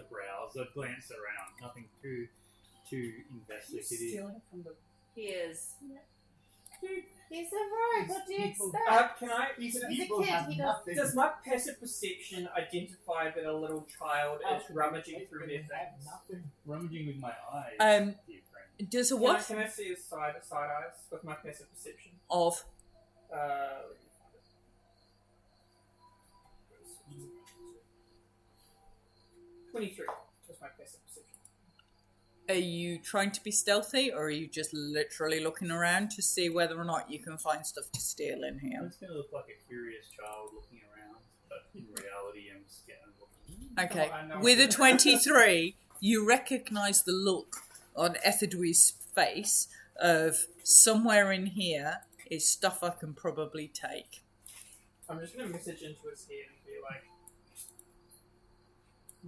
browse, a glance around. Nothing too investigative. He is. He's a rogue. What do you People- expect? Can I? He's a People kid. have He does. nothing. Does my passive perception identify that a little child is rummaging through their They have things? nothing. Rummaging with my eyes. dear friend. Does a Can I, what can I see his side eyes with my passive perception? of? Let me find it. 23 was my passive perception. Are you trying to be stealthy, or are you just literally looking around to see whether or not you can find stuff to steal in here? It's going to look like a curious child looking around, but in reality, I'm scared and looking. Okay. Oh, I know. With a 23, you recognise the look on Etherdwe's face of somewhere in here is stuff I can probably take. I'm just going to message into his head and be like,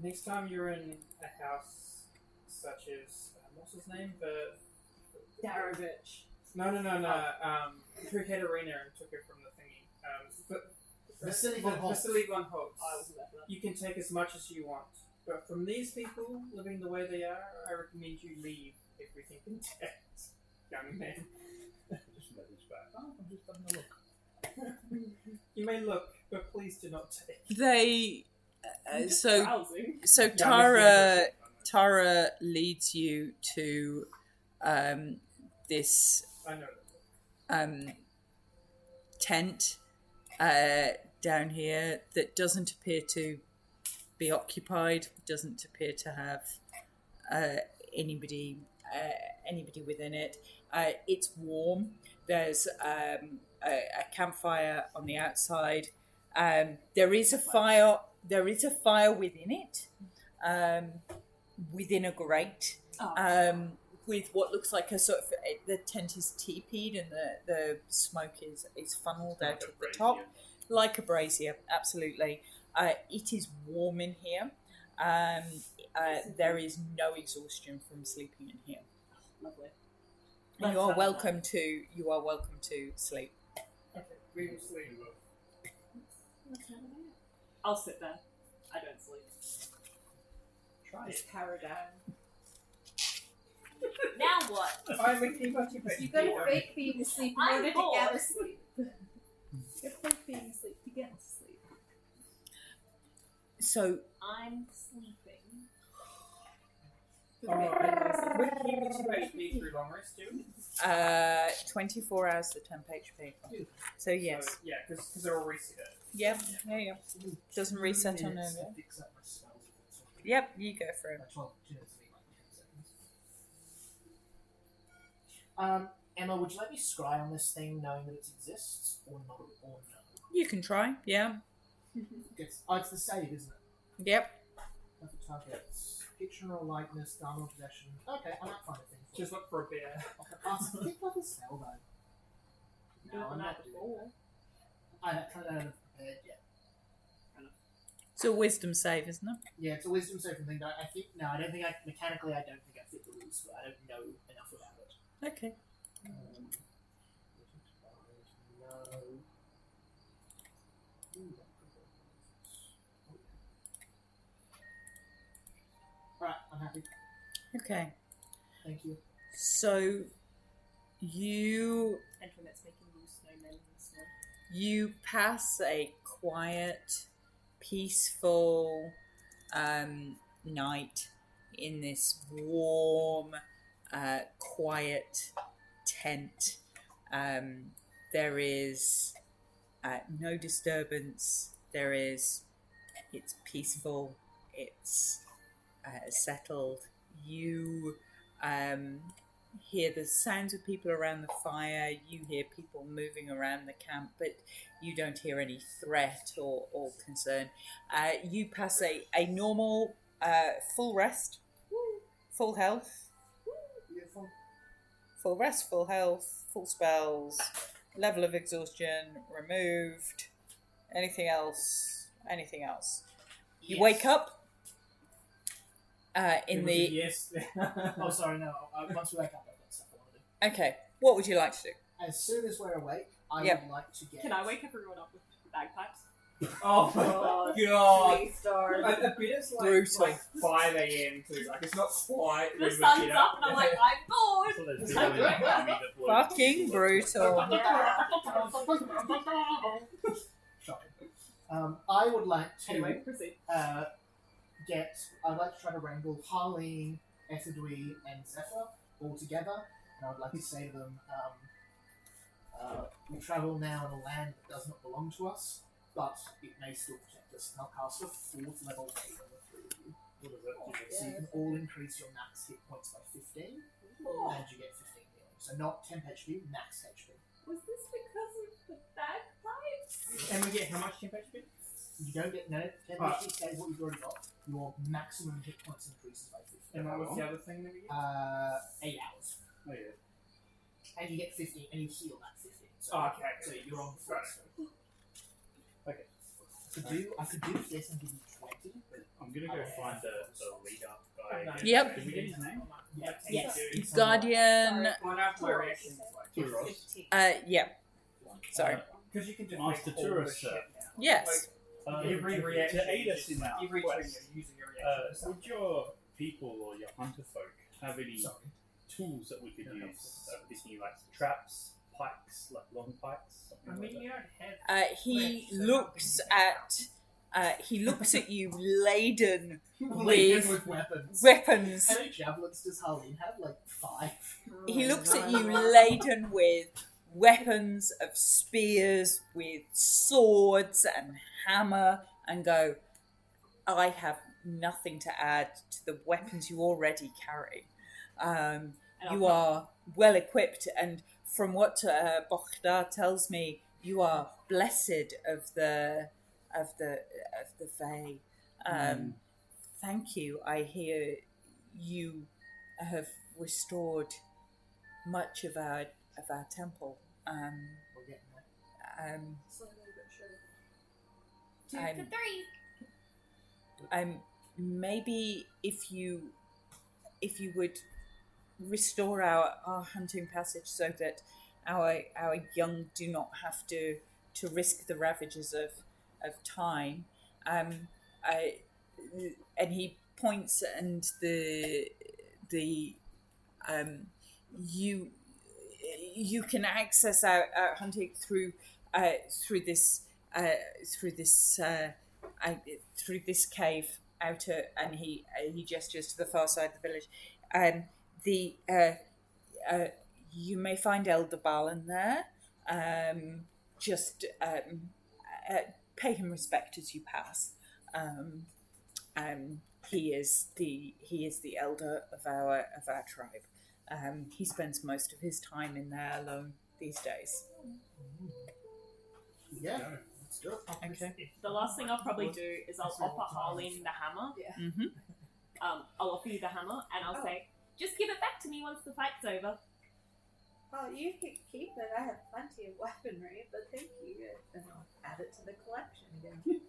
next time you're in a house such as, what's his name? Darovich. No. Who had Arena and took her from the thingy. Vasily von Holtz. Vasily von Holtz. I wasn't there for that. You can take as much as you want. But from these people living the way they are, I recommend you leave everything intact, young man. Just message back. Oh, I'm just having a look. You may look, but please do not take. They so Browsing. so Tara leads you to this I know that. tent down here that doesn't appear to be occupied, doesn't appear to have anybody within it. It's warm. There's a campfire on the outside. There is a fire. There is a fire within it, within a grate, with what looks like a sort of. The tent is teepeed and the smoke is funneled out at the top, like a brazier. Absolutely, it is warm in here. There is no exhaustion from sleeping in here. Lovely. And you are welcome to sleep. Okay, we will sleep. I'll sit there. I don't sleep. Try It's it. paradigm. Now what? I'm a keep on keeping. You gotta fake being asleep in I'm order to bored. get asleep. You gotta fake being asleep to get to sleep. So I'm sleeping. We keep HP through long rest, do we? 24 hours to temp HP. So yes. So, yeah, because they're all reset. Yeah. Doesn't reset on Minutes over. to fix up my spells if it's okay. Yep, you go for it. 12 minutes to like 10 seconds. Emma, would you let me scry on this thing knowing that it exists, or not, or no? You can try. Yeah. It's the save, isn't it? Yep. Perfect targets. Fictional likeness, dharma possession. Okay, I might find a thing for Just look for a bear. I think like a spell though. Do it the I'm night not doing before. that. I kind of haven't prepared yet. It's a wisdom save, isn't it? Yeah, it's a wisdom saving thing. But I think I don't think I mechanically. I don't think I fit the rules, but I don't know enough about it. Okay. No. Alright, I'm happy. Okay. Thank you. So you Internet's making you snowmen in the snow. You pass a quiet, peaceful night in this warm, quiet tent. There is no disturbance. It's peaceful. It's settled. You hear the sounds of people around the fire. You hear people moving around the camp, but you don't hear any threat or concern. You pass a normal full rest, full health, Beautiful. full rest, full health, full spells, level of exhaustion removed. Anything else? You wake up in the... Yes. Oh, sorry, no. Once we wake up, I've got stuff I want to do. Okay, what would you like to do? As soon as we're awake, I Yep. would like to get... Can I wake everyone up with bagpipes? Oh my Oh, god. 3 stars. A bit is Brutal. like 5 a.m. too. Like it's not quite. The when we sun's get up and I'm like, I'm bored! So there's people in the army deployed. Fucking brutal. Shocking. I would like to Anyway, proceed. I'd like to try to wrangle Harleen, Etherdwe, and Zephyr all together, and I would like to say to them, we travel now in a land that does not belong to us, but it may still protect us. And I'll cast a 4th level wave on the 3 of you. What does that do? So you can all increase your max hit points by 15, and you get 15 healing. So not temp HP, max HP. Was this because of the bagpipes? And we get how much temp HP? You don't get no temp HP stays what you've already got. Your maximum hit points increases by 15. And what was the other thing that we get? 8 hours. Oh, yeah. And you get 15, and you heal that 15. So, Oh, okay. So you're on full. Right. Okay. I could do this and give you 20, but I'm gonna go find the leader guy. again. Yep. Did we get his name? yes. Guardian. One after my reaction is like Turos. Yeah. Sorry. because you can just Master make all Tourist, the shit sir. now. Yes. Every reaction to aid us in our every turn quest, you're using your reaction. would your people or your hunter folk have any Sorry. tools that we could use? Thinking like traps, pikes, like long pikes. I Something mean, like you don't have. He looks at you laden Laden with weapons. weapons. How many javelins does Harleen have? Like 5. He looks at you laden with weapons of spears, with swords and hammer, and go, I have nothing to add to the weapons you already carry. You are well equipped, and from what Bokhdar tells me, you are blessed of the Fae. Thank you. I hear you have restored much of our temple. We're getting there. Slowly but surely. 2 for 3. Maybe if you would restore our hunting passage so that our young do not have to risk the ravages of time. And he points, and you can access our hunting through this cave out and he gestures to the far side of the village. You may find Elder Balin there. Just pay him respect as you pass. He is the elder of our tribe. He spends most of his time in there alone these days. Yeah. Let's do it. Okay. The last thing I'll probably do is I'll offer Harleen the hammer. Yeah. Mm-hmm. I'll offer you the hammer and I'll say, just give it back to me once the fight's over. Oh, you can keep it. I have plenty of weaponry, but thank you. And I'll add it to the collection again.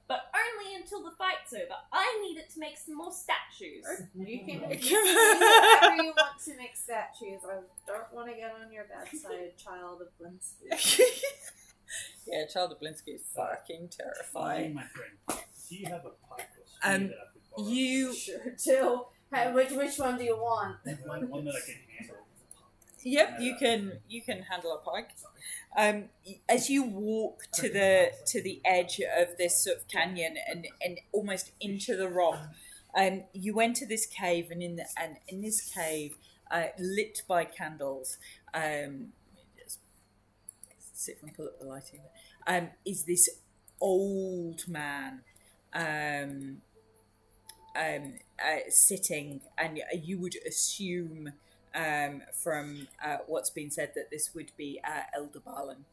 But only until the fight's over. I need it to make some more statues. You can use whatever you want to make statues. I don't want to get on your bad side, child of Blinsky. Yeah, Child of Blinsky is fucking terrifying. My friend, do you have a pike or spear that I could borrow? You Sure do. Hey, which one do you want? One that I can handle. Yep, you can handle a pike. As you walk to the edge of this sort of canyon and almost into the rock, you enter this cave, and in this cave, lit by candles, just see if I can pull up the lighting. Is this old man sitting, and you would assume from what's been said that this would be Elder Balin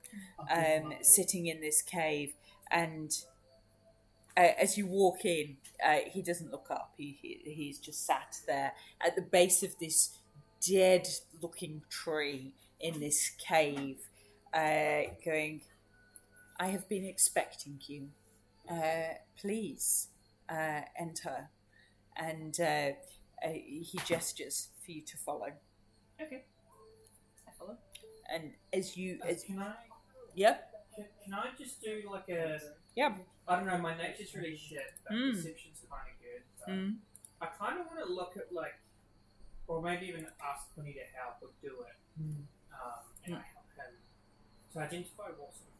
sitting in this cave, and as you walk in, he doesn't look up. He's just sat there at the base of this dead-looking tree in this cave, going, "I have been expecting you. Please enter." And he gestures for you to follow. Okay. I follow. And as you, Can I? yep, Can I just do like a? yeah, I don't know. My nature's really shit, but perception's kind of good. So I kind of want to look at like, or maybe even ask Quinny to help or do it, and I help him to identify what sort of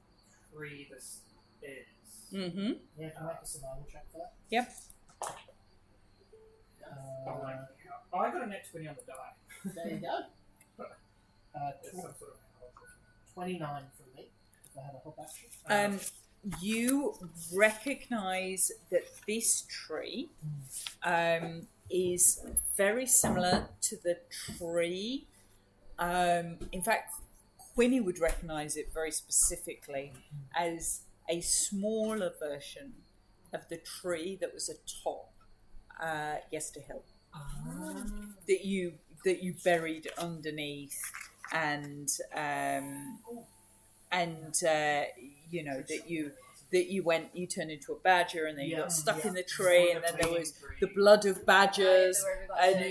tree this is. mm-hmm, Yeah, can I make a survival check for that? yep. I got a net 20 on the die. There you go. It's some sort of 29 from me, if I have a hop action. You recognise that this tree is very similar to the tree. In fact, Quinny would recognise it very specifically as a smaller version of the tree that was atop Yester Hill that you buried underneath, and you know that you turned into a badger, and then you got stuck in the tree, and then there was the blood of badgers, and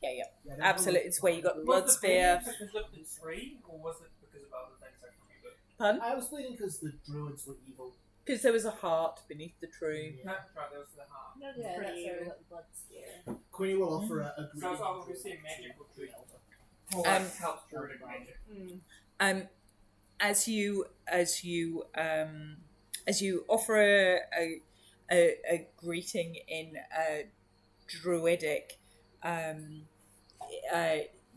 yeah, absolutely, it's where you got the blood spear. Was it because of the tree, or was it because of other things I can remember? Pardon? I was bleeding because the druids were evil. Because there was a heart beneath the tree. No, right, that was the heart. No, yeah, that's where we got the blood spear. Quinny will offer a So green. I was obviously a magical tree. Helps druidic magic. As you offer a greeting in druidic,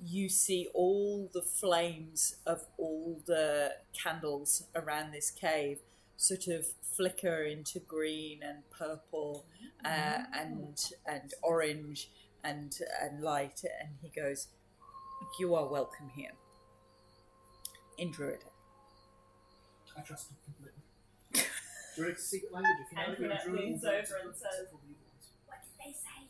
you see all the flames of all the candles around this cave sort of flicker into green and purple and orange and light, and he goes, "You are welcome here in druidic." I trust him completely. Druid's secret language. If you know And you're a Matt druid, leans all druids over are and good, says, except for the evil ones. What did they say?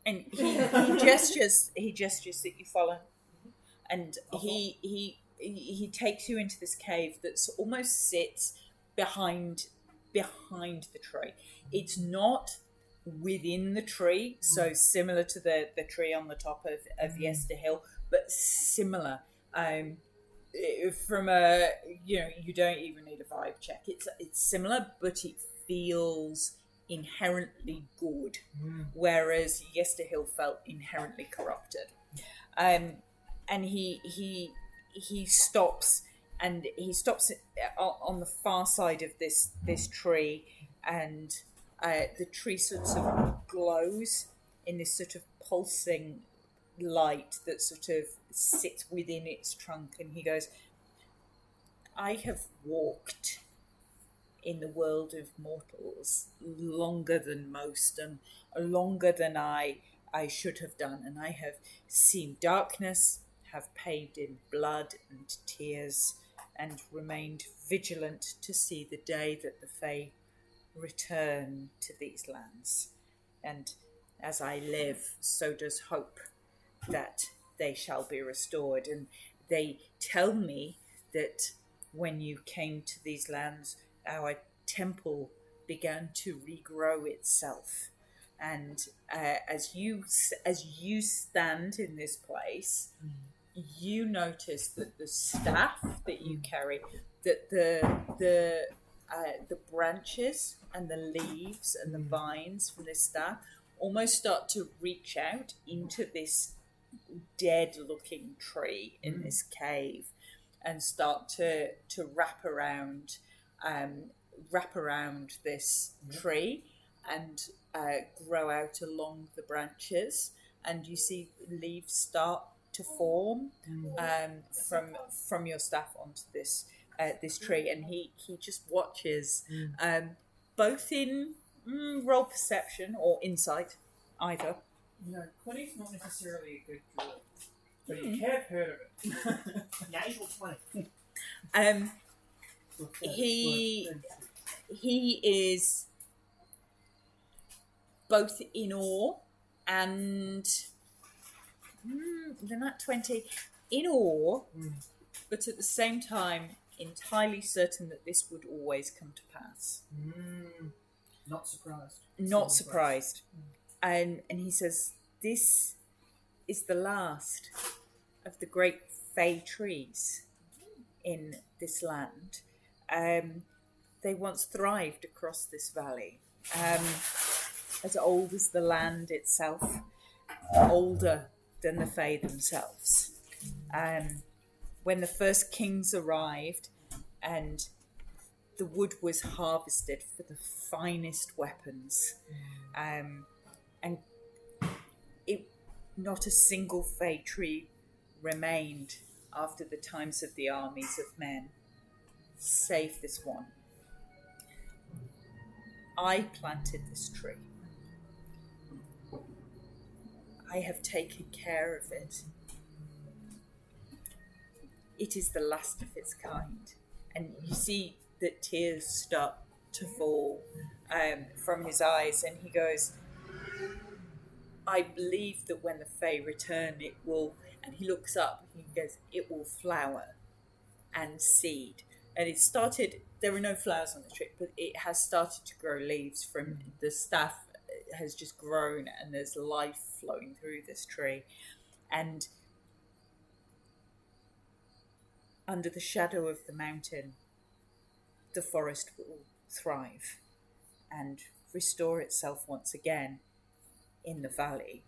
And he gestures that you follow, and he takes you into this cave that's almost sits behind the tree. It's not within the tree, so similar to the tree on the top of Yester Hill, but similar. From a you don't even need a vibe check. It's similar, but it feels inherently good, whereas Yester Hill felt inherently corrupted. And he stops, and he stops on the far side of this tree, and the tree sort of glows in this sort of pulsing light that sort of sits within its trunk, and he goes, "I have walked in the world of mortals longer than most, and longer than I should have done, and I have seen darkness, have paid in blood and tears, and remained vigilant to see the day that the Fae return to these lands. And as I live, so does hope that they shall be restored. And they tell me that when you came to these lands, our temple began to regrow itself. And as you stand in this place, you notice that the staff that you carry, that the branches and the leaves and the vines from this staff almost start to reach out into this dead-looking tree in this cave, and start to wrap around this tree and grow out along the branches, and you see leaves start to form from your staff onto this tree, and he just watches, both in roll perception or insight, either. Quinny's not necessarily a good druid, but you have heard of it. Natural 20. He is both in awe and they're not 20 in awe, but at the same time entirely certain that this would always come to pass. Not surprised. Not surprised. And he says, this is the last of the great fey trees in this land. They once thrived across this valley, as old as the land itself, older than the fey themselves. When the first kings arrived and the wood was harvested for the finest weapons, and not a single fey tree remained after the times of the armies of men, save this one. I planted this tree. I have taken care of it. It is the last of its kind. And you see that tears start to fall from his eyes, and he goes, I believe that when the Fae return, it will, and he looks up and he goes, it will flower and seed. And it started, there are no flowers on the tree, but it has started to grow leaves from the staff has just grown, and there's life flowing through this tree. And under the shadow of the mountain, the forest will thrive and restore itself once again in the valley.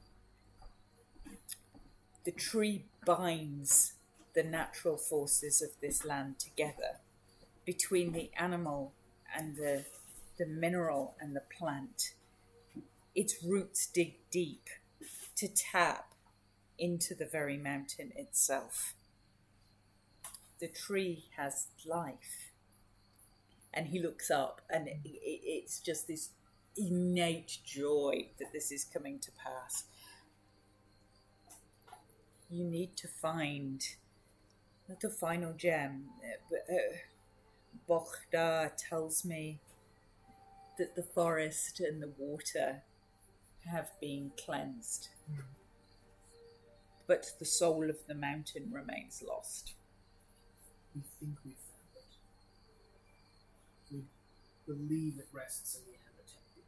The tree binds the natural forces of this land together between the animal and the mineral and the plant. Its roots dig deep to tap into the very mountain itself. The tree has life. And he looks up, and it's just this innate joy that this is coming to pass. You need to find the final gem. Bochda tells me that the forest and the water have been cleansed. But the soul of the mountain remains lost. We think we found it. We believe it rests in the Amber Temple.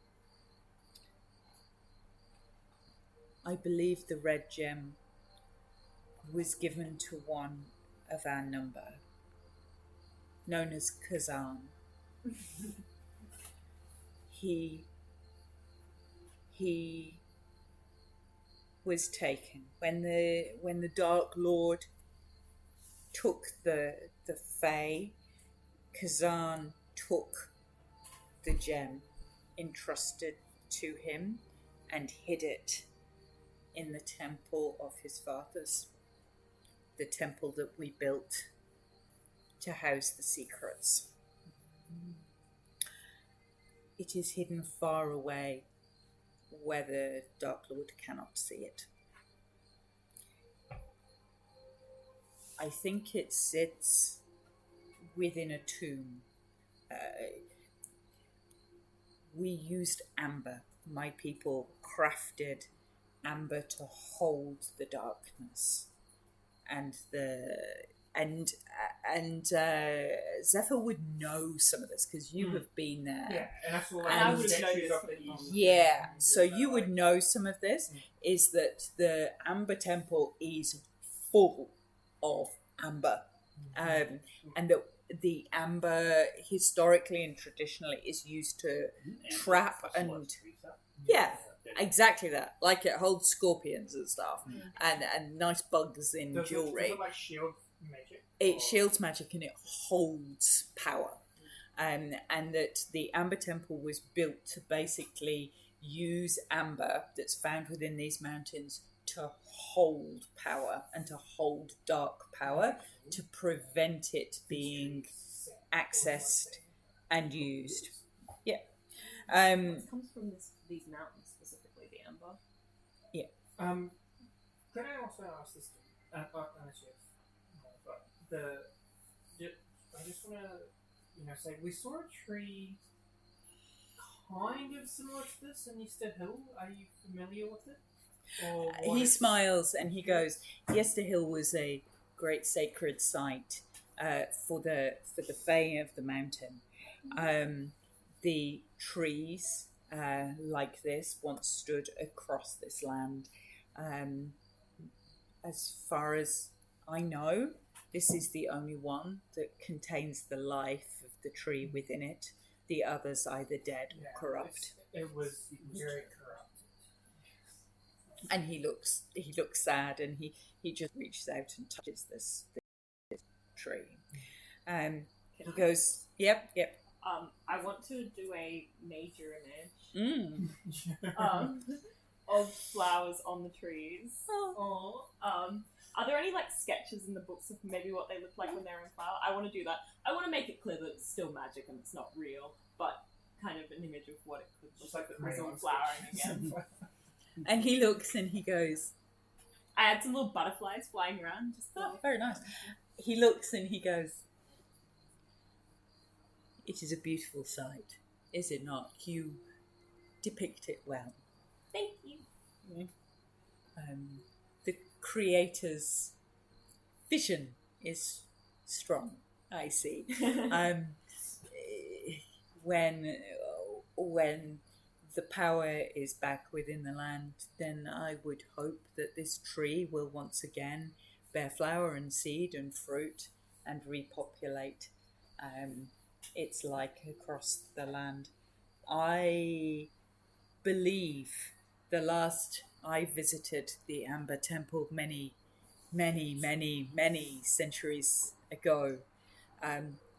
I believe the red gem was given to one of our number, known as Kazan. He was taken when the Dark Lord took the Fae. Kazan took the gem entrusted to him and hid it in the temple of his fathers, the temple that we built to house the secrets. It is hidden far away where the Dark Lord cannot see it. I think it sits within a tomb. We used amber. My people crafted amber to hold the darkness, and Zephyr would know some of this because you have been there. Yeah, and that's all. And I would know this. Yeah, so you would know some of this. Is that the Amber Temple is full of amber, and that the amber historically and traditionally is used to trap and Exactly that. Like it holds scorpions and stuff, and nice bugs in Does jewelry. it like shield magic? It shields magic and it holds power. And that the Amber Temple was built to basically use amber that's found within these mountains to hold power and to hold dark power to prevent it being accessed and used. Yeah. It comes from these mountains, specifically the amber. Can I also ask this? But I just want to, say we saw a tree kind of similar to this in Easter Hill. Are you familiar with it? Or He smiles and he goes, Yester Hill was a great sacred site for the Fae of the mountain. The trees like this once stood across this land. As far as I know, this is the only one that contains the life of the tree within it. The others either dead or corrupt. It was very corrupt. And he looks sad, and he just reaches out and touches this tree. He goes, yep. I want to do a major image Mm. of flowers on the trees. Oh. Are there any sketches in the books of maybe what they look like when they're in flower? I want to do that. I want to make it clear that it's still magic and it's not real, but kind of an image of what it could look like if it was all flowering again. And he looks and he goes, I had some little butterflies flying around. Just very nice. He looks and he goes, it is a beautiful sight, is it not? You depict it well. Thank you. The creator's vision is strong, I see. When the power is back within the land, then I would hope that this tree will once again bear flower and seed and fruit and repopulate its like across the land. I believe the last I visited the Amber Temple many centuries ago,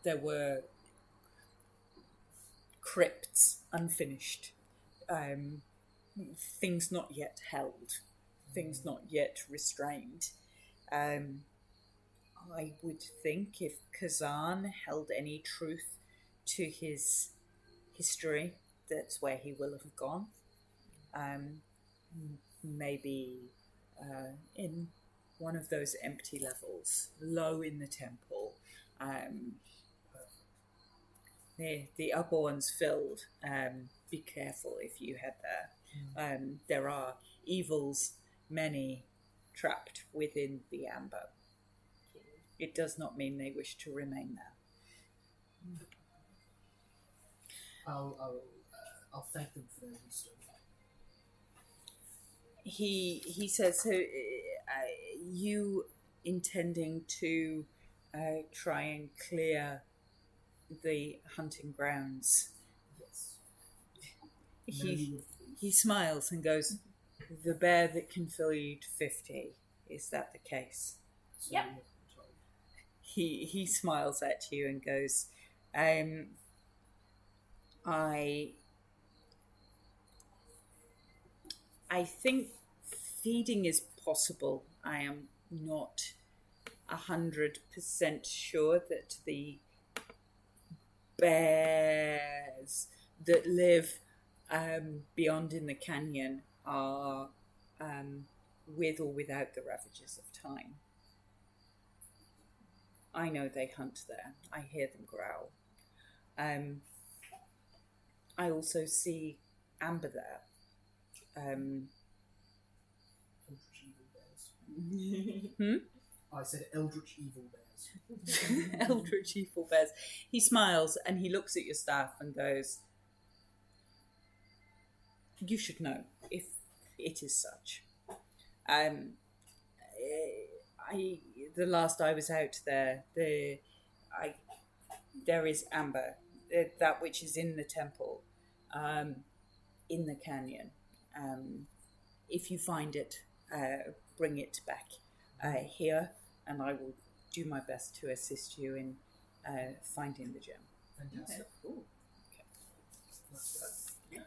there were crypts unfinished, things not yet held, things not yet restrained. I would think if Kazan held any truth to his history, that's where he will have gone. Maybe in one of those empty levels, low in the temple. The upper one's filled. Be careful if you head there. There are evils, many trapped within the amber. It does not mean they wish to remain there. I'll thank them for their wisdom. He says, so you intending to try and clear the hunting grounds? Yes. He smiles and goes, the bear that can feed 50, is that the case? So Yep. He smiles at you and goes, I think feeding is possible. I am not 100% sure that the bears that live beyond in the canyon are with or without the ravages of time. I know they hunt there. I hear them growl. I also see amber there. Eldritch evil bears. I said eldritch evil bears. Eldritch evil bears. He smiles and he looks at your staff and goes, you should know if it is such. The last I was out there, there is amber, that which is in the temple, in the canyon. if you find it, bring it back here, and I will do my best to assist you in finding the gem. Fantastic. Cool. Let's go.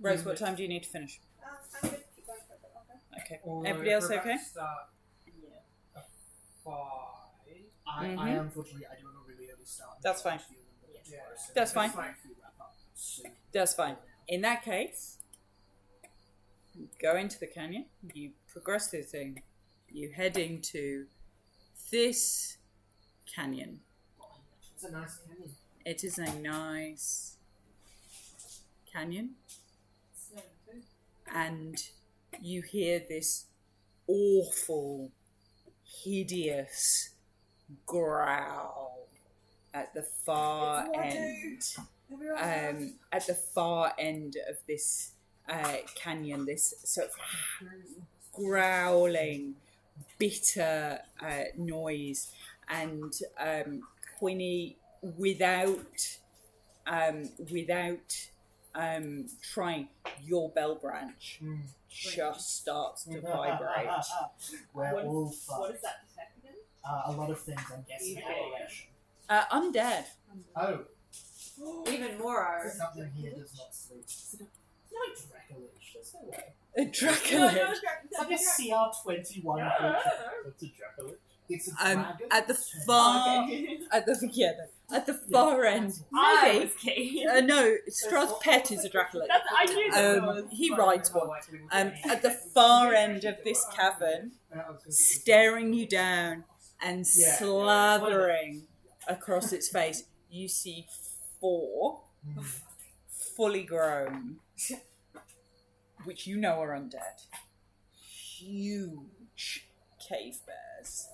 Rose, what time do you need to finish? I'm good to keep going for a bit longer. Okay. Although Everybody else we're about okay? to start Yeah. at 5. I unfortunately I do not really early start. That's fine. Yeah. That's fine. If we wrap up soon. That's fine. In that case, you go into the canyon, you progress through the thing, you head into this canyon. It's a nice canyon. It is a nice canyon, and you hear this awful, hideous growl at the far end. At the far end of this canyon, this sort of growling, bitter noise, and Quinny, without trying, your bell branch just starts to vibrate. We're all fun. What is that detect again? A lot of things, I'm guessing. Yeah. Aberration. Undead. Oh, Even more are. something here does not sleep. It's not Dracolich, there's no way. A Dracolich. It's like a CR21 creature. What's a Dracolich? It's a dragon. At the turned- far, Okay. at the far end. I Maybe. was key. No, Strahd's pet is a Dracolich. I knew that was. He rides one. At the far end of this cavern, staring you down and slathering across its face, you see 4 fully grown, which you know are undead, huge cave bears.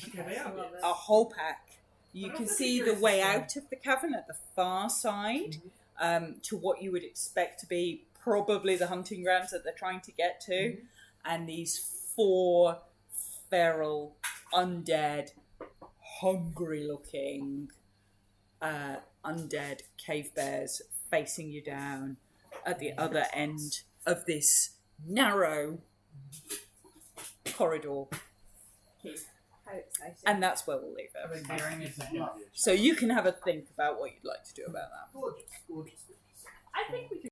Okay, they are. A whole pack. You can see the way out of the cavern at the far side, to what you would expect to be probably the hunting grounds that they're trying to get to, and these 4 feral, undead, hungry-looking, undead cave bears facing you down at the other end of this narrow corridor. How exciting. And that's where we'll leave it. The hearing is So you can have a think about what you'd like to do about that. Gorgeous, gorgeous. I think we could